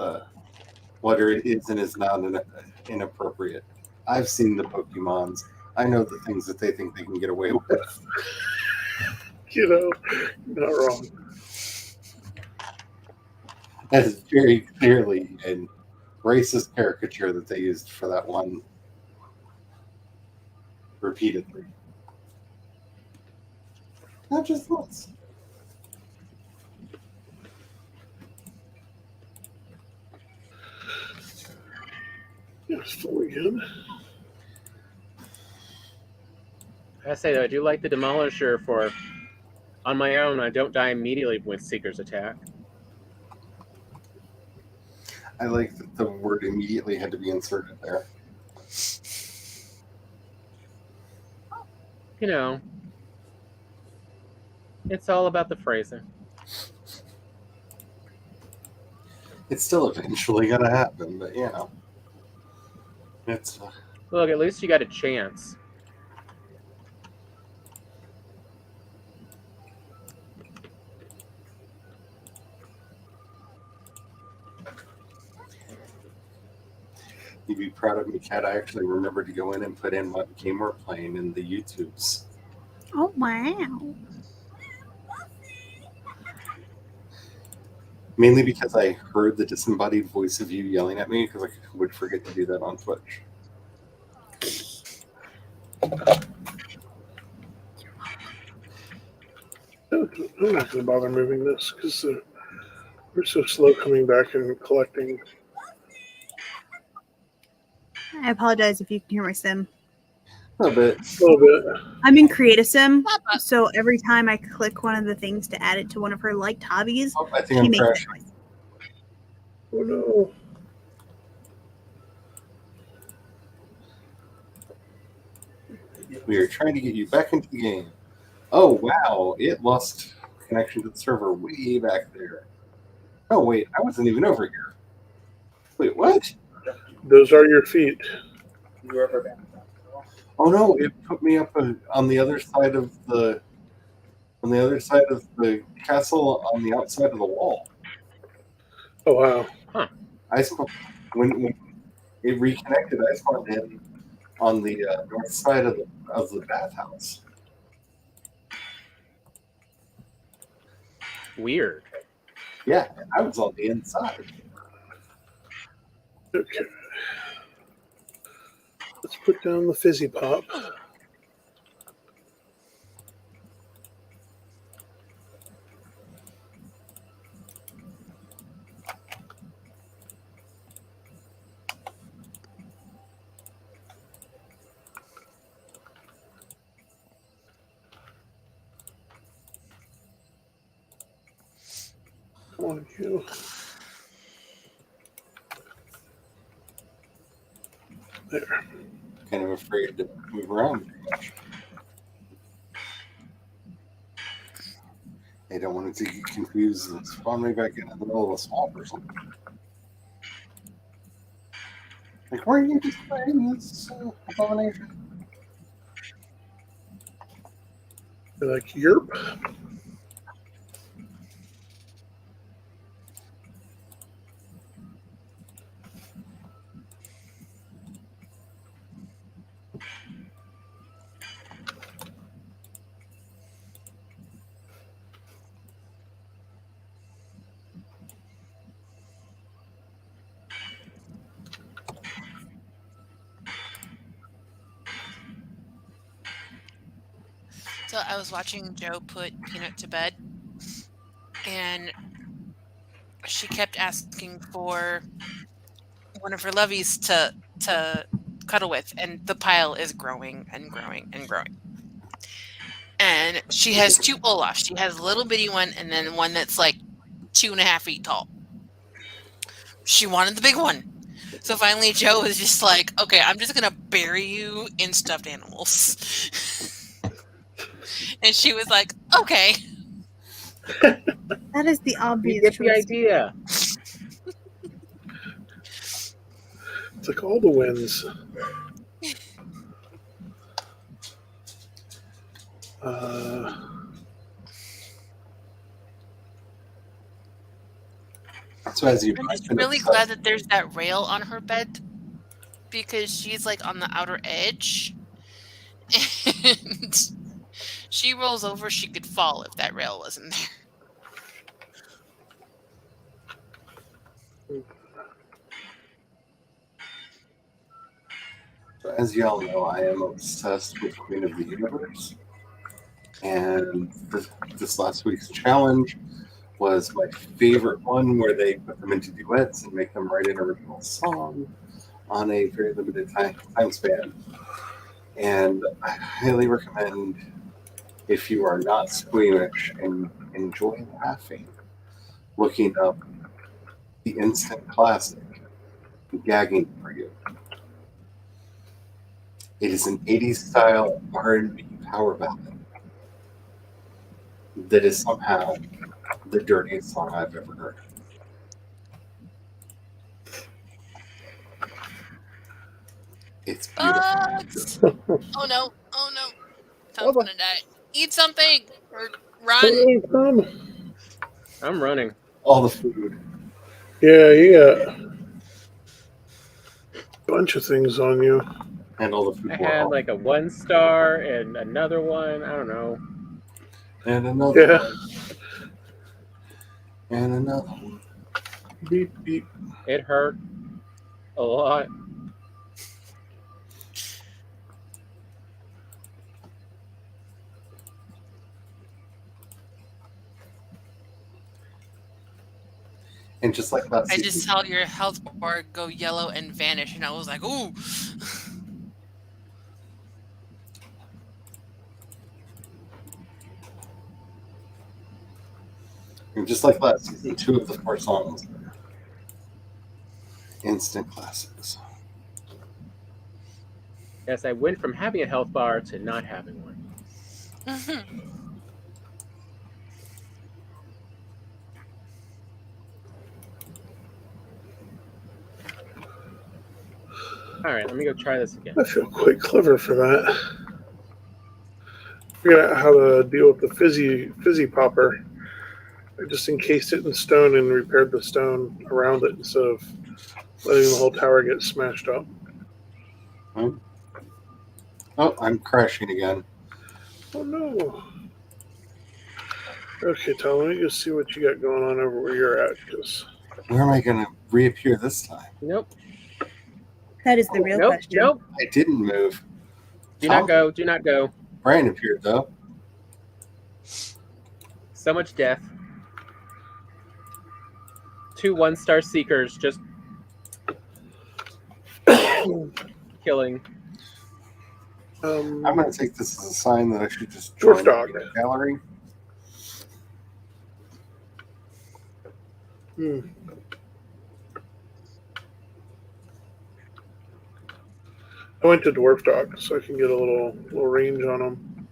what it is and is not inappropriate. I've seen the Pokemons. I know the things that they think they can get away with. You know, not wrong. That is very clearly a racist caricature that they used for that one repeatedly. Not just once. It's full again. I say though, I do like the Demolisher for on my own. I don't die immediately with Seeker's attack. I like that the word immediately had to be inserted there. You know, it's all about the phrasing. It's still eventually going to happen, but you know. It's Look, at least you got a chance. You'd be proud of me, Kat. I actually remembered to go in and put in what game we're playing in the YouTubes. Oh, wow. Mainly because I heard the disembodied voice of you yelling at me, because I would forget to do that on Twitch. You're I'm not going to bother moving this because we're so slow coming back and collecting. I apologize if you can hear my sim. A little bit. A little bit. I'm in Create a Sim, so every time I click one of the things to add it to one of her liked hobbies, Oh, I think she I'm makes that crashing. noise. Oh no. We are trying to get you back into the game. Oh, wow. It lost connection to the server way back there. Oh, wait. I wasn't even over here. Wait, what? Those are your feet. Oh, no. It put me up on the other side of the castle on the outside of the wall. Oh wow. I spawned, when it reconnected, I spawned in on the north side of the bathhouse. Weird. Yeah, I was on the inside. Okay. Let's put down the fizzy pop. Come on, you. There. Kind of afraid to move around too much. I don't want it to get confused and spawn me back in the middle of a swamp or something. Like, weren't you just playing this abomination? They're like, yerp. So I was watching Joe put Peanut to bed, and she kept asking for one of her lovies to cuddle with, and the pile is growing and growing and growing. And she has two Olafs. She has a little bitty one, and then one that's like 2.5 feet tall. She wanted the big one. So finally, Joe was just like, okay, I'm just going to bury you in stuffed animals. And she was like, okay. That is the You obvious get the choice. idea. It's like all the wins. So as you I'm know, I've just been really glad obsessed. that there's that rail on her bed because she's like on the outer edge. And she rolls over, she could fall if that rail wasn't there. So as y'all know, I am obsessed with Queen of the Universe. And this last week's challenge was my favorite one, where they put them into duets and make them write an original song on a very limited time span. And I highly recommend, if you are not squeamish and enjoy laughing, looking up the instant classic, Gagging for You. It is an 80s style R&B power ballad that is somehow the dirtiest song I've ever heard. It's beautiful. Bugs! Oh no, oh no. Tom's gonna die. Eat something! Or run! I'm running. All the food. Yeah, you got a bunch of things on you. And all the food. I had like a 1-star and another one. I don't know. And another Yeah. one. And another one. Beep, beep. It hurt a lot. And just like last I just season, saw your health bar go yellow and vanish, and I was like, ooh. and just like last season, 2 of the 4 songs are instant classics. Yes, I went from having a health bar to not having one. All right, let me go try this again. I feel quite clever for that. Figured out how to deal with the fizzy popper. I just encased it in stone and repaired the stone around it instead of letting the whole tower get smashed up. Oh, I'm crashing again. Oh no. Okay, Tom, let me just see what you got going on over where you're at. Cause... Where am I going to reappear this time? Nope. That is the real Nope. question. Nope. I didn't move. Do not go. Do not go. Brian appeared, though. So much death. 2 1-star seekers just killing. I'm going to take this as a sign that I should just Dwarf join dog. the gallery. I went to Dwarf Dog so I can get a little range on them.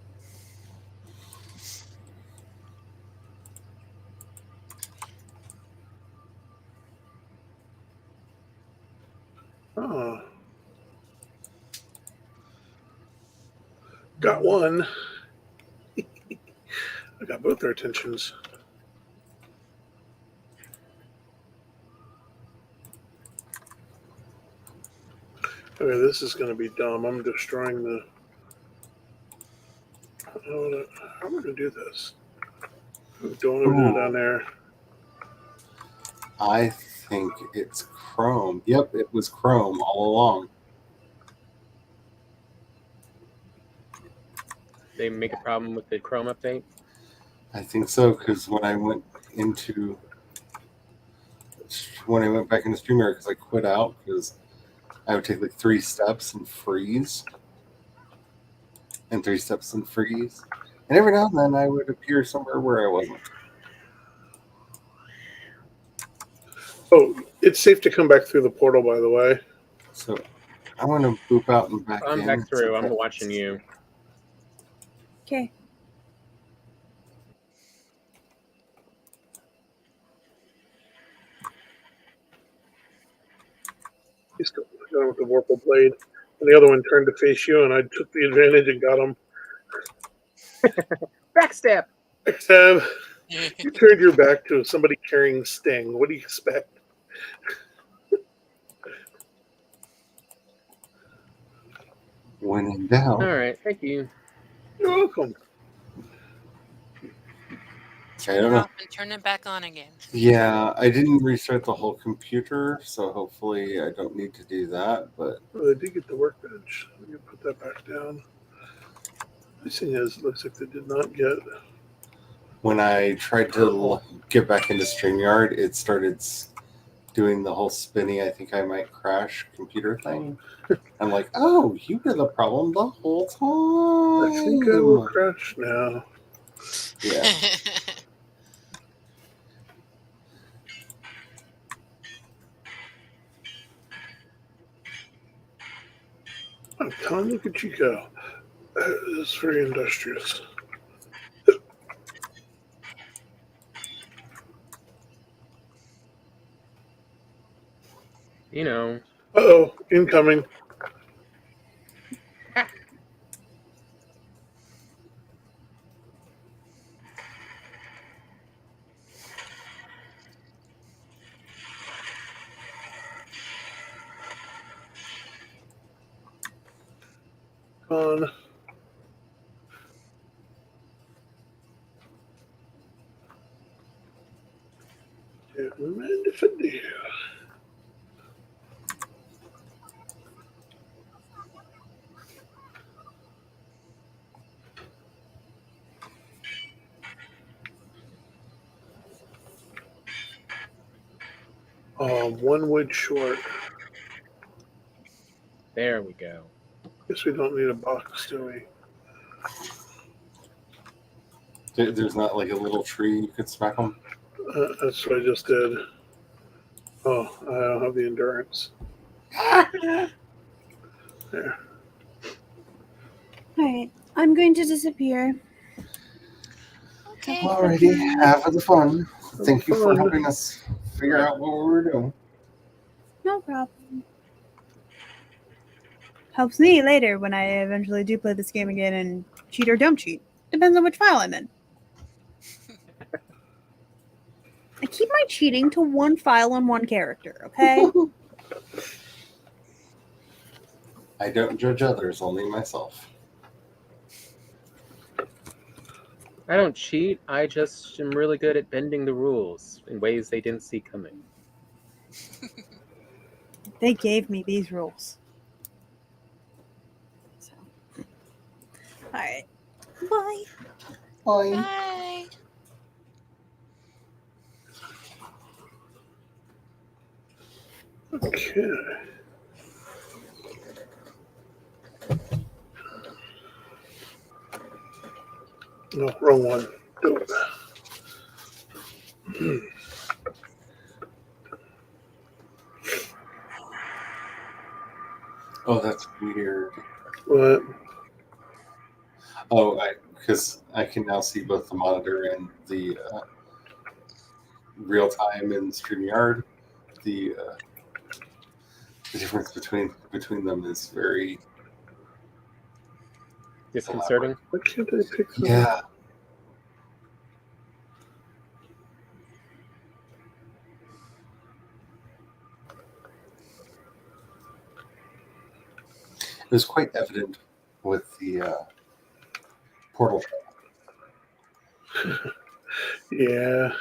Oh. Got one. I got both their attentions. Okay, this is going to be dumb. I'm destroying the... How am I going to do this? Don't want to do it down there. I think it's Chrome. Yep, it was Chrome all along. They make a problem with the Chrome update? I think so, because when I went back into StreamYard, because I quit out, because I would take like 3 steps and freeze. And 3 steps and freeze. And every now and then I would appear somewhere where I wasn't. Oh, it's safe to come back through the portal, by the way. So I want to boop out and back in. I'm back through. I'm watching you. Okay. He's going with the Vorpal Blade. And the other one turned to face you, and I took the advantage and got him. Backstab! Backstab. You turned your back to somebody carrying Sting. What do you expect? When in doubt. All right, thank you. You're welcome. I don't know. And turn it back on again. Yeah, I didn't restart the whole computer, so hopefully I don't need to do that. But they did get the workbench. Let me put that back down. This thing looks like they did not get. When I tried to get back into StreamYard, it started doing the whole spinny, I think I might crash computer thing. I'm like, oh, you were the problem the whole time. I think I will crash now. Yeah. Oh, Tom, look at you go. It's very industrious. You know. Uh-oh, incoming. On. Don't mind if I do. 1 wood short. There we go. Guess we don't need a box, do we? There's not like a little tree you could smack them. That's what I just did. Oh, I don't have the endurance. There. Alright, I'm going to disappear. Okay. Alrighty, have the fun. Thank you for fun. helping us figure out what we were doing. No problem. Helps me later when I eventually do play this game again and cheat or don't cheat. Depends on which file I'm in. I keep my cheating to one file and one character, okay? I don't judge others, only myself. I don't cheat. I just am really good at bending the rules in ways they didn't see coming. They gave me these rules. So. Alright. Bye. Bye. Bye. Okay. No, wrong one. Do it. Oh, that's weird. What? Oh, because I can now see both the monitor and the real time in StreamYard. The difference between them is very Disconcerting. Why can't I pick them? yeah. It was quite evident with the portal. Yeah.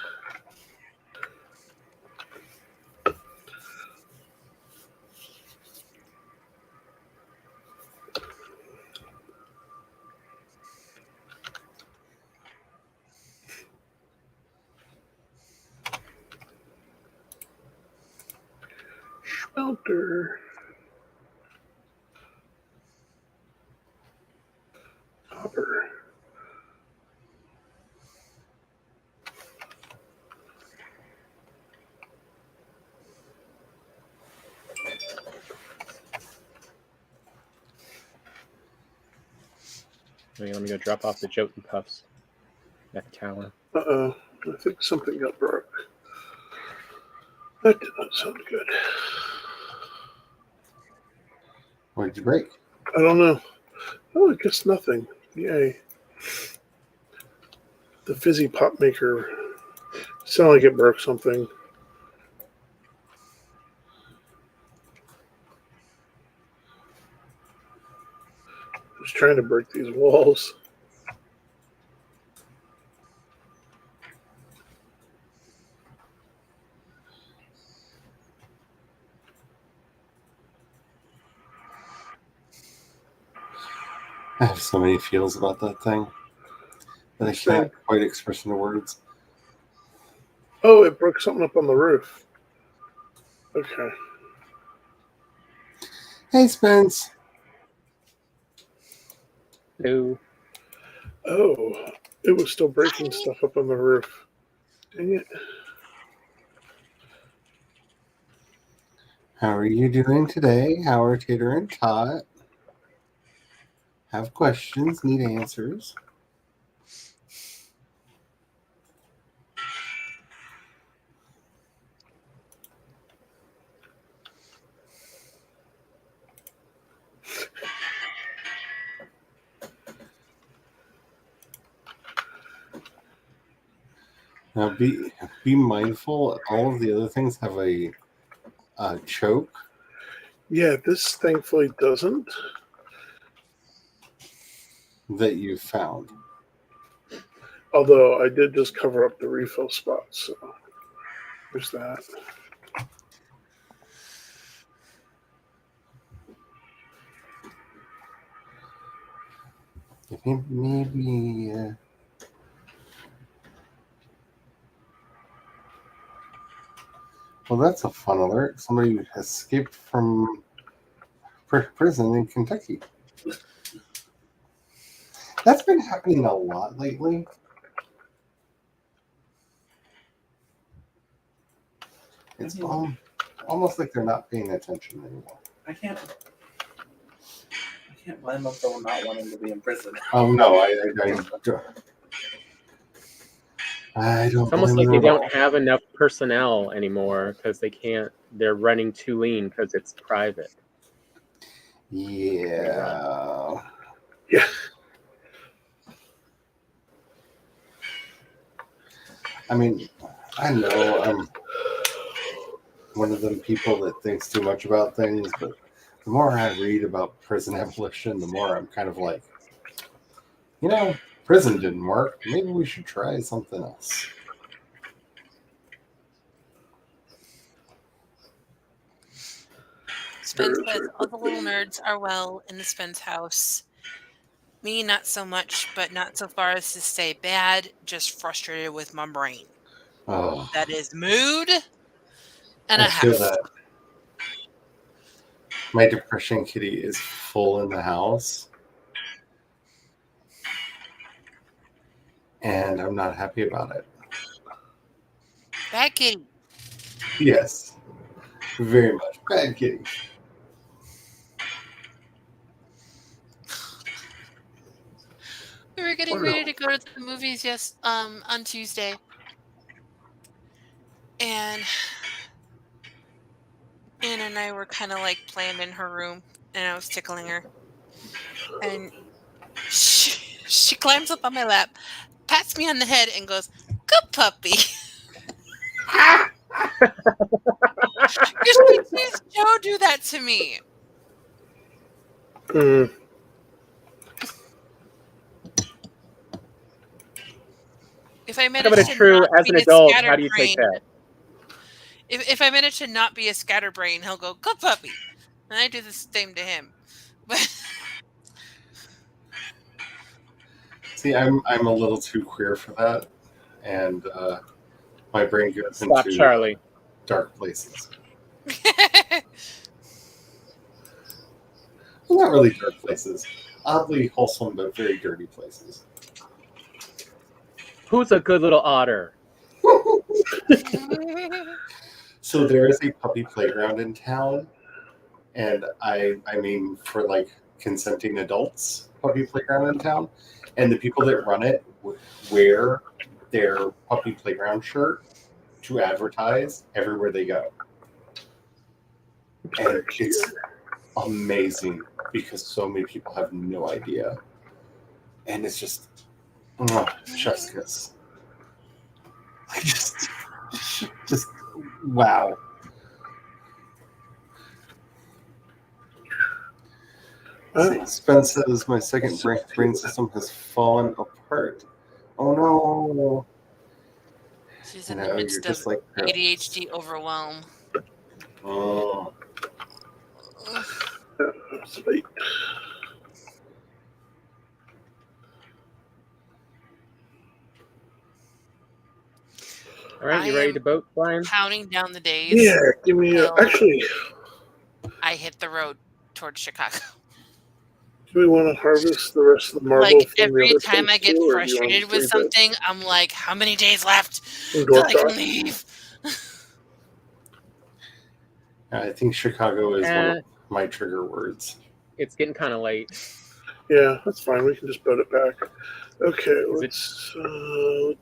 Smelter. Hopper. Okay, let me go drop off the Jotun Puffs at the tower. Uh-oh. I think something got broke. That did not sound good. What did you break? I don't know. Oh, I guess nothing. Yay. The fizzy pop maker sounded like it broke something. I was trying to break these walls. I have so many feels about that thing that I can't quite express into words. Oh, it broke something up on the roof. Okay. Hey, Spence. Hello. Oh, it was still breaking stuff up on the roof. Dang it. How are you doing today? How are Tater and Tot? Have questions, need answers. Now be mindful. All of the other things have a choke. Yeah, this thankfully doesn't. That you found. Although I did just cover up the refill spots, so there's that. Maybe Well, that's a fun alert. Somebody escaped from prison in Kentucky. That's been happening a lot lately. It's almost like they're not paying attention anymore. I can't blame them for not wanting to be in prison. Oh no, I don't. It's almost blame like they them at all. don't have enough personnel anymore because they can't. They're running too lean because it's private. Yeah. Yeah. I mean, I know I'm one of them people that thinks too much about things, but the more I read about prison abolition, the more I'm kind of like, prison didn't work. Maybe we should try something else. Spence says all the little nerds are well in the Spence house. Me, not so much, but not so far as to say bad, just frustrated with my brain. Oh, That is mood and I a feel half. that. My depression kitty is full in the house. And I'm not happy about it. Bad kitty. Yes. Very much. Bad kitty. We were getting ready to go to the movies on Tuesday. And Anna and I were kind of like playing in her room, and I was tickling her. And she climbs up on my lap, pats me on the head, and goes, "Good puppy." She sees Joe do that to me. If I manage But to true, not as be an a adult, how do scatterbrain, you take that? if I manage to not be a scatterbrain, he'll go, "Good puppy," and I do the same to him. But see, I'm a little too queer for that, and my brain goes Stop, into Charlie. Dark places. Well, not really dark places. Oddly wholesome, but very dirty places. Who's a good little otter? So there is a puppy playground in town, and I mean for like consenting adults puppy playground in town, and the people that run it wear their puppy playground shirt to advertise everywhere they go. And it's amazing because so many people have no idea. And it's just chef's kiss. Just wow. Spence says my second brain system has fallen apart. Oh no. She's in the midst of like ADHD overwhelm. Oh. Sweet. All right, you ready to boat, Brian? Counting down the days. Yeah, give me actually. I hit the road towards Chicago. Do we want to harvest the rest of the marble? Like from every the other time I get too, frustrated with something, I'm like, how many days left till I can leave? I think Chicago is one of my trigger words. It's getting kind of late. Yeah, that's fine. We can just boat it back. Okay, let's see.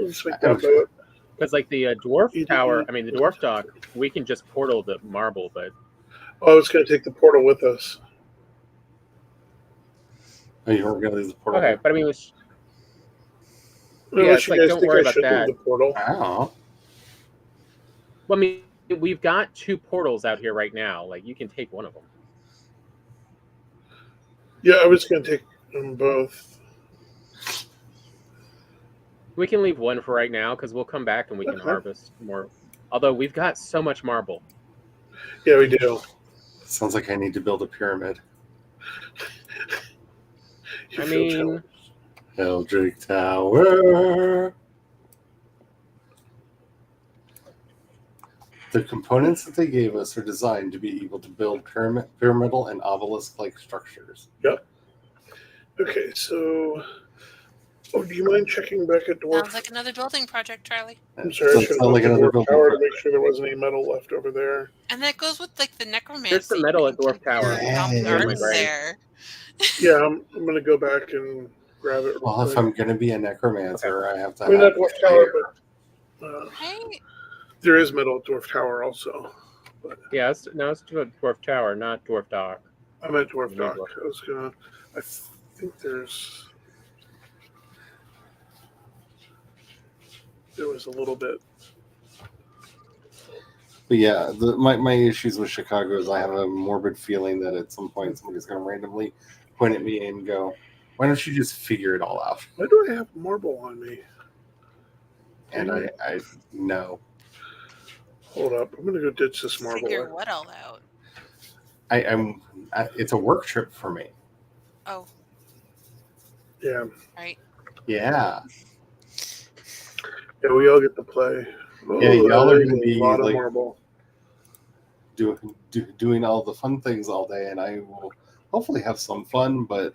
Let's make that boat. Because like the dwarf tower, the dwarf dock, we can just portal the marble, but I was going to take the portal with us. Oh, you weren't going to leave the portal? Okay, but I mean, it's like, don't worry about that. The portal. Wow. Well, I mean, we've got 2 portals out here right now. Like, you can take one of them. Yeah, I was going to take them both. We can leave one for right now because we'll come back and we can harvest more. Although we've got so much marble. Yeah, we do. Sounds like I need to build a pyramid. I mean, Eldrick Tower. The components that they gave us are designed to be able to build pyramidal and obelisk-like structures. Yep. Okay, so... Oh, do you mind checking back at Dwarf? Sounds like another building project, Charlie. I'm sorry, I should have looked at Dwarf Tower to make sure there wasn't any metal left over there. And that goes with like the necromancy. There's some metal at Dwarf Tower. Gardens there. Yeah, I'm going to go back and grab it. Well, if I'm going to be a necromancer, I have to. I mean, not Dwarf Tower, but Right. there is metal at Dwarf Tower also. But yeah, it's Dwarf Tower, not Dwarf Dock. I meant Dwarf Dock. I was gonna. I think there was a little bit. But yeah, my issues with Chicago is I have a morbid feeling that at some point somebody's going to randomly point at me and go, "Why don't you just figure it all out?" Why do I have marble on me? And I know. Hold up, I'm going to go ditch this marble. Figure what all out? It's a work trip for me. Oh. Yeah. Right. Yeah. Yeah, we all get to play. Oh, yeah, y'all are going to be a lot of like marble. Doing all the fun things all day, and I will hopefully have some fun, but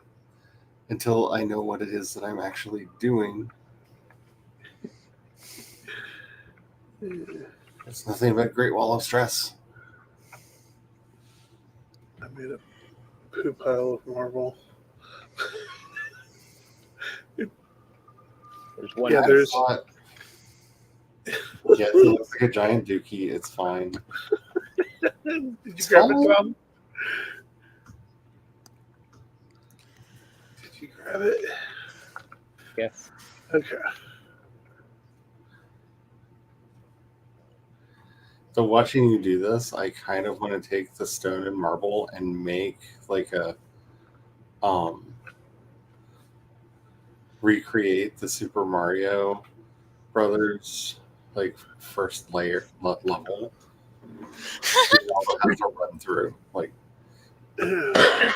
until I know what it is that I'm actually doing, it's nothing but a great wall of stress. I made a poo pile of marble. There's one. Yeah, there's. Yeah, it looks like a giant dookie. It's fine. Did you grab it, Tom? Did you grab it? Yes. Okay. So watching you do this, I kind of want to take the stone and marble and make like a recreate the Super Mario Brothers like first level. Have to run through like. I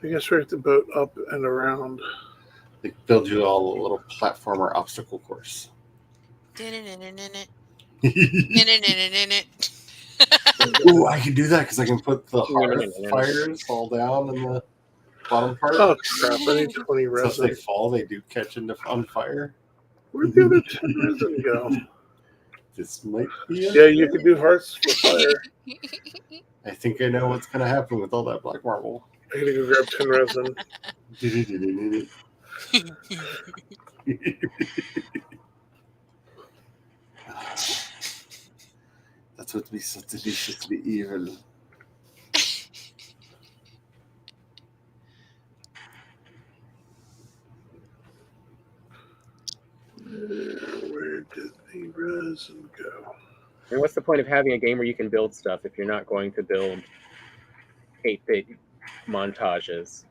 guess we have to boat up and around. They build you all a little platformer obstacle course. Ooh, I can do that because I can put the hearth fires all down in the bottom part. Oh crap! I need 20 resin. So if they fall, they do catch on fire. Where'd the other 10 resin go? This might be Yeah, you can do hearts for fire. I think I know what's going to happen with all that black marble. I gotta go grab 10 resin. That's what be so deliciously evil. Where did the resin go? And what's the point of having a game where you can build stuff if you're not going to build 8-bit montages?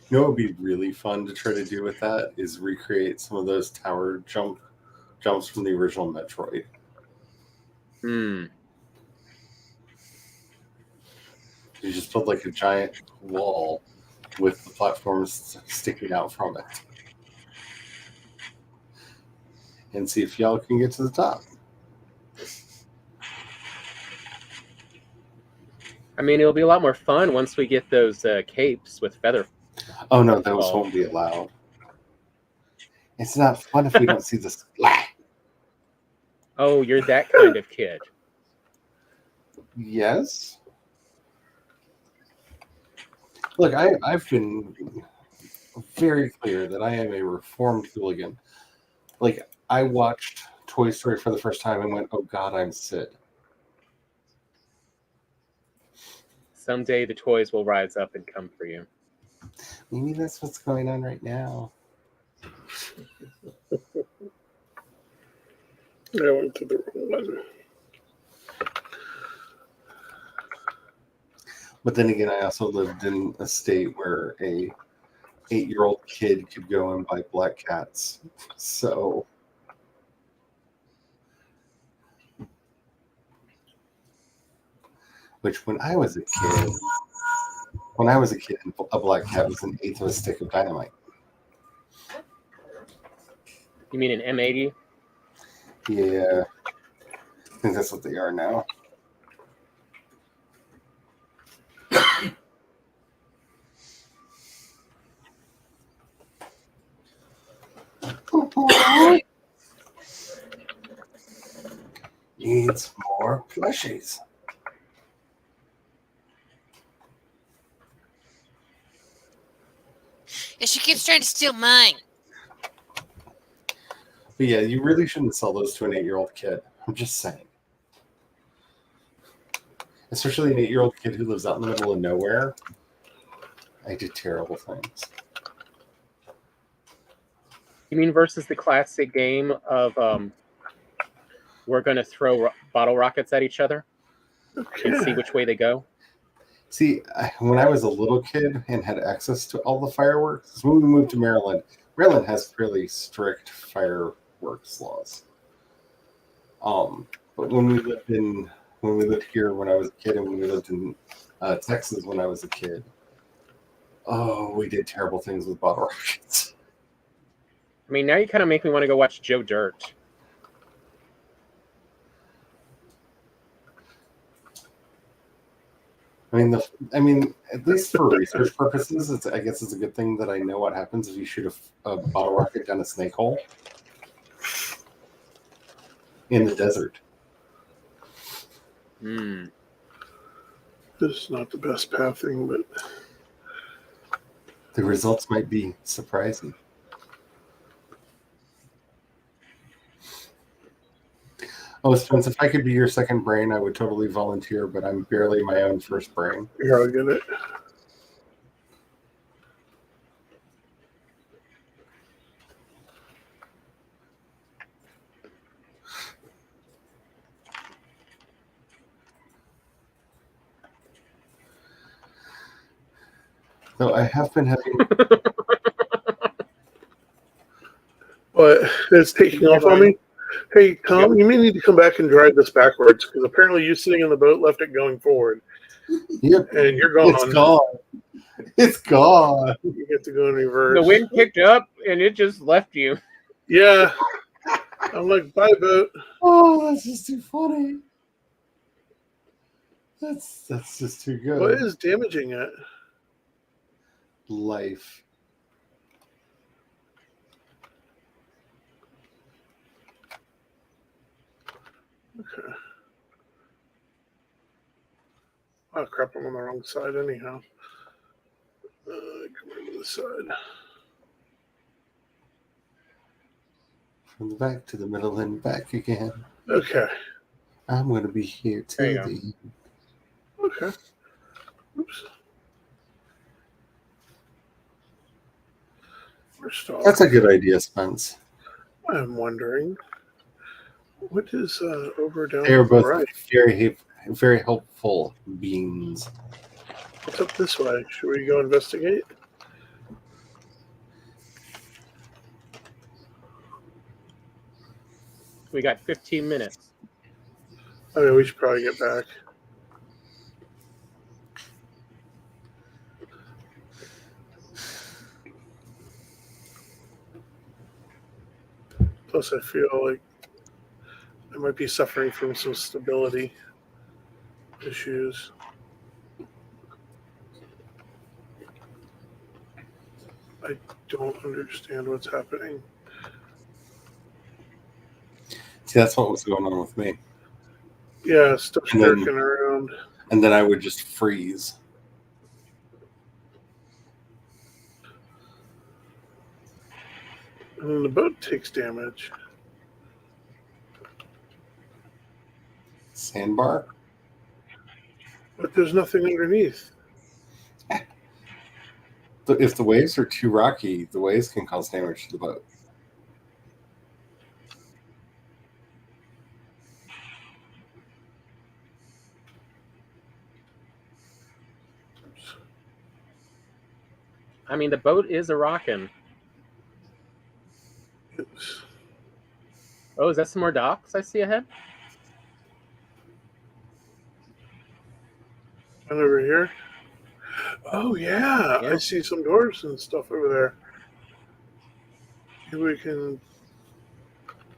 You know what would be really fun to try to do with that is recreate some of those tower jumps from the original Metroid. You just build like a giant wall with the platforms sticking out from it. And see if y'all can get to the top. I mean, it'll be a lot more fun once we get those capes with feather. Oh no, those won't be allowed. It's not fun if we don't see the splat. Oh, you're that kind of kid. Yes. Look, I've been very clear that I am a reformed hooligan. Like, I watched Toy Story for the first time and went, "Oh God, I'm Sid." Someday the toys will rise up and come for you. Maybe that's what's going on right now. I went to the wrong one. But then again, I also lived in a state where a 8-year-old kid could go and buy black cats. So which when I was a kid, a black cat was an eighth of a stick of dynamite. You mean an M80? Yeah. think that's what they are now. Needs more plushies. Yeah, she keeps trying to steal mine. But yeah, you really shouldn't sell those to an 8-year-old kid. I'm just saying. Especially an 8-year-old kid who lives out in the middle of nowhere. I did terrible things. You mean versus the classic game of we're going to throw bottle rockets at each other and see which way they go? See, when I was a little kid and had access to all the fireworks, when we moved to Maryland, Maryland has fairly strict fireworks laws. But when we lived here when I was a kid, and when we lived in Texas when I was a kid, we did terrible things with bottle rockets. I mean, now you kind of make me want to go watch Joe Dirt. I mean, at least for research purposes, I guess it's a good thing that I know what happens if you shoot a bottle rocket down a snake hole in the desert. This is not the best pathing, but the results might be surprising. Oh, Spence, if I could be your second brain, I would totally volunteer, but I'm barely my own first brain. Here, I'll get it. Though I have been having... But it's taking off on me. Hey, Tom, you may need to come back and drive this backwards, because apparently you sitting in the boat left it going forward. Yep. And you're gone. It's gone. It's gone. You get to go in reverse. The wind picked up, and it just left you. Yeah. I'm like, bye, boat. Oh, that's just too funny. That's just too good. What is damaging it? Life. Okay. Oh, crap, I'm on the wrong side anyhow. Come over to the side. From the back to the middle and back again. Okay. I'm going to be here till the end. Okay. Oops. First off, That's a good idea, Spence. I'm wondering, what is over down They are to the both right? very helpful beings. What's up this way? Should we go investigate? We got 15 minutes. I mean, we should probably get back. Plus, I feel like I might be suffering from some stability issues. I don't understand what's happening. See, that's what was going on with me. Yeah, stuff And then- jerking around. And then I would just freeze. And then the boat takes damage. Sandbar? But there's nothing underneath. If the waves are too rocky, the waves can cause damage to the boat. I mean, the boat is a rockin'. It's, Oh, is that some more docks I see ahead? and over here. Oh, yeah. I see some doors and stuff over there. Maybe we can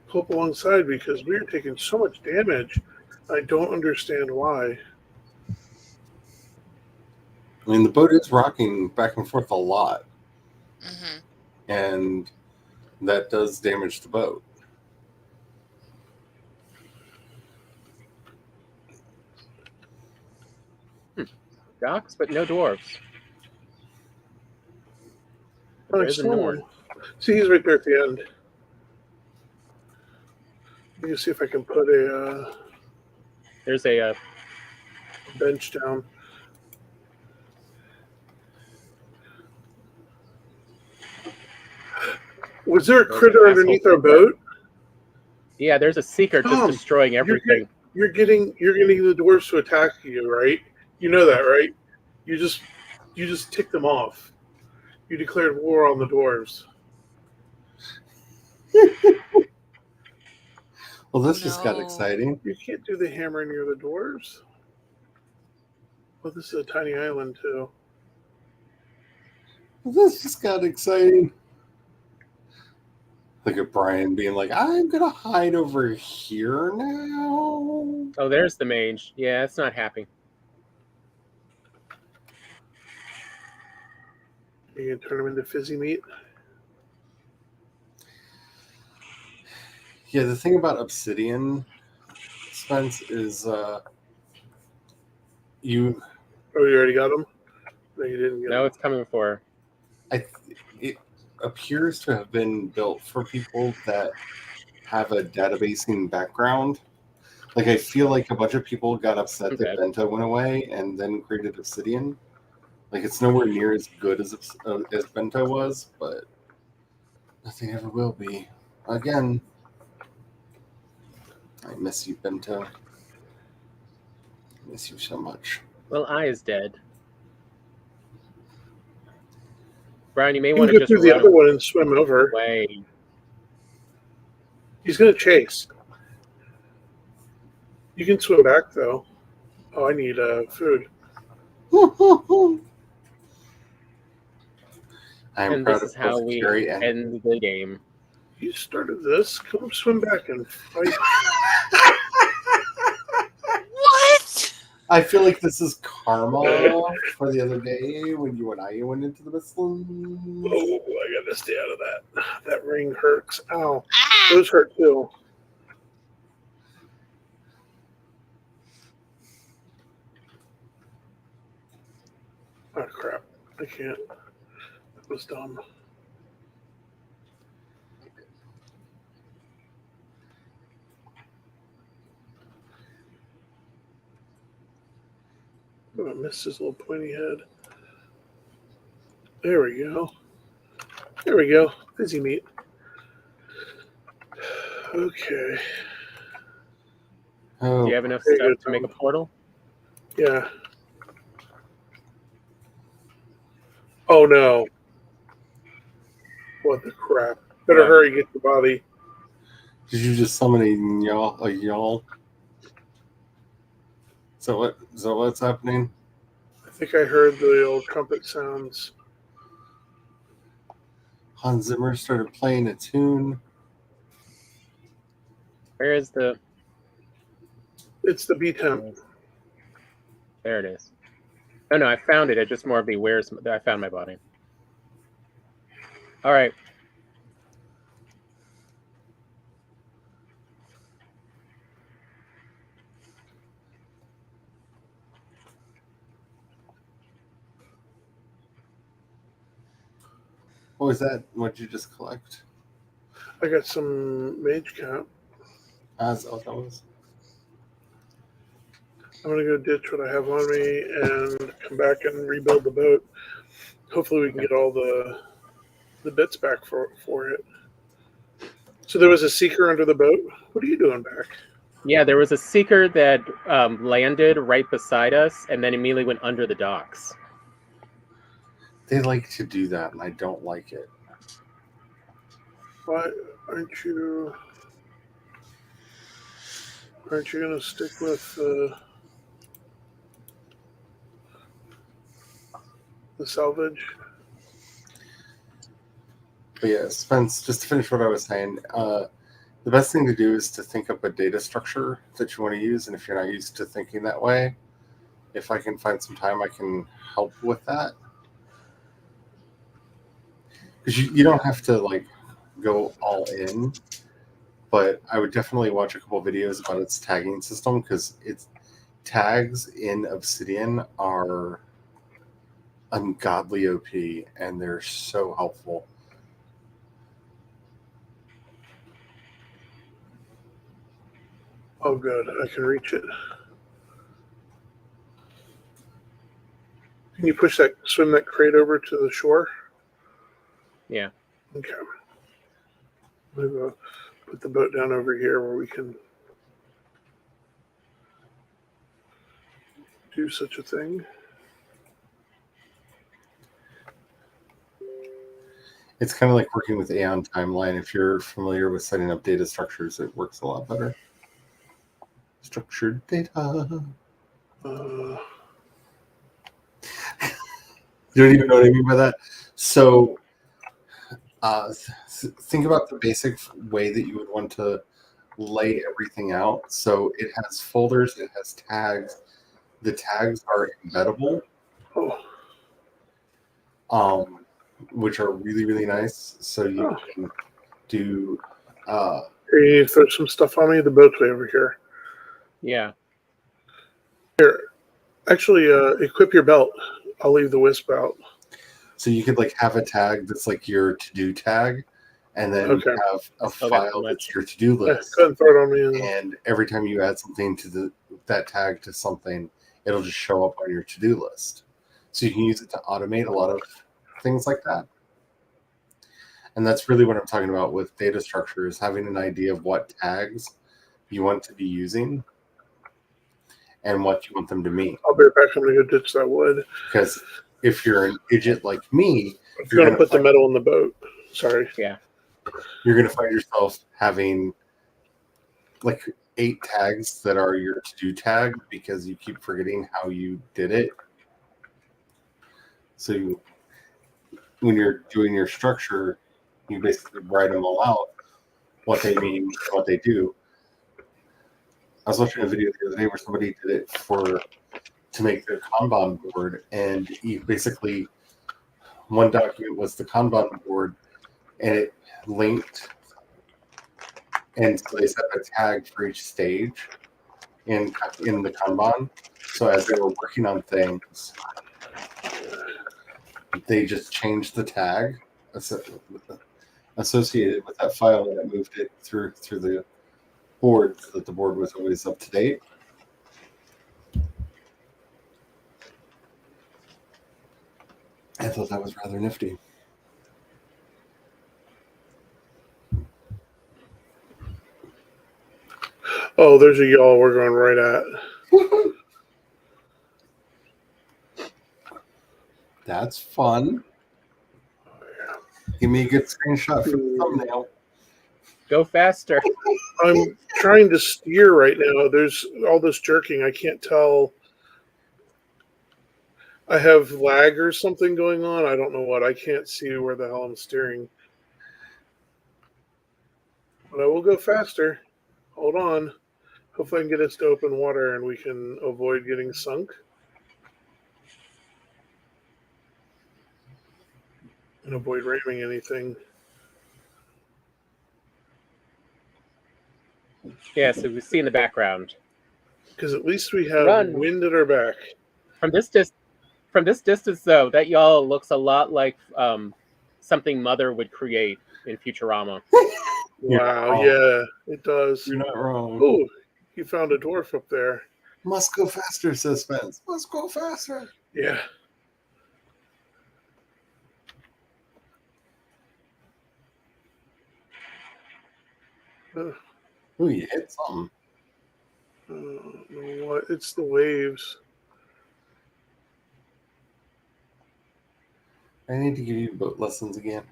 pull up alongside because we are taking so much damage. I don't understand why. I mean, the boat is rocking back and forth a lot, Mm-hmm. and that does damage the boat. Docks, but no dwarves. But Oh, I there's a saw Nord. one. See, he's right there at the end. Let me see if I can put a There's a bench down. Was there a There's critter an asshole underneath our critter. boat? yeah. There's a seeker just Tom, destroying everything. You're getting the dwarves to attack you, right? You know that, right? You just ticked them off. You declared war on the dwarves. Well, Oh this just got no. exciting. You can't do the hammer near the dwarves. Well, this is a tiny island too. Well, this just got exciting. Look at Brian being like, I'm going to hide over here now. Oh, there's the mage. Yeah, it's not happy. You can turn them into fizzy meat. Yeah, the thing about Obsidian, Spence, is you. Oh, you already got them? No, you didn't get No, them. it's coming for. It appears to have been built for people that have a databasing background. Like, I feel like a bunch of people got upset that Okay. Bento went away and then created Obsidian. Like, it's nowhere near as good as Bento was, but nothing ever will be. Again, I miss you, Bento. I miss you so much. Well, I is dead. Brian, you may You want can to go just through the run other one and swim over. away. He's going to chase. You can swim back, though. Oh, I need food. I am And proud this is of how both we Carrie and end the game. You started this. Come swim back and fight. What? I feel like this is karma for the other day when you and I went into the Muslim. Oh, I got to stay out of that. That ring hurts. Ow. Ah! Those hurt, too. Oh, crap. I can't. That was dumb. Oh, I missed his little pointy head. There we go. There we go. Fizzy meat. Okay. Oh, Do you have enough There you stuff go, to make a Tom. portal? Yeah. Oh, no. What the crap. Better What? hurry, get your body. did you just summon a y'all? So what's happening? I think I heard the old trumpet sounds. Hans Zimmer started playing a tune. Where is the? It's the B temp. There it is. Oh no, I found it. It just more be where's I found my body. All right. What was that? What did you just collect? I got some mage cap. As that was. I'm gonna go ditch what I have on me and come back and rebuild the boat. Hopefully, we can get all the bits back for it. So there was a seeker under the boat. What are you doing back? Yeah, there was a seeker that landed right beside us and then immediately went under the docks. They like to do that, and I don't like it. Why aren't you gonna stick with the salvage? But yeah, Spence, just to finish what I was saying, The best thing to do is to think up a data structure that you want to use, and if you're not used to thinking that way, if I can find some time, I can help with that. Because you don't have to like go all in, but I would definitely watch a couple videos about its tagging system, because its tags in Obsidian are ungodly OP, and they're so helpful. Oh, good. I can reach it. Can you swim that crate over to the shore? Yeah. Okay. We'll put the boat down over here where we can do such a thing. It's kind of like working with Aeon Timeline. If you're familiar with setting up data structures, it works a lot better. Structured data. You don't even know what I mean by that. So think about the basic way that you would want to lay everything out. So it has folders, it has tags. The tags are embeddable, which are really, really nice. So you can do... Here, you need to throw some stuff on me. The boat's way over here. Yeah. Here, actually, equip your belt. I'll leave the wisp out. So you could like have a tag that's like your to-do tag, and then have a file that's your to-do list. Go ahead and throw it on me. And every time you add something to that tag to something, it'll just show up on your to-do list. So you can use it to automate a lot of things like that. And that's really what I'm talking about with data structures, having an idea of what tags you want to be using and what you want them to mean. I'll be right back. I'm going to go ditch that wood. Because if you're an idiot like me, you're going to put the metal in the boat. Sorry. Yeah. You're going to find yourself having like 8 tags that are your to-do tag because you keep forgetting how you did it. So when you're doing your structure, you basically write them all out, what they mean, what they do. I was watching a video the other day where somebody did it to make their Kanban board, and basically one document was the Kanban board, and it linked, and so they set a tag for each stage in the Kanban. So as they were working on things, they just changed the tag associated with that file, and it moved it through the board so that the board was always up to date. I thought that was rather nifty. Oh, there's a yawl we're going right at. That's fun. Give me a good screenshot for the thumbnail. Go faster. I'm trying to steer right now. There's all this jerking. I can't tell. I have lag or something going on. I don't know what. I can't see where the hell I'm steering. But I will go faster. Hold on. Hopefully I can get us to open water and we can avoid getting sunk. And avoid ramming anything. Yeah, so we see in the background. Because at least we have wind at our back. From this distance, though, that yawl looks a lot like something Mother would create in Futurama. Wow, yeah, it does. You're not wrong. Oh, you found a dwarf up there. Must go faster, says Spence. Must go faster. Yeah. Ooh, you hit something. I don't know what. It's the waves. I need to give you boat lessons again.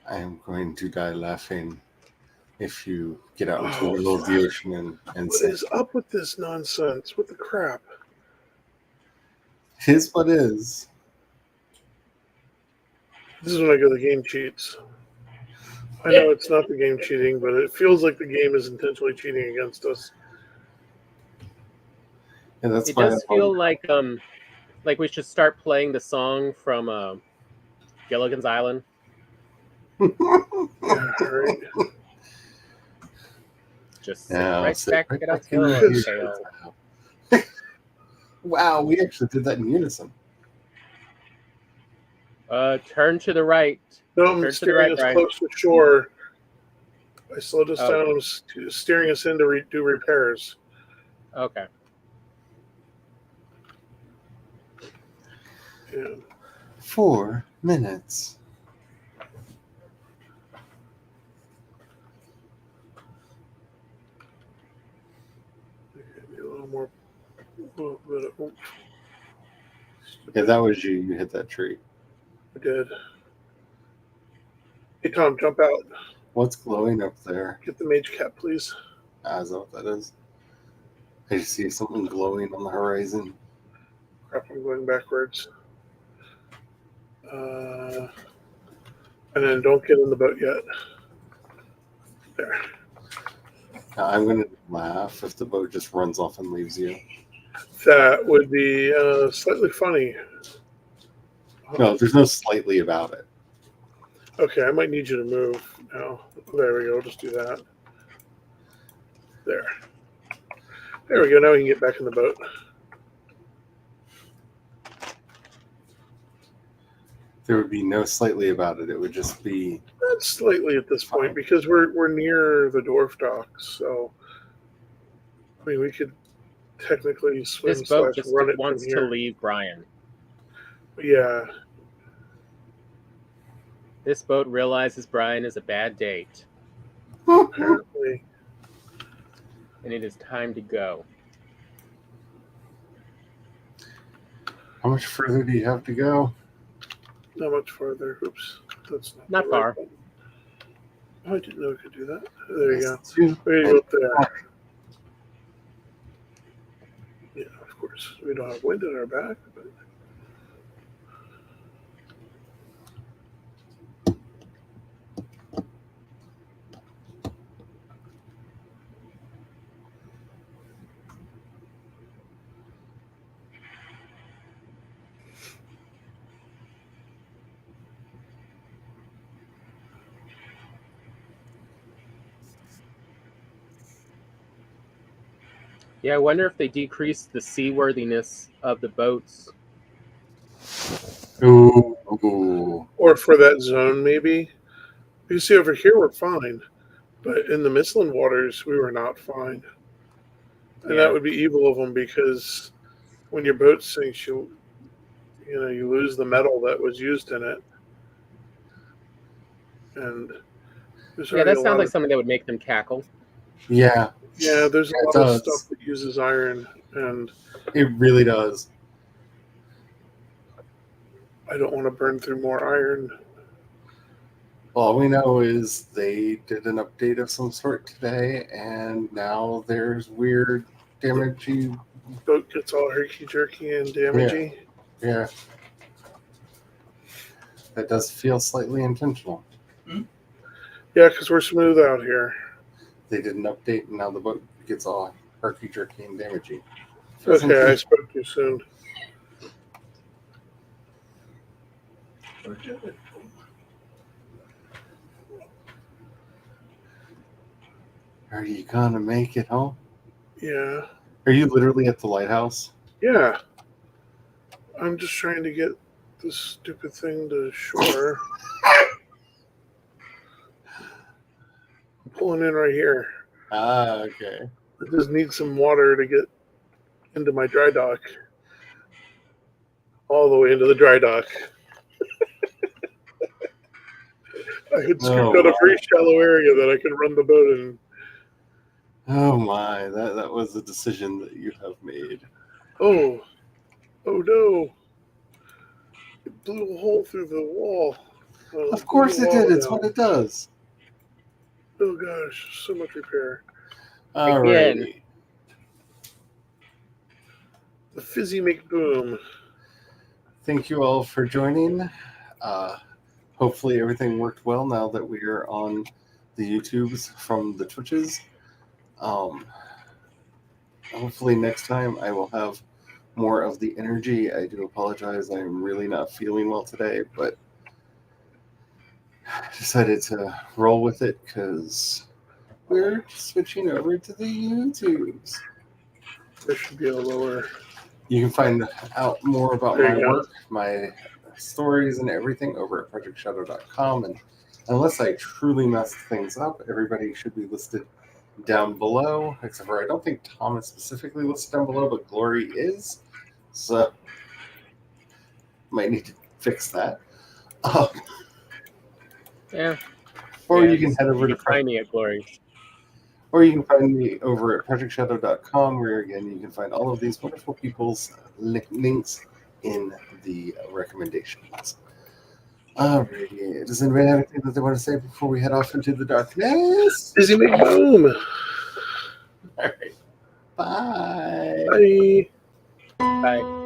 I am going to die laughing if you get out into the middle of the ocean and what is up with this nonsense? What the crap? It is what is. This is when I go to game cheats. I know it's not the game cheating, but it feels like the game is intentionally cheating against us. Yeah, that's It why does feel like we should start playing the song from Gilligan's Island. Yeah, right. Just Yeah, sit right back, get a in tail your tail. Wow, we actually did that in unison. Turn to the right. No, I'm Turn to the steering right, us Brian. close to shore. I slowed us Oh. down. I'm steering us in to do repairs. Okay. Yeah. 4 minutes. Maybe a little more. A little bit of, Yeah, that was you. You hit that tree. I did. Hey, Tom, jump out. What's glowing up there? Get the mage cap, please. Is that what that is? I just see something glowing on the horizon. Crap, I'm going backwards. And then don't get in the boat yet. There. Now, I'm going to laugh if the boat just runs off and leaves you. That would be slightly funny. No, there's no slightly about it. Okay, I might need you to move now. There we go. Just do that. There. There we go. Now we can get back in the boat. There would be no slightly about it. It would just be... Not slightly at this point because we're near the dwarf docks. So, I mean, we could technically swim This boat / just run it wants from to here. leave Brian. Yeah. This boat realizes Brian is a bad date, Apparently. and it is time to go. How much further do you have to go? Not much farther. Oops. That's Not the far. right button. Oh, I didn't know we could do that. There you go. Yes, two. Way to go up there. Yeah, of course. We don't have wind at our back, but Yeah, I wonder if they decrease the seaworthiness of the boats. Ooh. or for that zone maybe. You see over here we're fine, but in the Michelin waters we were not fine, and Yeah. that would be evil of them because when your boat sinks, you lose the metal that was used in it, and there's Yeah, already that a sounds lot like of, something that would make them cackle. Yeah, there's a it lot of does. stuff that uses iron, and It really does. I don't want to burn through more iron. All we know is they did an update of some sort today, and now there's weird damagey. Boat gets all herky-jerky and damagey. Yeah. That does feel slightly intentional. Yeah, because we're smooth out here. They did an update, and now the boat gets all herky-jerky and damagey. Okay, I spoke too soon. Are you gonna make it home? Yeah. Are you literally at the lighthouse? Yeah. I'm just trying to get this stupid thing to shore. I'm pulling in right here. Okay. I just need some water to get into my dry dock. All the way into the dry dock. I had scooped out a very shallow area that I could run the boat in. Oh my, that was a decision that you have made. Oh no. It blew a hole through the wall. Of course it did. It's what it does. Oh gosh, so much repair. Alrighty. The fizzy make boom. Thank you all for joining. hopefully everything worked well now that we are on the YouTubes from the Twitches. Hopefully next time I will have more of the energy. I do apologize. I'm really not feeling well today, but I decided to roll with it because we're switching over to the YouTubes. There should be a lower. You can find out more about There my you go. work, my stories, and everything over at projectshadow.com. And unless I truly messed things up, everybody should be listed down below, except for I don't think Tom is specifically listed down below, but Glory is. So might need to fix that. Yeah. Or Yeah, you can head over to find me at Glory's. Or you can find me over at projectshadow.com, where again you can find all of these wonderful people's links in the recommendations. Alrighty. Does anybody have anything that they want to say before we head off into the darkness? Busy McBoom. All right. Bye. Bye. Bye.